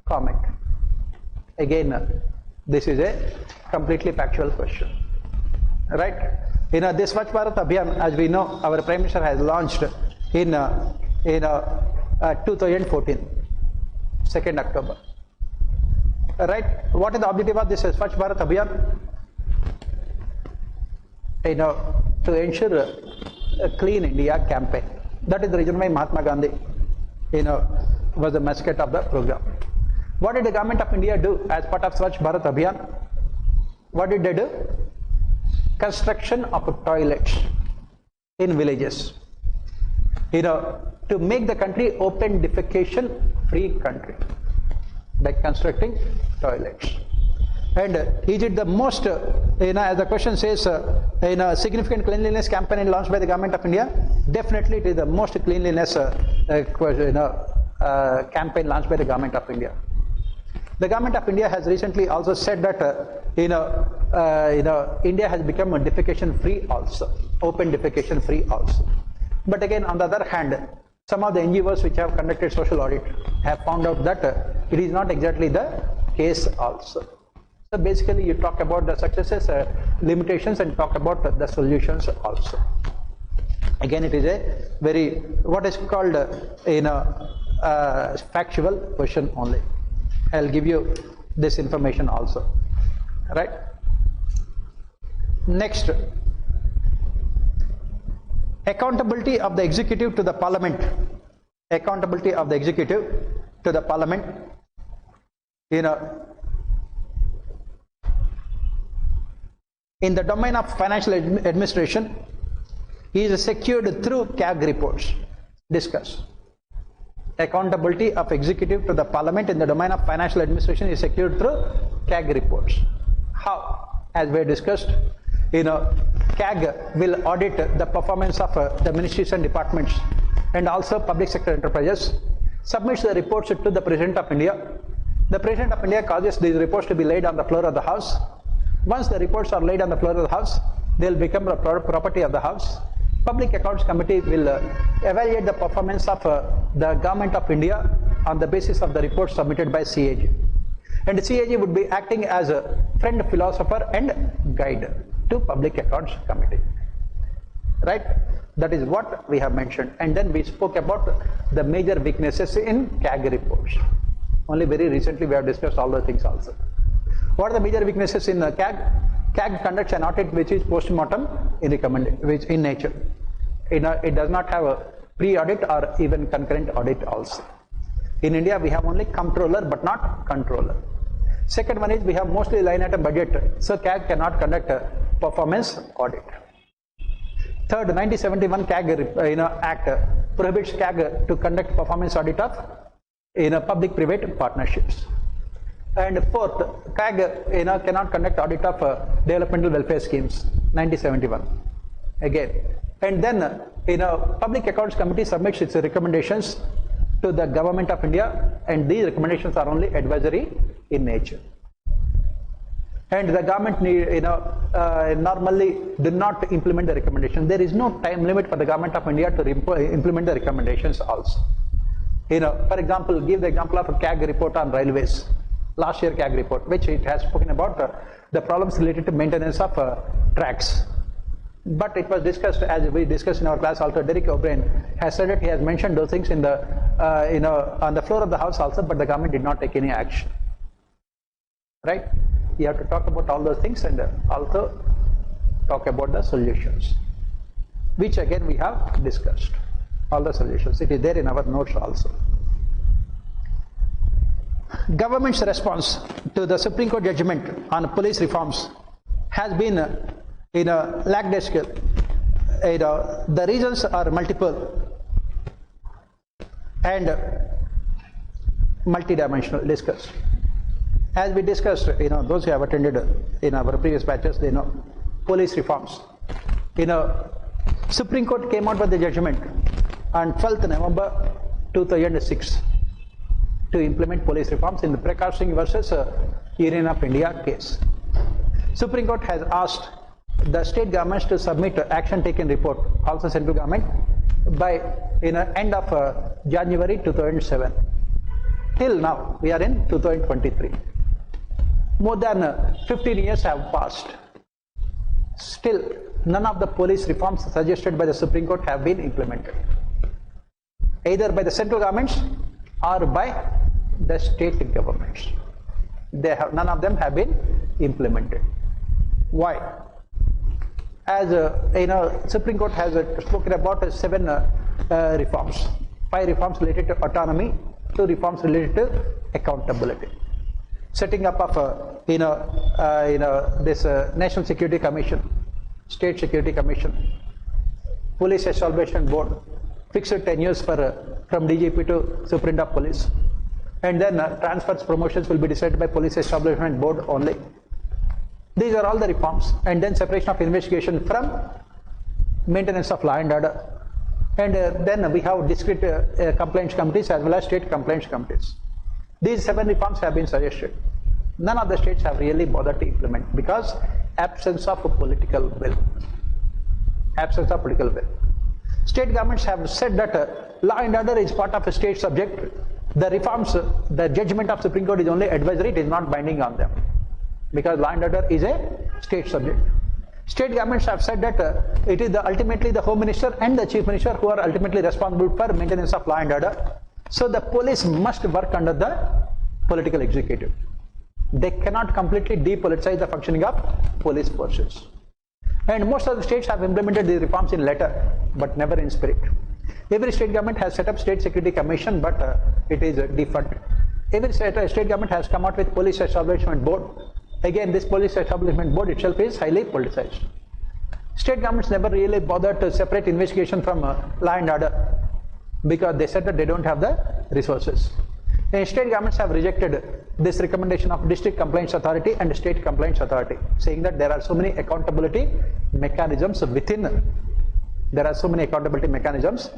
Comment. Again, this is a completely factual question. Right? This Swachh Bharat Abhiyan, as we know, our Prime Minister has launched in 2014, 2nd October. Right? What is the objective of this Swachh Bharat Abhiyan? To ensure a clean India campaign. That is the reason why Mahatma Gandhi, was the mascot of the program. What did the Government of India do as part of Swachh Bharat Abhiyan? What did they do? Construction of toilets in villages. To make the country open defecation free country by constructing toilets. And is it the most, as the question says, significant cleanliness campaign launched by the Government of India? Definitely it is the most cleanliness campaign launched by the Government of India. The Government of India has recently also said that India has become a defecation free also, open defecation free also. But again, on the other hand, some of the NGOs which have conducted social audit have found out that it is not exactly the case also. So basically you talk about the successes, limitations, and talk about the solutions also. Again, it is a very, what is called factual question only. I'll give you this information also. Right? Next, accountability of the executive to the parliament. Accountability of the executive to the parliament. In the domain of financial administration, he is secured through CAG reports. Discuss. Accountability of executive to the parliament in the domain of financial administration is secured through CAG reports. How? As we discussed, CAG will audit the performance of the ministries and departments and also public sector enterprises, submits the reports to the President of India. The President of India causes these reports to be laid on the floor of the House. Once the reports are laid on the floor of the House, they will become the property of the House. Public Accounts Committee will evaluate the performance of the Government of India on the basis of the reports submitted by CAG. And CAG would be acting as a friend, philosopher and guide to Public Accounts Committee. Right? That is what we have mentioned. And then we spoke about the major weaknesses in CAG reports. Only very recently we have discussed all the things also. What are the major weaknesses in CAG? CAG conducts an audit which is post-mortem in nature. It does not have a pre-audit or even concurrent audit also. In India, we have only comptroller but not controller. Second one is we have mostly line item budget, so CAG cannot conduct performance audit. Third, 1971 CAG Act prohibits CAG to conduct performance audit of public-private partnerships. And fourth, CAG cannot conduct audit of developmental welfare schemes. 1971 again. And then Public Accounts Committee submits its recommendations to the Government of India, and these recommendations are only advisory in nature. And the government normally do not implement the recommendation. There is no time limit for the Government of India to implement the recommendations also. For example, give the example of a CAG report on railways, last year CAG report, which it has spoken about the problems related to maintenance of tracks. But it was discussed, as we discussed in our class also, Derek O'Brien has said that he has mentioned those things in the, on the floor of the House also, but the government did not take any action. Right? You have to talk about all those things and also talk about the solutions, which again we have discussed. All the solutions. It is there in our notes also. Government's response to the Supreme Court judgment on police reforms has been lackadaisical. The reasons are multiple and multidimensional, discussed. As we discussed, those who have attended in our previous batches, they know police reforms. Supreme Court came out with the judgment on 12th November 2006 to implement police reforms in the Prakash Singh versus Union of India case. Supreme Court has asked the state governments to submit action taken report, also central government, by end of January 2007. Till now, we are in 2023. More than 15 years have passed. Still, none of the police reforms suggested by the Supreme Court have been implemented, either by the central governments or by the state governments. None of them have been implemented. Why? As Supreme Court has spoken about 7 reforms, 5 reforms related to autonomy, 2 reforms related to accountability. Setting up of this National Security Commission, State Security Commission, Police Establishment Board, fixed tenures for from DGP to Superintendent of Police, and then transfers, promotions will be decided by Police Establishment Board only. These are all the reforms. And then separation of investigation from maintenance of law and order. And then we have discrete complaints committees as well as state complaints committees. These 7 reforms have been suggested. None of the states have really bothered to implement because absence of a political will. Absence of political will. State governments have said that law and order is part of a state subject. The reforms, the judgment of Supreme Court is only advisory, it is not binding on them, because law and order is a state subject. State governments have said that it is ultimately the Home Minister and the Chief Minister who are ultimately responsible for maintenance of law and order. So the police must work under the political executive. They cannot completely depoliticize the functioning of police forces. And most of the states have implemented these reforms in letter, but never in spirit. Every state government has set up State Security Commission, but it is defunct. Every state government has come out with Police Establishment Board. Again, this Police Establishment Board itself is highly politicized. State governments never really bothered to separate investigation from law and order because they said that they don't have the resources. And state governments have rejected this recommendation of District Complaints Authority and State Complaints Authority, saying that there are so many accountability mechanisms within. There are so many accountability mechanisms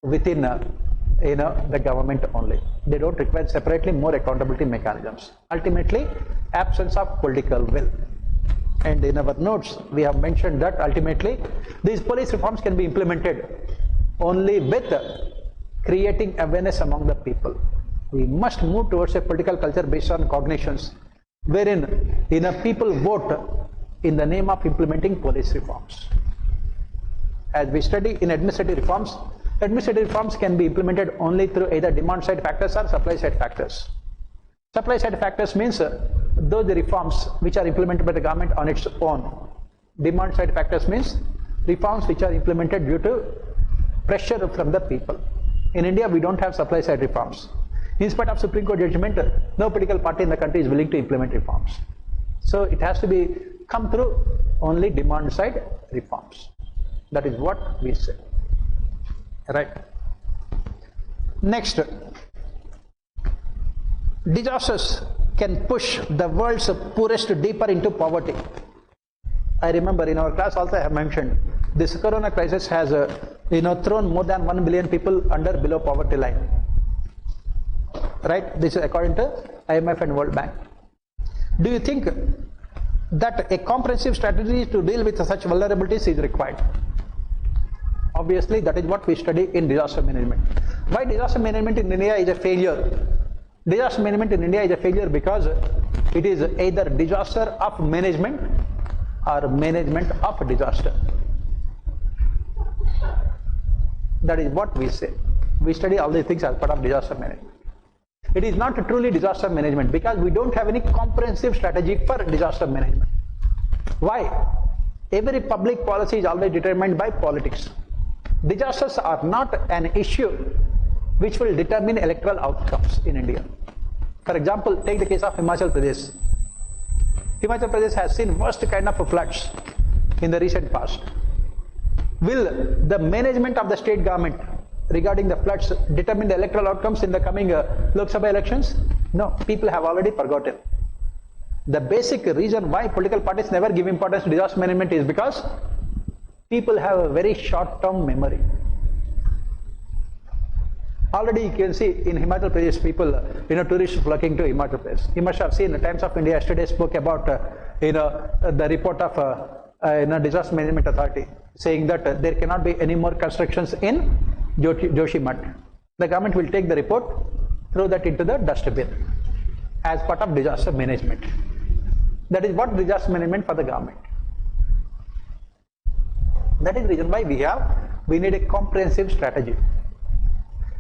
within the government only. They don't require separately more accountability mechanisms. Ultimately, absence of political will. And in our notes, we have mentioned that ultimately these police reforms can be implemented only with creating awareness among the people. We must move towards a political culture based on cognitions, wherein people vote in the name of implementing police reforms. As we study in administrative reforms can be implemented only through either demand side factors or supply side factors. Supply side factors means those reforms which are implemented by the government on its own. Demand side factors means reforms which are implemented due to pressure from the people. In India, we don't have supply side reforms. In spite of Supreme Court judgment, no political party in the country is willing to implement reforms. So it has to be come through only demand side reforms. That is what we say. Right. Next, disasters can push the world's poorest deeper into poverty. I remember in our class also I have mentioned this corona crisis has thrown more than 1 billion people below poverty line. Right? This is according to IMF and World Bank. Do you think that a comprehensive strategy to deal with such vulnerabilities is required? Obviously, that is what we study in disaster management. Why disaster management in India is a failure? Disaster management in India is a failure because it is either disaster of management or management of disaster. That is what we say. We study all these things as part of disaster management. It is not truly disaster management because we don't have any comprehensive strategy for disaster management. Why? Every public policy is always determined by politics. Disasters are not an issue which will determine electoral outcomes in India. For example, take the case of Himachal Pradesh. Himachal Pradesh has seen worst kind of floods in the recent past. Will the management of the state government regarding the floods determine the electoral outcomes in the coming Lok Sabha elections? No, people have already forgotten. The basic reason why political parties never give importance to disaster management is because people have a very short-term memory. Already you can see in Himachal Pradesh people, tourists flocking to Himachal Pradesh. You must have seen the Times of India yesterday spoke about, the report of Disaster Management Authority saying that there cannot be any more constructions in Joshimath. The government will take the report, throw that into the dustbin as part of disaster management. That is what disaster management for the government. That is the reason why we need a comprehensive strategy.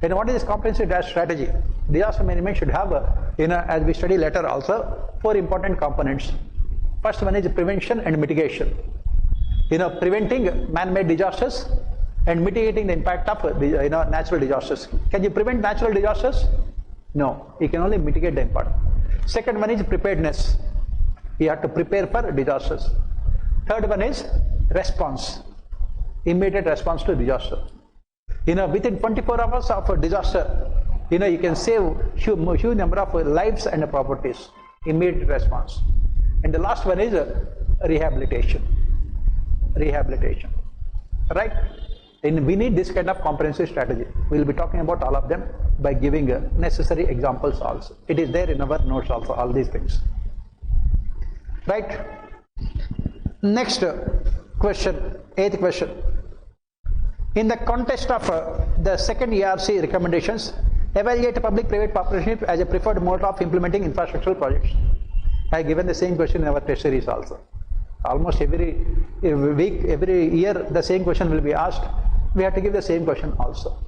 And what is this comprehensive strategy? Disaster management should have, as we study later also, 4 important components. First one is prevention and mitigation. Preventing man-made disasters and mitigating the impact of natural disasters. Can you prevent natural disasters? No, you can only mitigate the impact. Second one is preparedness. You have to prepare for disasters. Third one is response. Immediate response to disaster. Within 24 hours of a disaster, you can save huge number of lives and properties. Immediate response. And the last one is rehabilitation. Rehabilitation. Right? And we need this kind of comprehensive strategy. We will be talking about all of them by giving necessary examples also. It is there in our notes also, all these things. Right? Next question, 8th question. In the context of the second ERC recommendations, evaluate public-private partnership as a preferred mode of implementing infrastructural projects. I have given the same question in our test series also. Almost every week, every year, the same question will be asked. We have to give the same question also.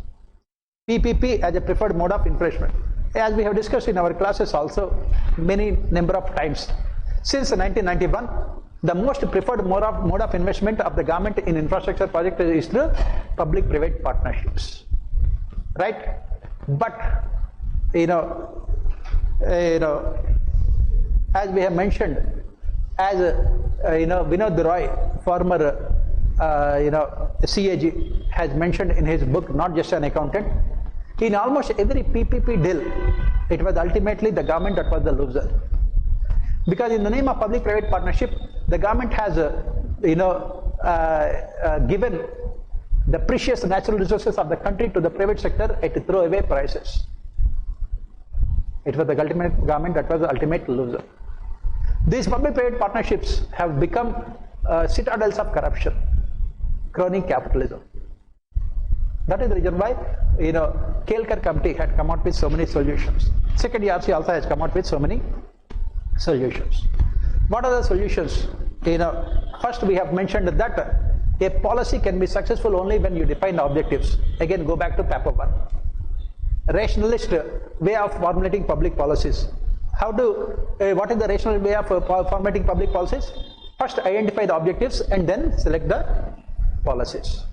PPP as a preferred mode of investment. As we have discussed in our classes also many number of times. Since 1991, the most preferred mode of investment of the government in infrastructure project is through public-private partnerships. Right? But, as we have mentioned, as Vinod Roy, former CAG, has mentioned in his book, Not Just an Accountant, in almost every PPP deal, it was ultimately the government that was the loser. Because in the name of public-private partnership, the government has, given the precious natural resources of the country to the private sector at throwaway prices. It was the ultimate government that was the ultimate loser. These public-private partnerships have become citadels of corruption, crony capitalism. That is the reason why, Kelkar committee had come out with so many solutions. Second ERC also has come out with so many solutions. What are the solutions? First we have mentioned that a policy can be successful only when you define the objectives. Again, go back to paper 1. Rationalist way of formulating public policies. What is the rational way of formulating public policies? First identify the objectives and then select the policies.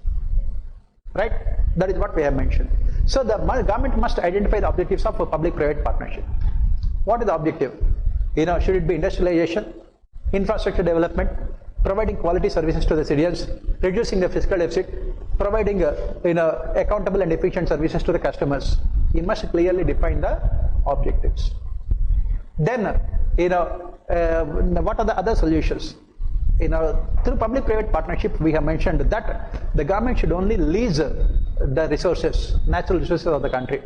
Right? That is what we have mentioned. So the government must identify the objectives of a public-private partnership. What is the objective? Should it be industrialization? infrastructure development, providing quality services to the citizens, reducing the fiscal deficit, providing accountable and efficient services to the customers. You must clearly define the objectives. Then, what are the other solutions? Through public-private partnership, we have mentioned that the government should only lease the resources, natural resources of the country,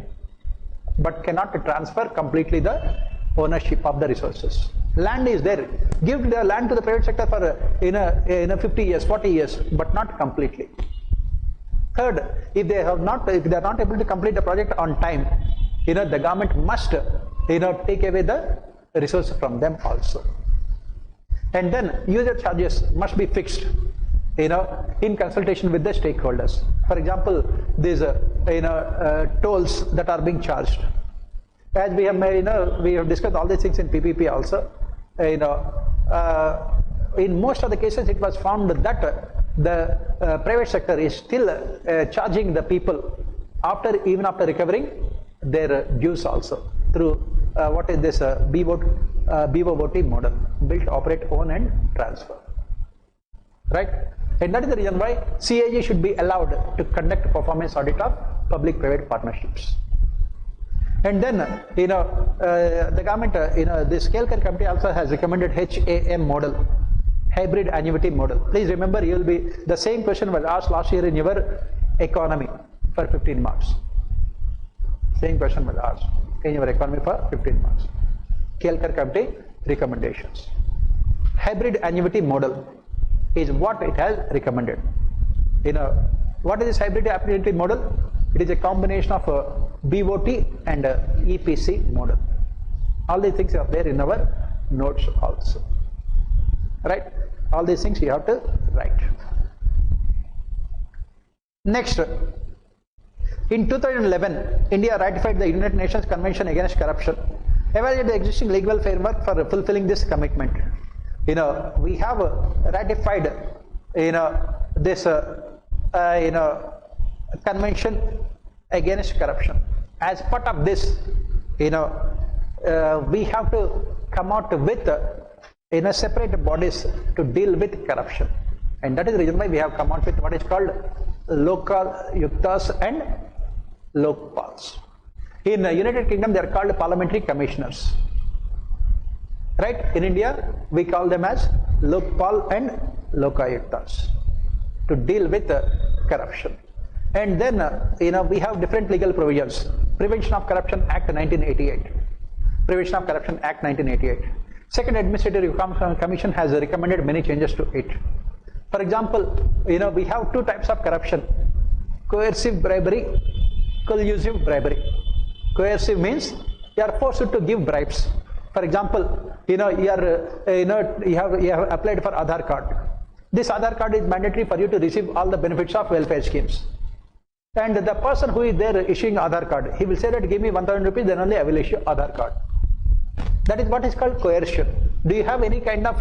but cannot transfer completely the ownership of the resources. Land is there. Give the land to the private sector for 50 years, 40 years, but not completely. Third, if they are not able to complete the project on time, the government must take away the resources from them also. And then user charges must be fixed, in consultation with the stakeholders. For example, these tolls that are being charged. As we have we have discussed all these things in PPP also. In most of the cases, it was found that the private sector is still charging the people even after recovering their dues also through what is this BOT model, build, operate, own and transfer, right? And that is the reason why CAG should be allowed to conduct performance audit of public-private partnerships. And then the government, the Scale-Care Committee also has recommended HAM model, hybrid annuity model. Please remember, the same question was asked last year in your economy for 15 marks. Same question was asked in your economy for 15 marks. Scale-Care Committee recommendations. Hybrid annuity model is what it has recommended. What is this hybrid annuity model? It is a combination of BOT and EPC model. All these things are there in our notes also, right? All these things you have to write. Next, in 2011, India ratified the United Nations Convention Against Corruption. Evaluate the existing legal framework for fulfilling this commitment. We have ratified this Convention Against Corruption. As part of this, we have to come out with separate bodies to deal with corruption, and that is the reason why we have come out with what is called local yuktas and lokpals. In the United Kingdom, they are called parliamentary commissioners. Right? In India, we call them as lokpal and lokayuktas to deal with corruption. And then, we have different legal provisions. Prevention of Corruption Act 1988. Prevention of Corruption Act 1988. Second Administrative Reform Commission has recommended many changes to it. For example, we have two types of corruption: coercive bribery, collusive bribery. Coercive means you are forced to give bribes. For example, you have applied for Aadhaar card. This Aadhaar card is mandatory for you to receive all the benefits of welfare schemes. And the person who is there issuing Aadhaar card, he will say that give me 1,000 rupees, then only I will issue Aadhaar card. That is what is called coercion. Do you have any kind of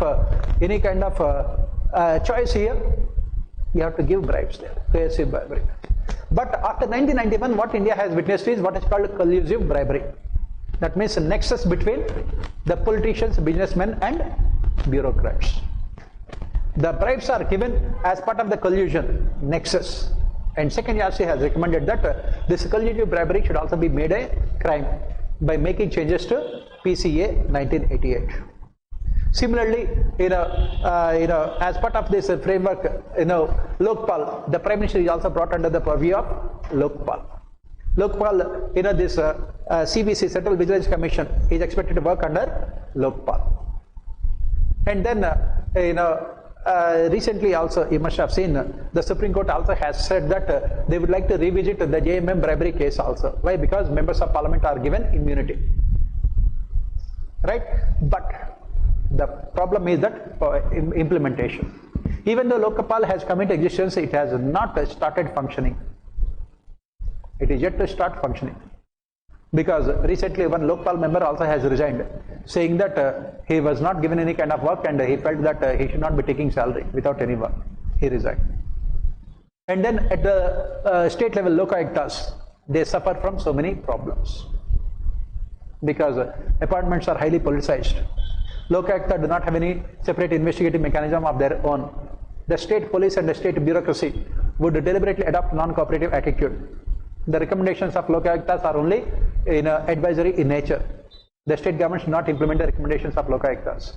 choice here? You have to give bribes there. Coercive bribery. But after 1991, what India has witnessed is what is called collusive bribery. That means a nexus between the politicians, businessmen and bureaucrats. The bribes are given as part of the collusion nexus. And second ERC has recommended that this collusive bribery should also be made a crime by making changes to PCA 1988. Similarly, as part of this framework, Lokpal, the Prime Minister is also brought under the purview of Lokpal. Lokpal, this CVC, Central Vigilance Commission, is expected to work under Lokpal. And then, recently also, you must have seen, the Supreme Court also has said that they would like to revisit the JMM bribery case also. Why? Because members of parliament are given immunity. Right? But the problem is that implementation. Even though Lokpal has come into existence, it has not started functioning. It is yet to start functioning. Because recently one Lokpal member also has resigned, saying that he was not given any kind of work and he felt that he should not be taking salary without any work. He resigned. And then at the state level, Lokayuktas, they suffer from so many problems. Because appointments are highly politicized. Lokayukta do not have any separate investigative mechanism of their own. The state police and the state bureaucracy would deliberately adopt non-cooperative attitude. The recommendations of Lokayuktas are only advisory in nature. The state governments do not implement the recommendations of Lokayuktas.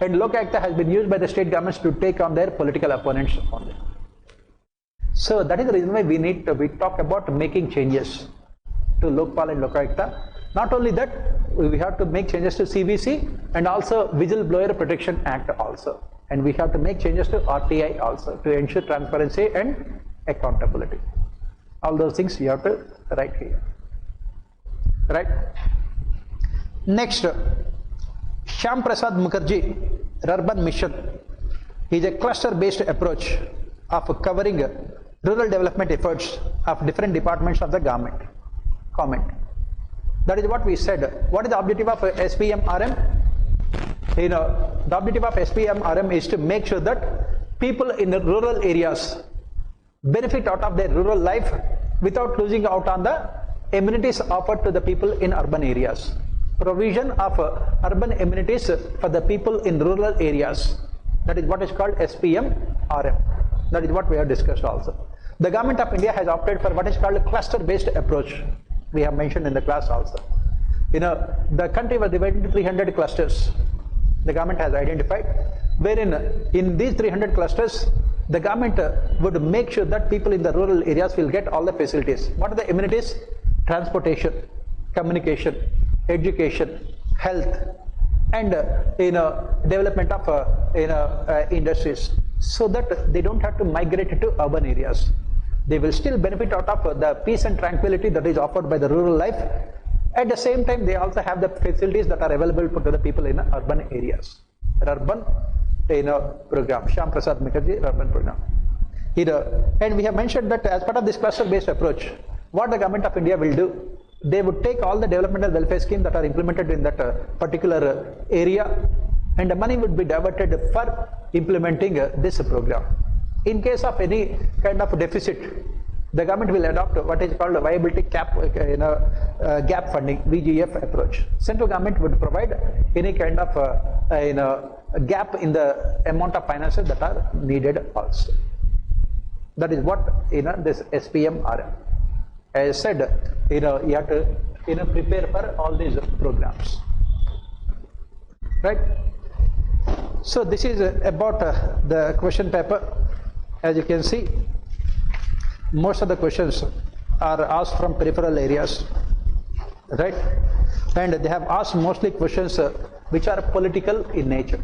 And Lokayukta has been used by the state governments to take on their political opponents only. So that is the reason why we talk about making changes to Lokpal and Lokayukta. Not only that, we have to make changes to CVC and also Whistleblower Protection Act also. And we have to make changes to RTI also to ensure transparency and accountability. All those things you have to write here. Right? Next, Shyam Prasad Mukherjee Urban Mission is a cluster-based approach of covering rural development efforts of different departments of the government. Comment. That is what we said. What is the objective of SPM-RM? The objective of SPM-RM is to make sure that people in the rural areas benefit out of their rural life without losing out on the amenities offered to the people in urban areas. Provision of urban amenities for the people in rural areas. That is what is called SPM-RM. That is what we have discussed also. The government of India has opted for what is called a cluster-based approach. We have mentioned in the class also. The country was divided into 300 clusters. The government has identified, wherein in these 300 clusters, the government would make sure that people in the rural areas will get all the facilities. What are the amenities? Transportation, communication, education, health, and development of industries, so that they don't have to migrate to urban areas. They will still benefit out of the peace and tranquility that is offered by the rural life. At the same time, they also have the facilities that are available to the people in urban areas. Urban program, Shyam Prasad Mukherjee urban program. And we have mentioned that as part of this cluster-based approach, what the government of India will do, they would take all the developmental welfare schemes that are implemented in that particular area, and the money would be diverted for implementing this program. In case of any kind of deficit, the government will adopt what is called a viability gap funding, VGF approach. Central government would provide any kind of gap in the amount of finances that are needed also. That is what this SPM-RM. As I said, you have to prepare for all these programs, right? So this is about the question paper. As you can see, most of the questions are asked from peripheral areas, right? And they have asked mostly questions which are political in nature.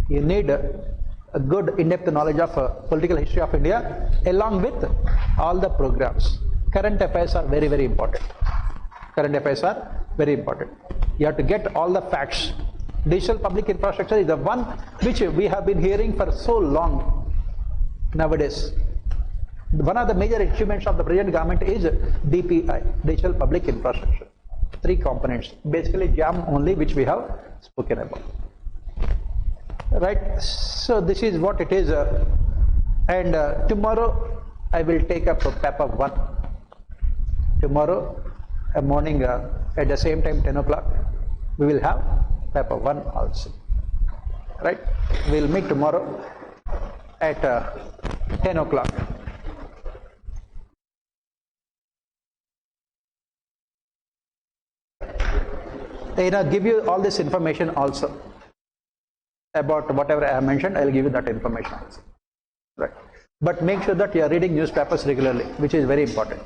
You need a good in-depth knowledge of political history of India along with all the programs. Current affairs are very, very important. Current affairs are very important. You have to get all the facts. Digital public infrastructure is the one which we have been hearing for so long nowadays. One of the major achievements of the present government is DPI, Digital Public Infrastructure. 3 components, basically JAM only, which we have spoken about. Right? So this is what it is. And tomorrow I will take up paper 1. Tomorrow morning at the same time 10 o'clock we will have paper 1 also. Right? We will meet tomorrow at 10 o'clock. Give you all this information also about whatever I have mentioned. I will give you that information also. Right? But make sure that you are reading newspapers regularly, which is very important.